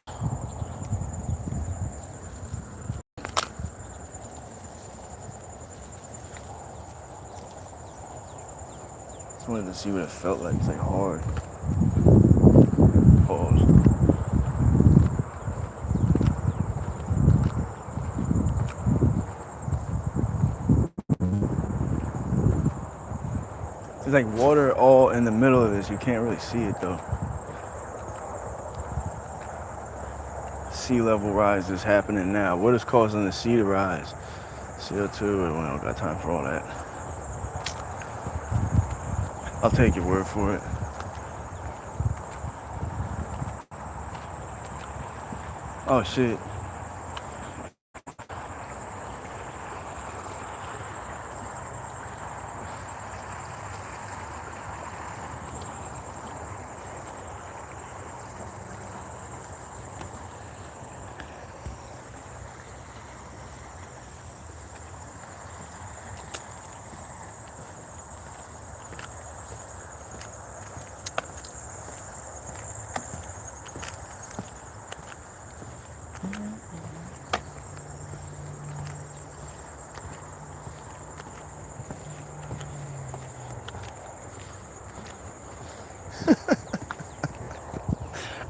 Just wanted to see what it felt like. It's like hard. Pause. There's like water all in the middle of this. You can't really see it though. Sea level rise is happening now. What is causing the sea to rise? CO2, we don't got time for all that. I'll take your word for it. Oh shit.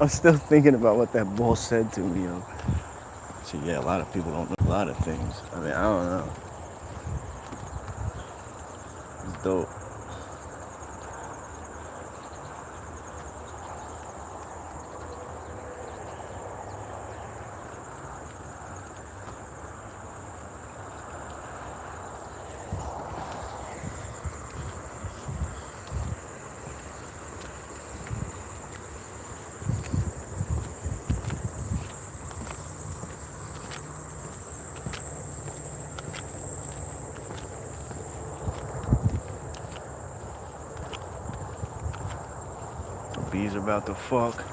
I'm still thinking about what that bull said to me, yo. So yeah, a lot of people don't know a lot of things. I mean, I don't know. It's dope. Bees are about to fuck.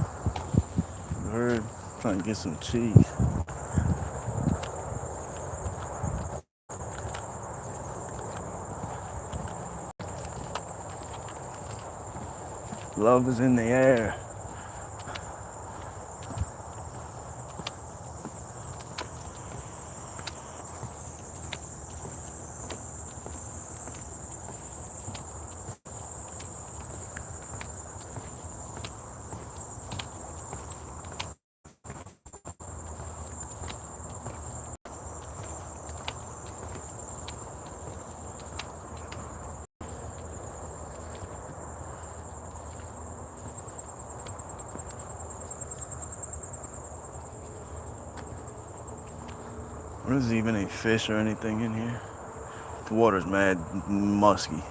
You heard? Trying to get some cheese. Love is in the air. What is even a fish or anything in here? The water's mad musky.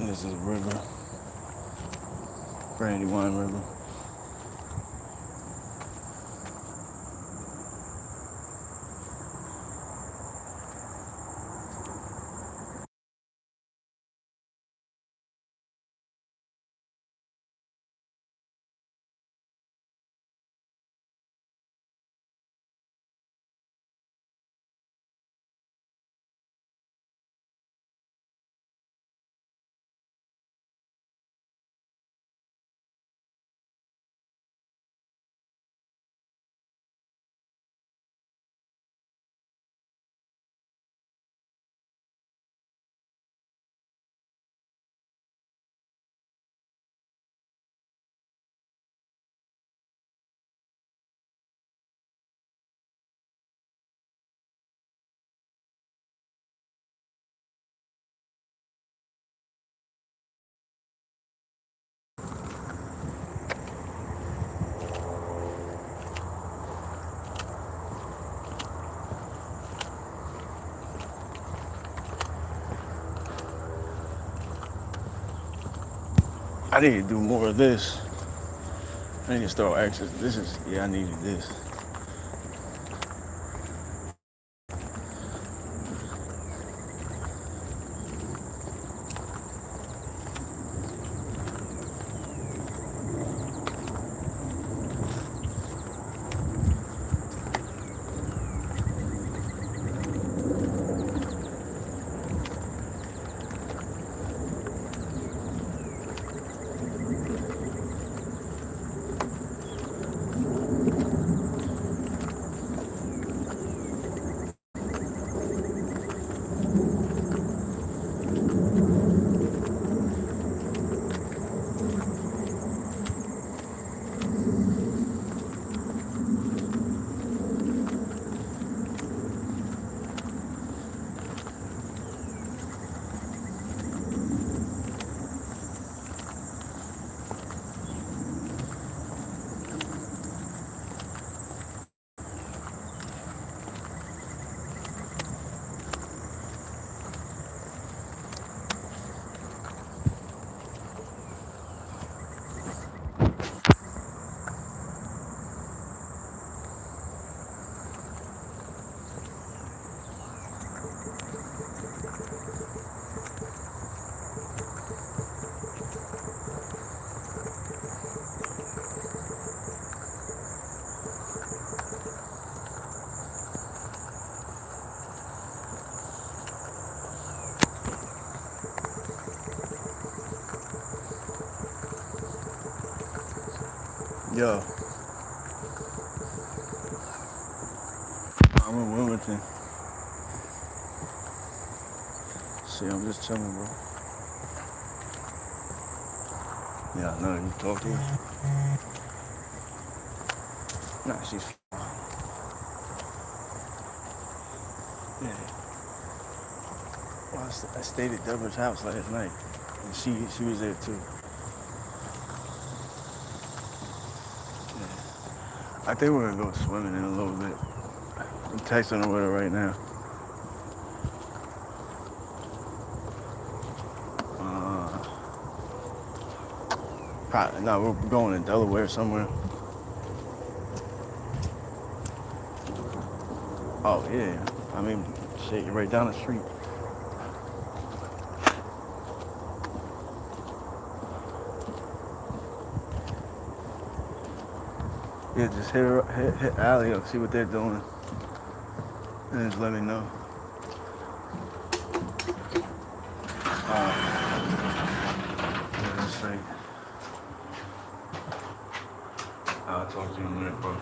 This is river. Brandywine River. I need to do more of this. I need to start access. I needed this. Yo, I'm in Wilmington. See, I'm just chilling, bro. Yeah, I know. You talk to her? Nah, she's. Yeah. Well, I stayed at Deborah's house last night, and she was there too. Yeah. I think we're gonna go swimming in a little bit. I'm texting her with her right now. Probably, no, we're going to Delaware somewhere. Oh yeah, I mean, shit, you're right down the street. Yeah, just hit Allie up, see what they're doing, and just let me know. Yeah, that's straight. I'll talk to you in a minute, bro.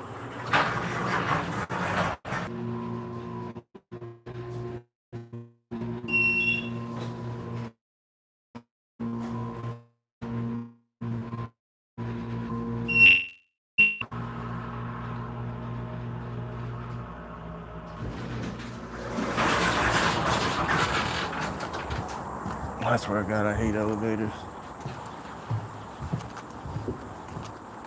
I swear to God, I hate elevators.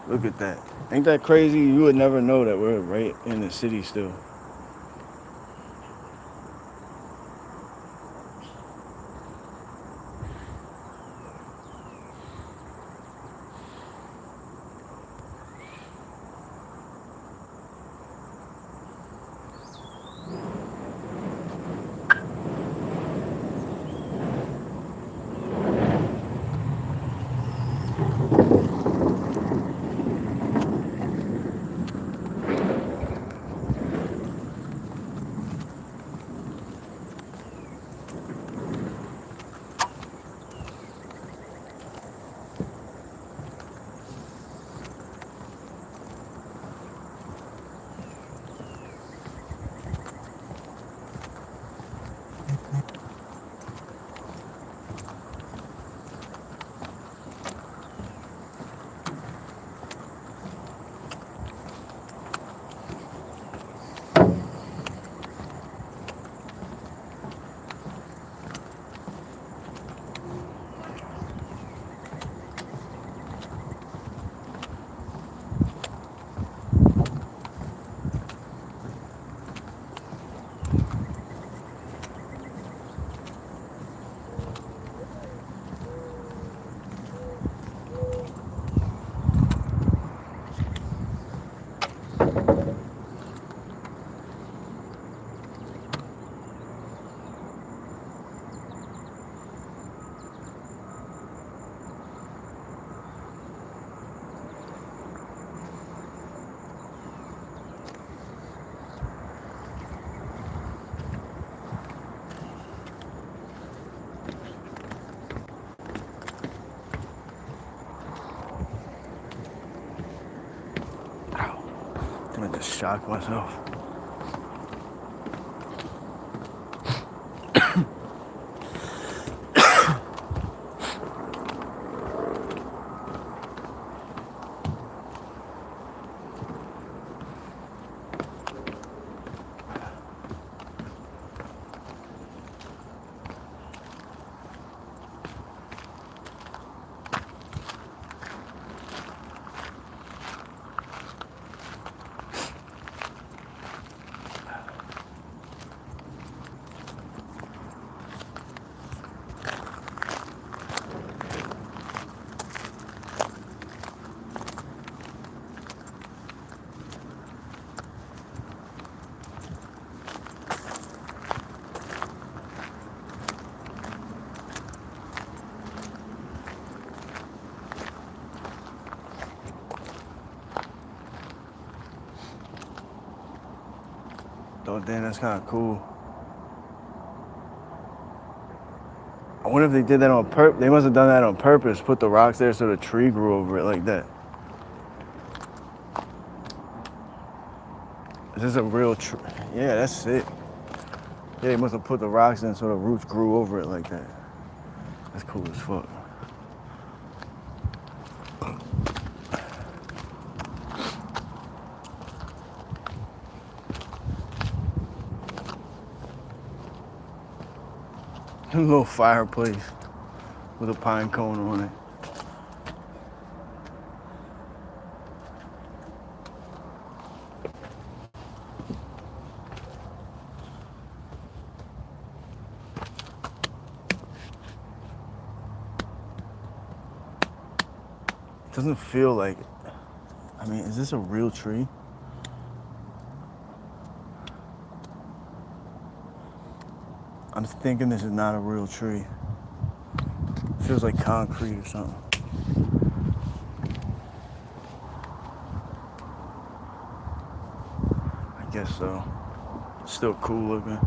Look at that. Ain't that crazy? You would never know that we're right in the city still. I just shocked myself. thought, damn, that's kind of cool. I wonder if they did that on purpose. They must have done that on purpose. Put the rocks there so the tree grew over it like that. Is this a real tree? Yeah, that's it. Yeah, they must have put the rocks in so the roots grew over it like that. That's cool as fuck. A little fireplace with a pine cone on it. It doesn't feel like it. I mean, is this a real tree? I'm thinking this is not a real tree. It feels like concrete or something. I guess so. It's still cool looking.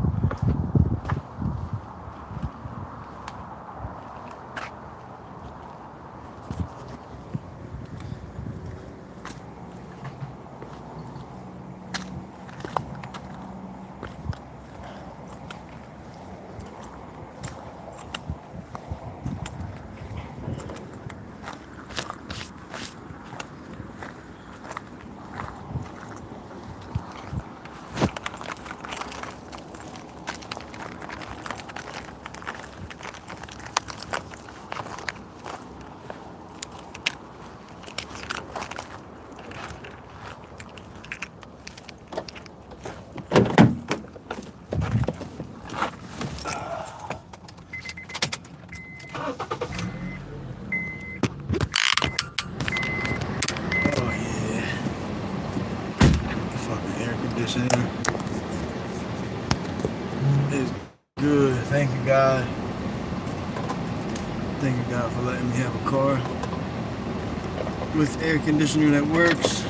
Is good. Thank you, God. Thank you, God, for letting me have a car with air conditioning that works.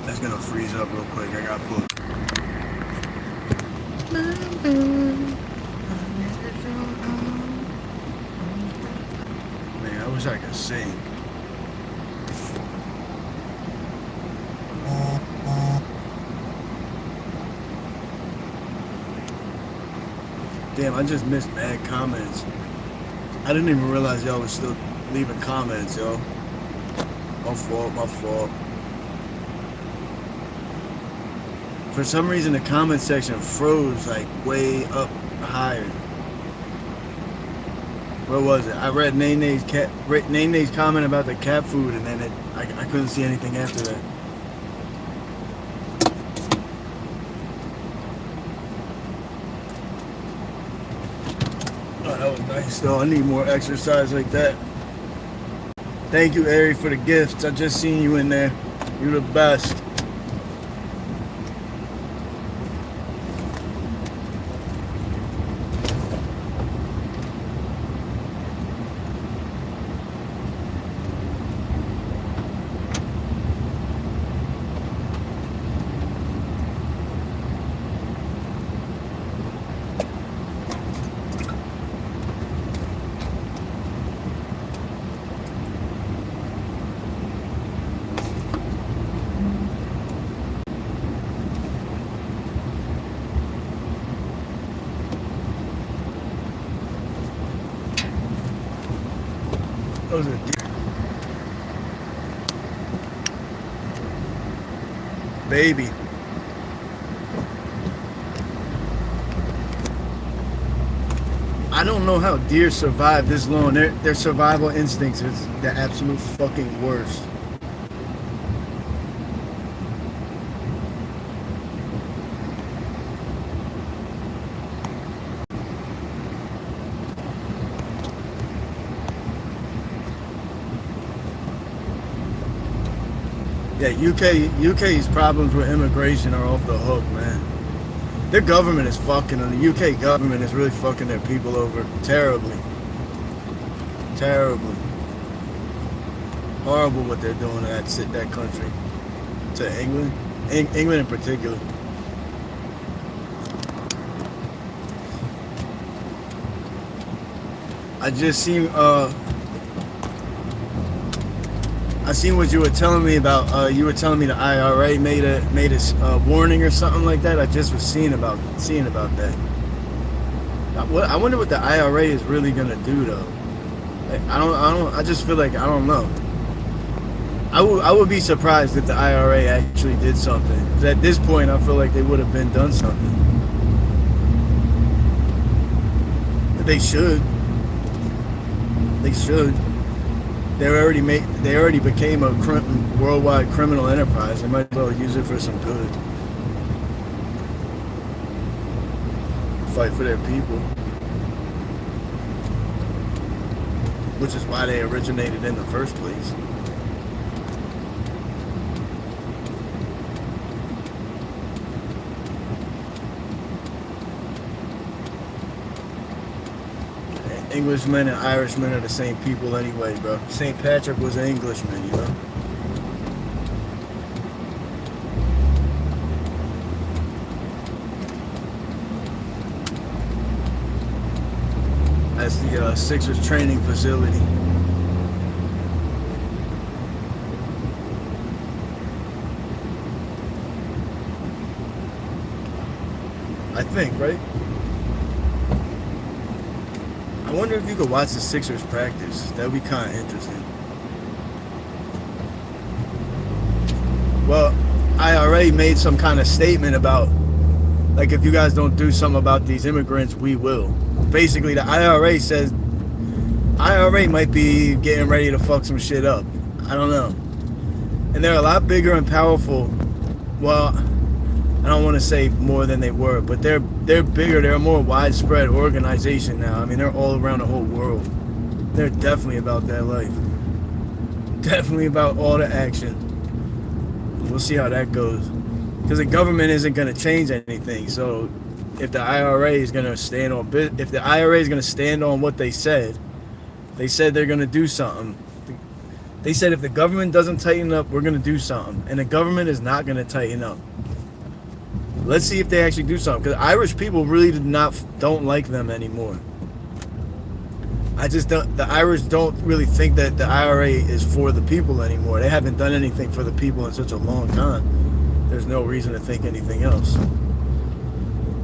It's gonna freeze up real quick. I gotta pull. Man, I wish I could sing. Damn, I just missed mad comments. I didn't even realize y'all was still leaving comments, yo. My fault, my fault. For some reason, the comment section froze like way up higher. Where was it? I read Nene's comment about the cat food, and then I couldn't see anything after that. Oh, that was nice though. I need more exercise like that. Thank you, Ari, for the gifts. I just seen you in there. You're the best. Those are deer. Baby. I don't know how deer survive this long. Their survival instincts is the absolute fucking worst. Yeah, UK's problems with immigration are off the hook, man. Their government is fucking, and the UK government is really fucking their people over terribly. Terribly. Horrible what they're doing to that country. To England. England in particular. I just seen I seen what you were telling me about. You were telling me the IRA made a warning or something like that. I just was seeing about that. I wonder what the IRA is really gonna do though. I just feel like I don't know. I would be surprised if the IRA actually did something. 'Cause at this point, I feel like they would have been done something. But they should. They should. They already became a worldwide criminal enterprise. They might as well use it for some good. Fight for their people. Which is why they originated in the first place. Englishmen and Irishmen are the same people anyway, bro. St. Patrick was an Englishman, you know? That's the Sixers training facility. I think, right? I wonder if you could watch the Sixers practice. That would be kind of interesting. Well, IRA made some kind of statement about, like, if you guys don't do something about these immigrants, we will. Basically, the IRA says, IRA might be getting ready to fuck some shit up. I don't know. And they're a lot bigger and powerful. Well, I don't want to say more than they were, but they're bigger. They're a more widespread organization now. I mean, they're all around the whole world. They're definitely about that life. Definitely about all the action. We'll see how that goes. Because the government isn't going to change anything. So if the IRA is going to stand on, if the IRA is going to stand on what they said they're going to do something. They said if the government doesn't tighten up, we're going to do something. And the government is not going to tighten up. Let's see if they actually do something, because Irish people really don't like them anymore. The Irish don't really think that the IRA is for the people anymore. They haven't done anything for the people in such a long time. There's no reason to think anything else.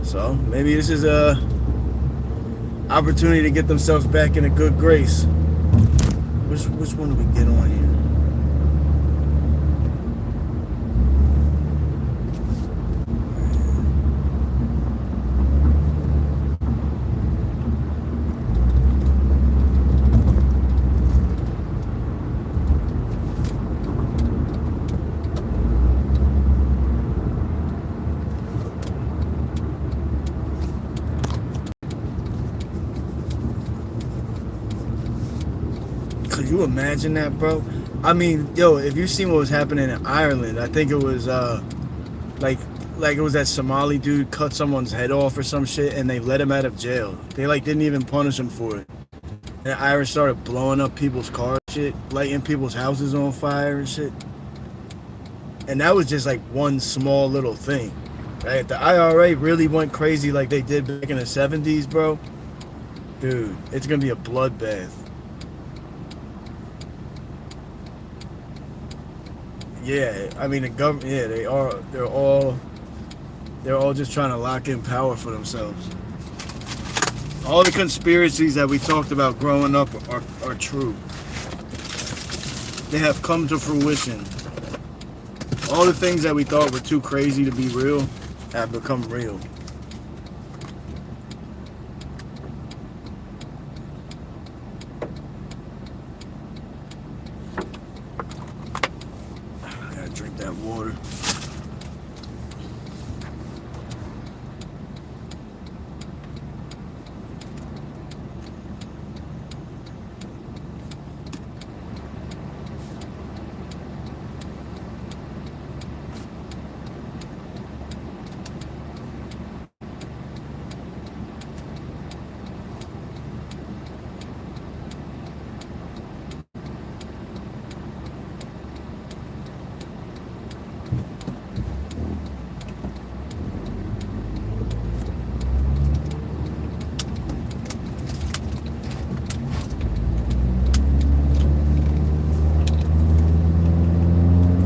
So maybe this is a opportunity to get themselves back in a good grace. Which one do we get on here? Could you imagine that, bro? I mean, yo, if you seen what was happening in Ireland, I think it was like it was that Somali dude cut someone's head off or some shit, and they let him out of jail. They didn't even punish him for it. And the Irish started blowing up people's cars, shit, lighting people's houses on fire and shit. And that was just like one small little thing. Right? If the IRA really went crazy like they did back in the 70s, bro, dude, it's gonna be a bloodbath. Yeah, I mean the government. Yeah, they are. They're all just trying to lock in power for themselves. All the conspiracies that we talked about growing up are true. they have come to fruition. All the things that we thought were too crazy to be real have become real. I gotta drink that water.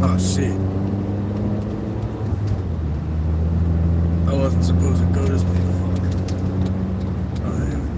Oh shit. I wasn't supposed to go this way. Fuck. Oh, there we go.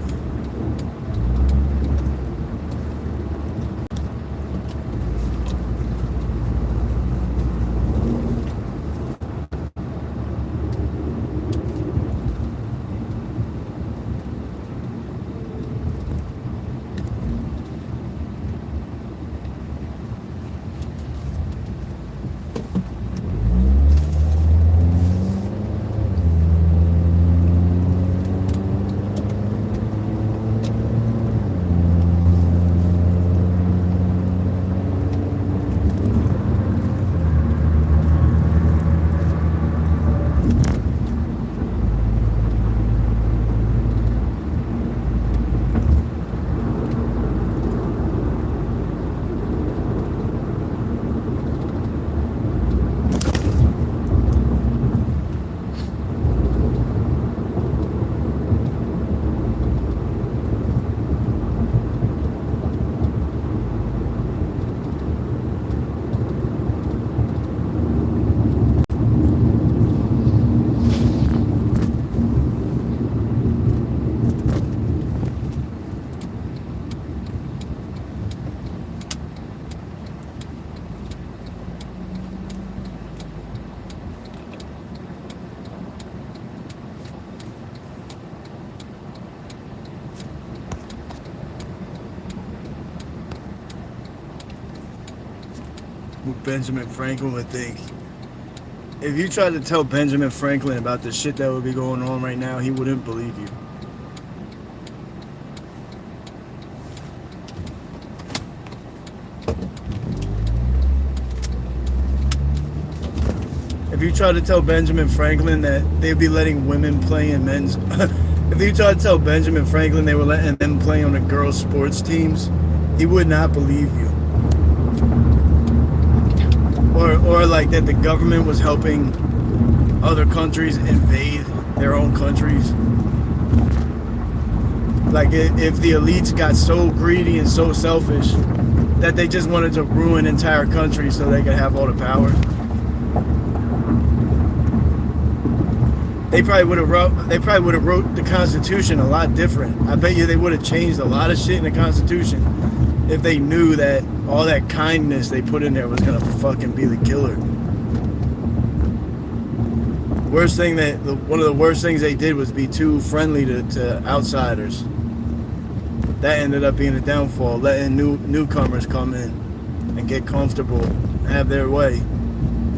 What Benjamin Franklin would think. If you tried to tell Benjamin Franklin about the shit that would be going on right now, he wouldn't believe you. If you try to tell Benjamin Franklin that they'd be letting women play in men's... if you try to tell Benjamin Franklin they were letting them play on the girls' sports teams, he would not believe you. Or like that the government was helping other countries invade their own countries. Like if the elites got so greedy and so selfish that they just wanted to ruin entire countries so they could have all the power. They probably would have wrote the Constitution a lot different. I bet you they would have changed a lot of shit in the Constitution if they knew that all that kindness they put in there was gonna fucking be the killer. One of the worst things they did was be too friendly to outsiders. That ended up being a downfall, letting newcomers come in and get comfortable, have their way.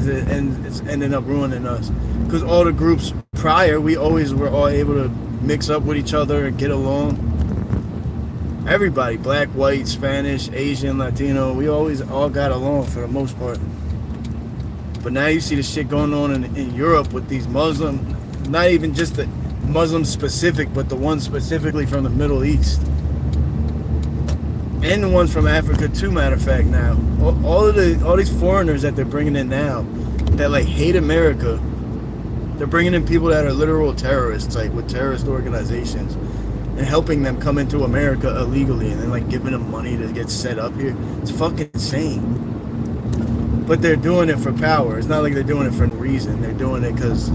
And it's ended up ruining us. Because all the groups prior, we always were all able to mix up with each other and get along. Everybody, black, white, Spanish, Asian, Latino, we always all got along for the most part. But now you see the shit going on in Europe with these Muslim, not even just the Muslim specific, but the ones specifically from the Middle East. And the ones from Africa too, matter of fact now. All these foreigners that they're bringing in now that like hate America, they're bringing in people that are literal terrorists, like with terrorist organizations, and helping them come into America illegally and then like giving them money to get set up here. It's fucking insane. But they're doing it for power. It's not like they're doing it for no reason. They're doing it because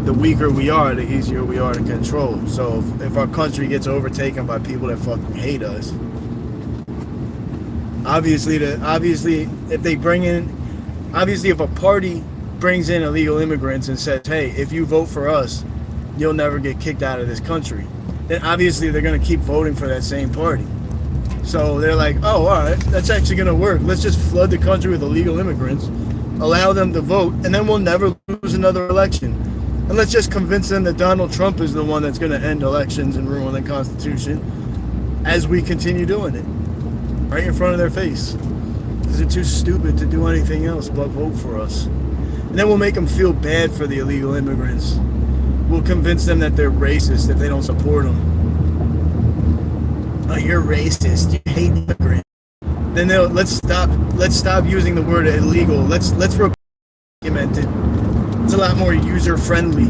the weaker we are, the easier we are to control. So if our country gets overtaken by people that fucking hate us, Obviously, if they bring in, obviously, if a party brings in illegal immigrants and says, "Hey, if you vote for us, you'll never get kicked out of this country," then obviously they're going to keep voting for that same party. So they're like, "Oh, all right, that's actually going to work. Let's just flood the country with illegal immigrants, allow them to vote, and then we'll never lose another election. And let's just convince them that Donald Trump is the one that's going to end elections and ruin the Constitution as we continue doing it right in front of their face. Because they're too stupid to do anything else but vote for us. And then we'll make them feel bad for the illegal immigrants. We'll convince them that they're racist if they don't support them. Oh, you're racist. You hate immigrants. Then let's stop using the word illegal. Let's document it. It's a lot more user friendly.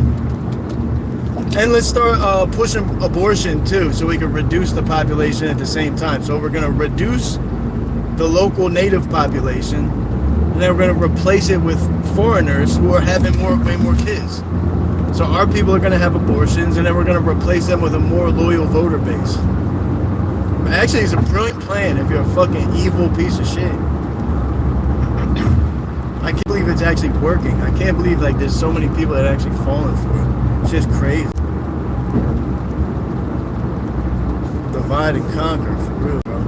And let's start pushing abortion too, so we can reduce the population at the same time. So we're going to reduce the local native population, and then we're going to replace it with foreigners who are having way more kids. So our people are going to have abortions, and then we're going to replace them with a more loyal voter base. Actually, it's a brilliant plan if you're a fucking evil piece of shit. I can't believe it's actually working. I can't believe like there's so many people that are actually falling for it. It's just crazy. Divide and conquer, for real, bro.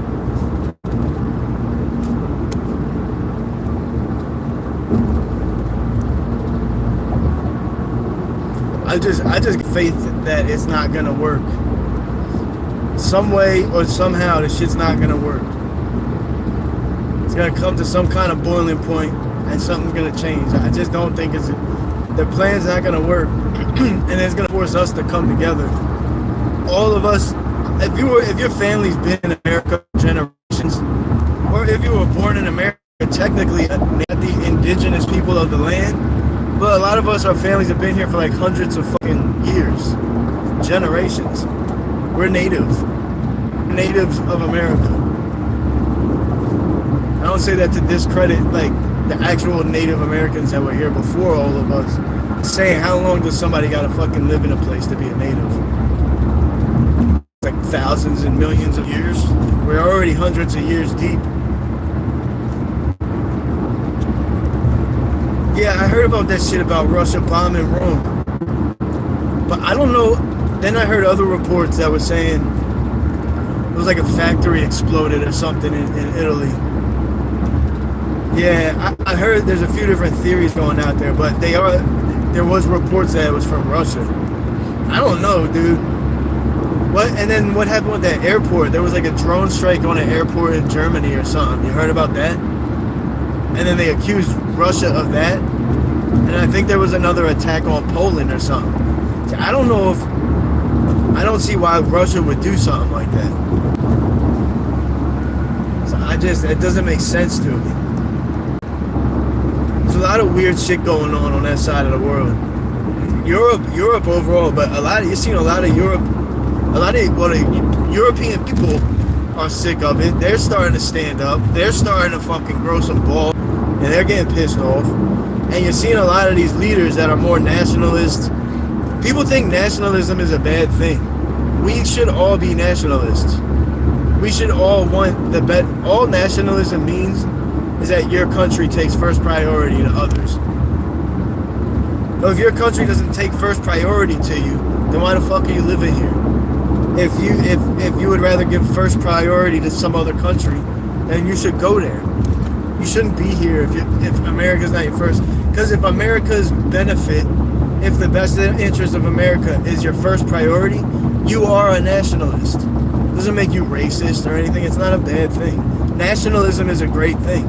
I just get faith that it's not gonna work. Some way or somehow this shit's not gonna work. It's gonna come to some kind of boiling point and something's gonna change. I just don't think their plan's not gonna work. And it's gonna force us to come together. All of us, if your family's been in America for generations, or if you were born in America, technically not the indigenous people of the land, but a lot of us, our families have been here for like hundreds of fucking years, generations. We're natives of America. I don't say that to discredit like the actual Native Americans that were here before all of us. Saying how long does somebody gotta fucking live in a place to be a native? Like thousands and millions of years. We're already hundreds of years deep. Yeah, I heard about that shit about Russia bombing Rome. But I don't know. Then I heard other reports that were saying it was like a factory exploded or something in Italy. Yeah, I heard there's a few different theories going out there, but there was reports that it was from Russia. I don't know, dude. What? And then what happened with that airport? There was like a drone strike on an airport in Germany or something. You heard about that? And then they accused Russia of that. And I think there was another attack on Poland or something. So I don't know I don't see why Russia would do something like that. So it doesn't make sense to me. There's a lot of weird shit going on that side of the world. Europe overall, but you've seen a lot of European people are sick of it. They're starting to stand up. They're starting to fucking grow some balls, and they're getting pissed off. And you're seeing a lot of these leaders that are more nationalists. People think nationalism is a bad thing. We should all be nationalists. We should all want the best. All nationalism means is that your country takes first priority to others. So if your country doesn't take first priority to you, then why the fuck are you living here? If you would rather give first priority to some other country, then you should go there. You shouldn't be here if America's not your first. Because if America's benefit, if the best interest of America is your first priority, you are a nationalist. It doesn't make you racist or anything. It's not a bad thing. Nationalism is a great thing.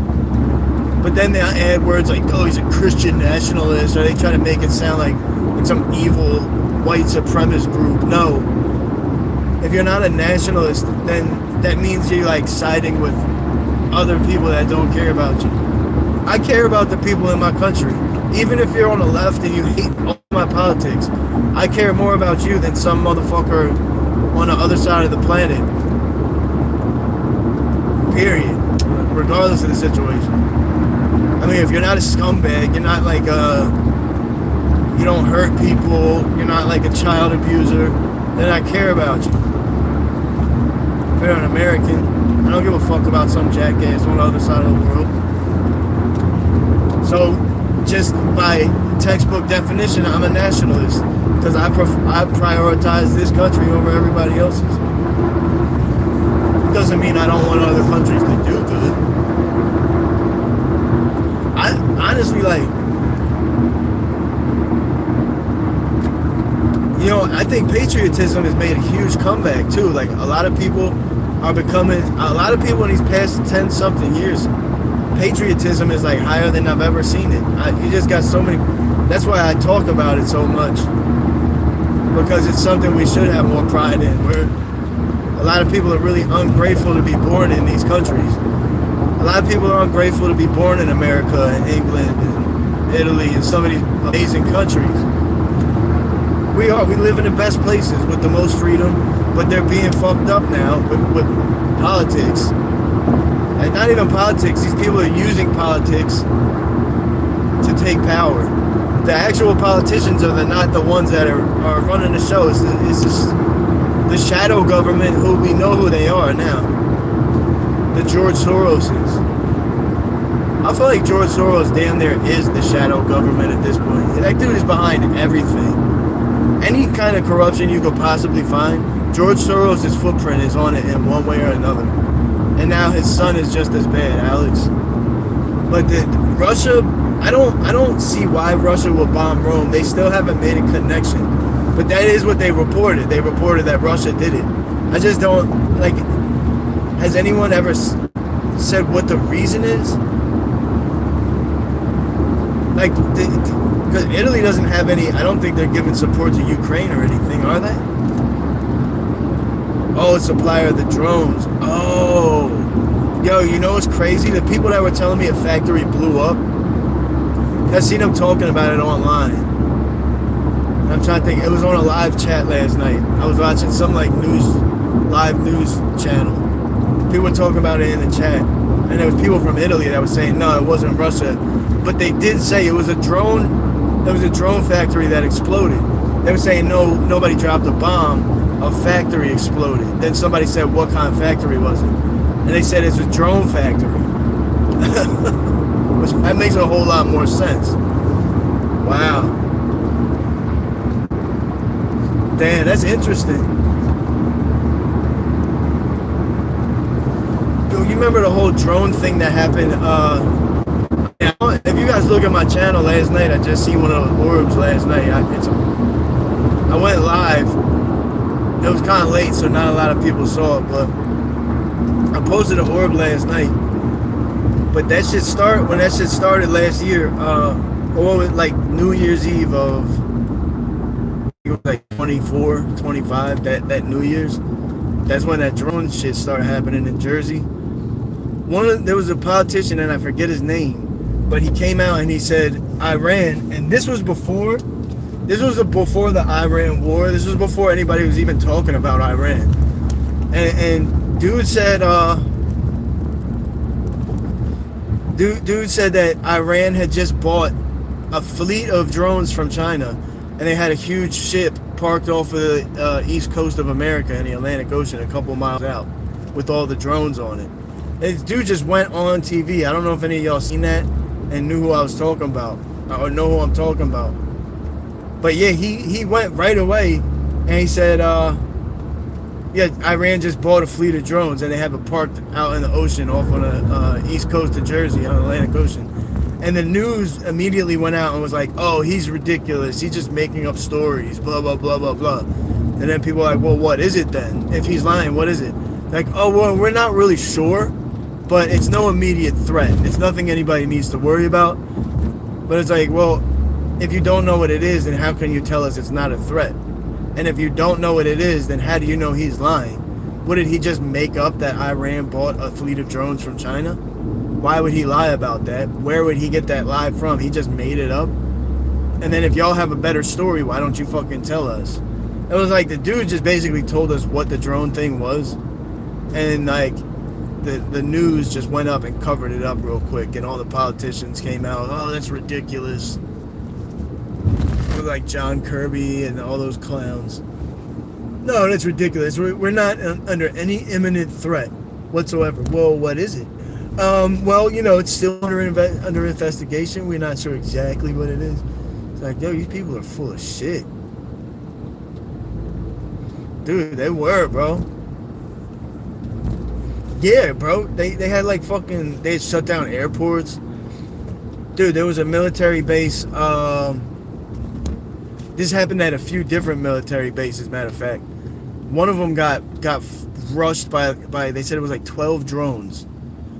But then they add words like, oh, he's a Christian nationalist, or they try to make it sound like some evil white supremacist group. No. If you're not a nationalist, then that means you're like siding with other people that don't care about you. I care about the people in my country. Even if you're on the left and you hate all my politics, I care more about you than some motherfucker on the other side of the planet. Period. Regardless of the situation. I mean, if you're not a scumbag, you're not like you don't hurt people, you're not like a child abuser, then I care about you. If you're an American, I don't give a fuck about some jackass on the other side of the world. So, just by textbook definition, I'm a nationalist because I prioritize this country over everybody else's. Doesn't mean I don't want other countries to do good. I honestly I think patriotism has made a huge comeback too. Like a lot of people in these past 10 something years, patriotism is like higher than I've ever seen it. You just got so many. That's why I talk about it so much, because it's something we should have more pride in. A lot of people are really ungrateful to be born in these countries. A lot of people are ungrateful to be born in America and England and Italy and some of these amazing countries. We live in the best places with the most freedom, but they're being fucked up now with politics. And not even politics, these people are using politics to take power. The actual politicians are not the ones that are running the show. It's just the shadow government, who we know who they are now. The George Soroses. I feel like George Soros damn near is the shadow government at this point. That dude is behind everything. Any kind of corruption you could possibly find, George Soros' footprint is on it in one way or another. And now his son is just as bad, Alex. But Russia, I don't see why Russia will bomb Rome. They still haven't made a connection. But that is what they reported. They reported that Russia did it. I just don't, has anyone ever said what the reason is? Because Italy doesn't have any, I don't think they're giving support to Ukraine or anything, are they? Oh, supplier of the drones. Oh. Yo, you know what's crazy? The people that were telling me a factory blew up, I seen them talking about it online. I'm trying to think, it was on a live chat last night. I was watching some live news channel. People were talking about it in the chat. And there was people from Italy that were saying, no, it wasn't Russia. But they did say it was a drone factory that exploded. They were saying, no, nobody dropped a bomb. A factory exploded. Then somebody said, what kind of factory was it? And they said it's a drone factory. Which that makes a whole lot more sense. Wow. Damn, that's interesting. Yo, you remember the whole drone thing that happened? If you guys look at my channel last night, I just seen one of those orbs last night. I went live. It was kind of late, so not a lot of people saw it, but I posted an orb last night. But that shit started last year, or like New Year's Eve of, it was like 24, 25, that New Year's. That's when that drone shit started happening in Jersey. There was a politician, and I forget his name, but he came out and he said Iran, and this was before the Iran war. This was before anybody was even talking about Iran. And dude said that Iran had just bought a fleet of drones from China, and they had a huge ship parked off of the east coast of America in the Atlantic Ocean, a couple miles out, with all the drones on it. And this dude just went on TV. I don't know if any of y'all seen that and knew who I was talking about, or know who I'm talking about. But yeah, he went right away, and he said, Iran just bought a fleet of drones, and they have it parked out in the ocean off on the east coast of Jersey, on the Atlantic Ocean. And the news immediately went out and was like, oh, he's ridiculous. He's just making up stories, blah, blah, blah, blah, blah. And then people are like, well, what is it then? If he's lying, what is it? Like, oh, well, we're not really sure, but it's no immediate threat. It's nothing anybody needs to worry about. But it's like, well, if you don't know what it is, then how can you tell us it's not a threat? And if you don't know what it is, then how do you know he's lying? What, did he just make up that Iran bought a fleet of drones from China? Why would he lie about that? Where would he get that lie from? He just made it up? And then if y'all have a better story, why don't you fucking tell us? It was like the dude just basically told us what the drone thing was. And like the news just went up and covered it up real quick, and all the politicians came out, oh, that's ridiculous. Like John Kirby and all those clowns. No, that's ridiculous. We're not under any imminent threat. whatsoever. Well, what is it? Well, you know, it's still under investigation. We're not sure exactly what it is. It's like, yo, these people are full of shit. Dude, they were, bro. Yeah, bro. They had like fucking, they had shut down airports. Dude, there was a military base. This happened at a few different military bases, matter of fact. One of them got rushed by they said it was like 12 drones.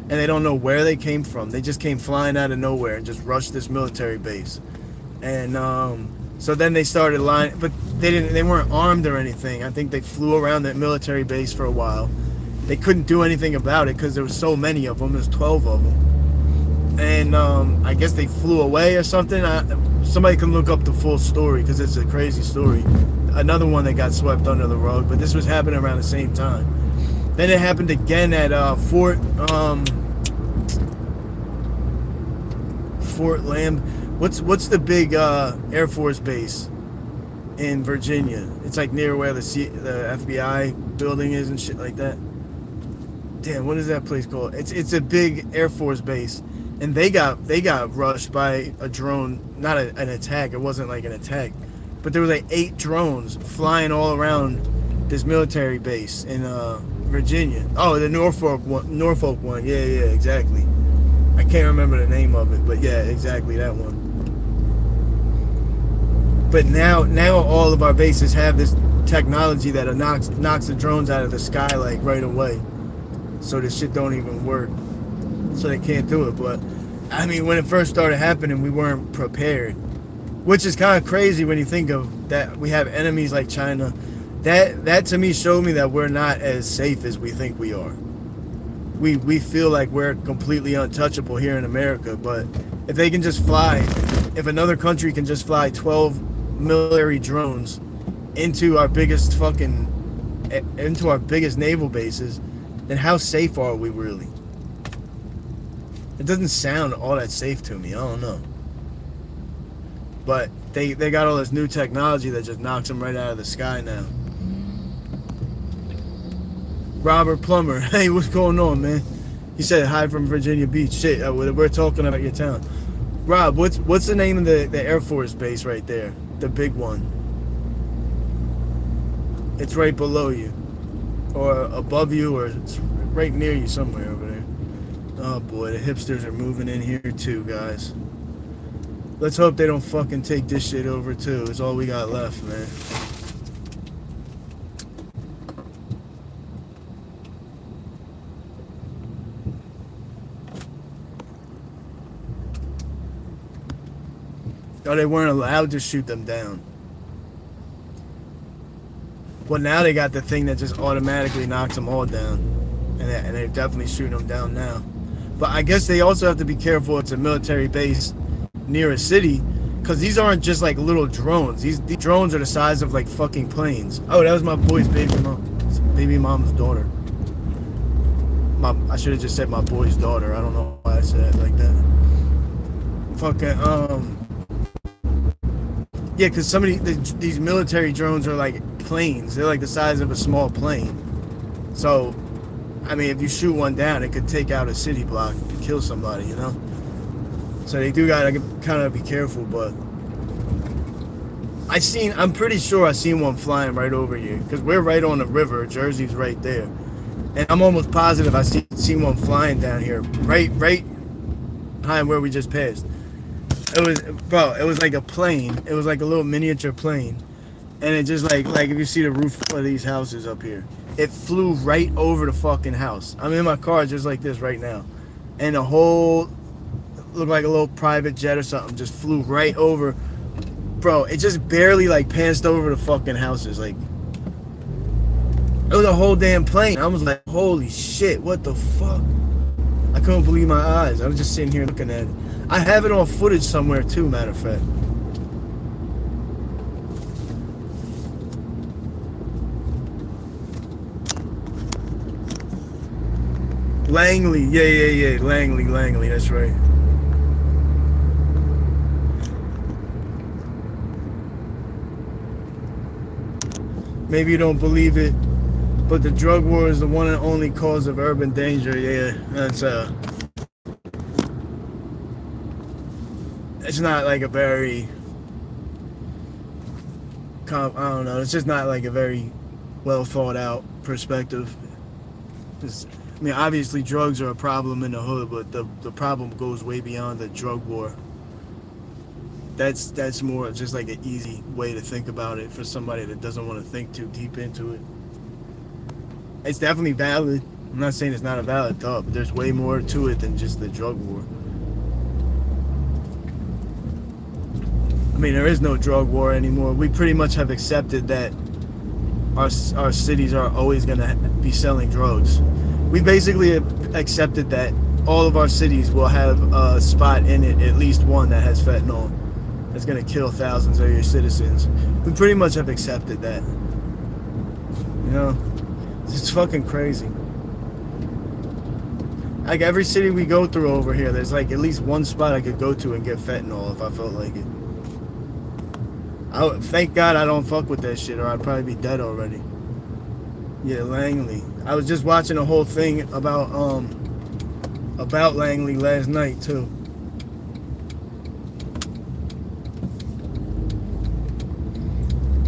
And they don't know where they came from. They just came flying out of nowhere and just rushed this military base. And so then they started lying, but they weren't armed or anything. I think they flew around that military base for a while. They couldn't do anything about it because there was so many of them. There's 12 of them. And I guess they flew away or something. Somebody can look up the full story because it's a crazy story. Another one that got swept under the rug, but this was happening around the same time. Then it happened again at Fort Lamb. What's the big Air Force base in Virginia? It's like near where the FBI building is and shit like that. Damn, what is that place called? It's a big Air Force base, and they got rushed by a drone. Not an attack. It wasn't like an attack, but there was like 8 drones flying all around this military base in Virginia. Oh, the Norfolk one. Yeah, exactly. I can't remember the name of it, but yeah, exactly that one. But now all of our bases have this technology that knocks the drones out of the sky like right away. So this shit don't even work. So they can't do it. But I mean, when it first started happening, we weren't prepared, which is kind of crazy when you think of that. We have enemies like China. That to me showed me that we're not as safe as we think we are. We feel like we're completely untouchable here in America, but if they can just fly, if another country can just fly 12 military drones into our biggest naval bases, then how safe are we really? It doesn't sound all that safe to me. I don't know. But they got all this new technology that just knocks them right out of the sky now. Robert Plummer, hey, what's going on, man? He said hi from Virginia Beach. Shit, we're talking about your town. Rob, what's the name of the Air Force base right there? The big one. It's right below you, or above you, or it's right near you somewhere over there. Oh boy, the hipsters are moving in here too, guys. Let's hope they don't fucking take this shit over too. It's all we got left, man. Oh, they weren't allowed to shoot them down. Well, now they got the thing that just automatically knocks them all down. And they're definitely shooting them down now. But I guess they also have to be careful. It's a military base near a city. Because these aren't just like little drones. These drones are the size of like fucking planes. Oh, that was my boy's baby mom's daughter. I should have just said my boy's daughter. I don't know why I said it like that. Fucking, yeah, because some of these military drones are like planes. They're like the size of a small plane. So, I mean, if you shoot one down, it could take out a city block and kill somebody, you know? So they do gotta kind of be careful, but I'm pretty sure I seen one flying right over here. Because we're right on the river. Jersey's right there. And I'm almost positive I seen one flying down here. Right behind where we just passed. It was like a plane. It was like a little miniature plane. And it just like if you see the roof of these houses up here, it flew right over the fucking house. I'm in my car just like this right now. And the whole, looked like a little private jet or something, just flew right over. Bro, it just barely like passed over the fucking houses. Like, it was a whole damn plane. I was like, holy shit, what the fuck? I couldn't believe my eyes. I was just sitting here looking at it. I have it on footage somewhere too, matter of fact. Langley, yeah, Langley, that's right. Maybe you don't believe it. But the drug war is the one and only cause of urban danger. Yeah, that's it's not like a very I don't know. It's just not like a very well thought out perspective. I mean, obviously drugs are a problem in the hood, but the problem goes way beyond the drug war. That's more just like an easy way to think about it for somebody that doesn't want to think too deep into it. It's definitely valid. I'm not saying it's not a valid thought, but there's way more to it than just the drug war. I mean, there is no drug war anymore. We pretty much have accepted that our cities are always going to be selling drugs. We basically have accepted that all of our cities will have a spot in it, at least one that has fentanyl. That's going to kill thousands of your citizens. We pretty much have accepted that. You know? It's fucking crazy. Like every city we go through over here, there's like at least one spot I could go to and get fentanyl if I felt like it. Thank God I don't fuck with that shit, or I'd probably be dead already. Yeah, Langley. I was just watching a whole thing about Langley last night too.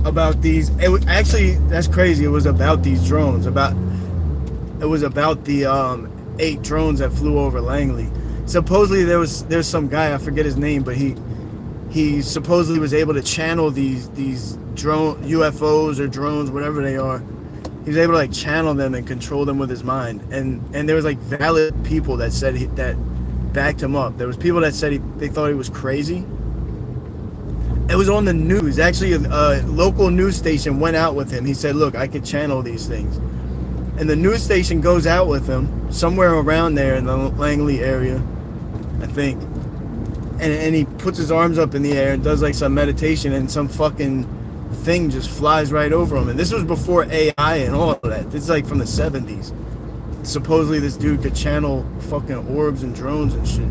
About these, actually that's crazy. It was about these drones. It was about the 8 drones that flew over Langley. Supposedly there's some guy, I forget his name, but he supposedly was able to channel these drone UFOs or drones, whatever they are. He was able to like channel them and control them with his mind. And there was like valid people that said that backed him up. There was people that said they thought he was crazy. It was on the news. Actually, a local news station went out with him. He said, "Look, I could channel these things." And the news station goes out with him somewhere around there in the Langley area, I think. And he puts his arms up in the air and does like some meditation, and some fucking thing just flies right over him. And this was before AI and all of that. This is like from the 70s. Supposedly this dude could channel fucking orbs and drones and shit.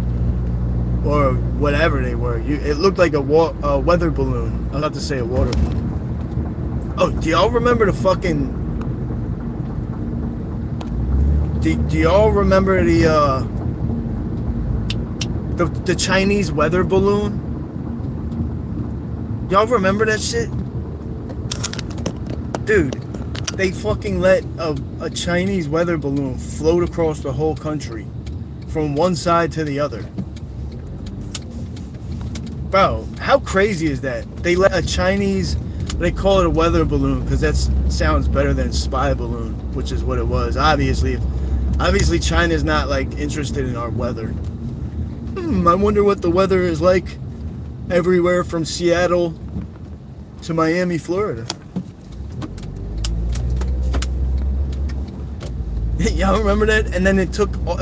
Or whatever they were. It looked like a weather balloon. I was about to say a water balloon. Oh, do y'all remember the fucking... Do y'all remember the Chinese weather balloon? Y'all remember that shit? Dude, they fucking let a Chinese weather balloon float across the whole country from one side to the other. Bro, how crazy is that? They let a Chinese, they call it a weather balloon because that sounds better than spy balloon, which is what it was. Obviously China's not like interested in our weather. I wonder what the weather is like everywhere from Seattle to Miami, Florida. Y'all remember that? And then it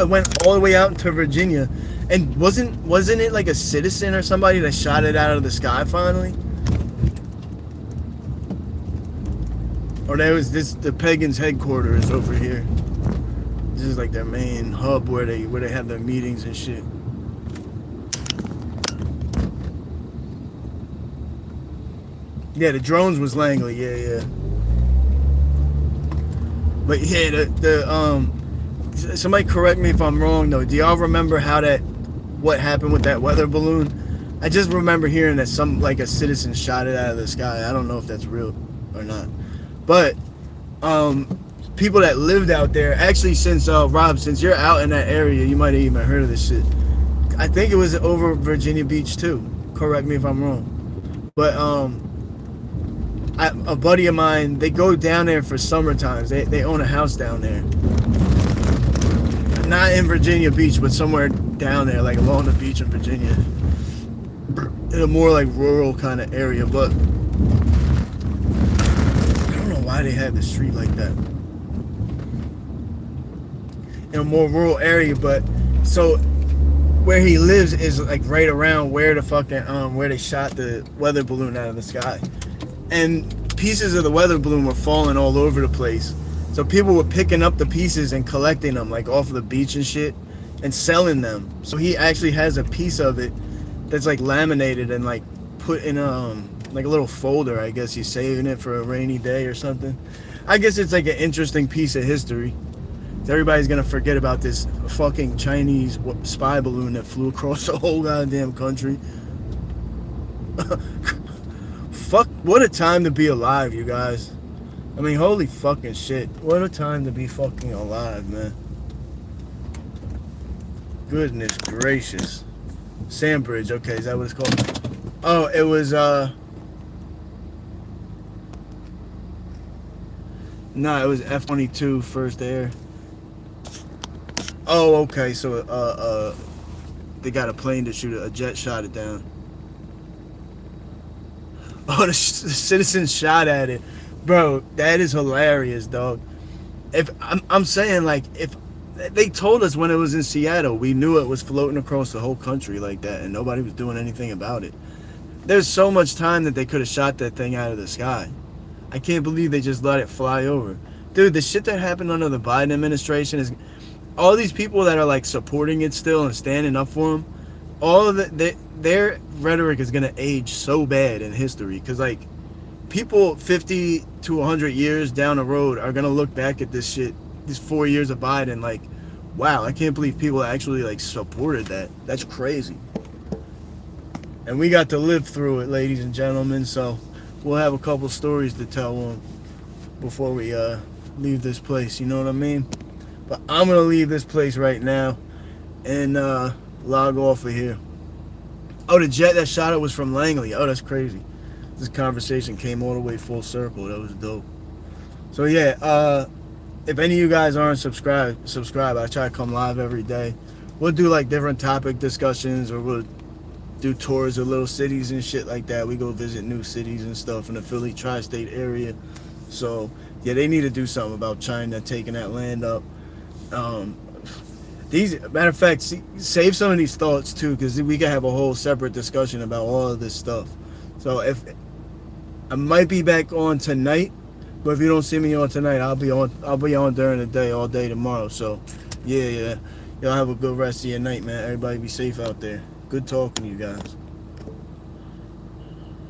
went all the way out into Virginia. And wasn't it like a citizen or somebody that shot it out of the sky finally? Or there was the Pagans headquarters over here. This is like their main hub where they have their meetings and shit. Yeah, the drones was Langley, yeah. But yeah, somebody correct me if I'm wrong though. Do y'all remember what happened with that weather balloon? I just remember hearing that a citizen shot it out of the sky. I don't know if that's real or not. But people that lived out there, actually, since Rob, since you're out in that area, you might have even heard of this shit. I think it was over Virginia Beach too. Correct me if I'm wrong. But a buddy of mine, they go down there for summer times. They own a house down there. Not in Virginia Beach, but somewhere down there, like along the beach in Virginia. In a more like rural kind of area, but I don't know why they had the street like that. In a more rural area, but so where he lives is like right around where the fucking where they shot the weather balloon out of the sky. And pieces of the weather balloon were falling all over the place. So people were picking up the pieces and collecting them like off of the beach and shit and selling them. So he actually has a piece of it that's like laminated and like put in like a little folder. I guess he's saving it for a rainy day or something. I guess it's like an interesting piece of history. Everybody's gonna forget about this fucking Chinese spy balloon that flew across the whole goddamn country. Fuck, what a time to be alive, you guys. I mean, holy fucking shit. What a time to be fucking alive, man. Goodness gracious. Sandbridge, okay, is that what it's called? Oh, it was, no, it was F-22 first air. Oh, okay, so, they got a plane to shoot it, a jet shot it down. Oh, the citizens shot at it. Bro, that is hilarious, dog. If I'm saying, like, if they told us when it was in Seattle, we knew it was floating across the whole country like that, and nobody was doing anything about it. There's so much time that they could have shot that thing out of the sky. I can't believe they just let it fly over. Dude, the shit that happened under the Biden administration is... all these people that are, like, supporting it still and standing up for them, all of their rhetoric is going to age so bad in history. Because, like, people 50 to 100 years down the road are going to look back at this shit, these 4 years of Biden, like, wow, I can't believe people actually, like, supported that. That's crazy. And we got to live through it, ladies and gentlemen, so we'll have a couple stories to tell them before we leave this place, you know what I mean? But I'm going to leave this place right now and log off of here. Oh, the jet that shot it was from Langley. Oh, that's crazy. This conversation came all the way full circle. That was dope. So, yeah, if any of you guys aren't subscribed. I try to come live every day. We'll do, like, different topic discussions, or we'll do tours of little cities and shit like that. We go visit new cities and stuff in the Philly tri-state area. So, yeah, they need to do something about China taking that land up. Matter of fact, save some of these thoughts too, because we can have a whole separate discussion about all of this stuff. So if I might be back on tonight, but if you don't see me on tonight, I'll be on during the day, all day tomorrow. So yeah, y'all have a good rest of your night, man. Everybody be safe out there. Good talking to you guys.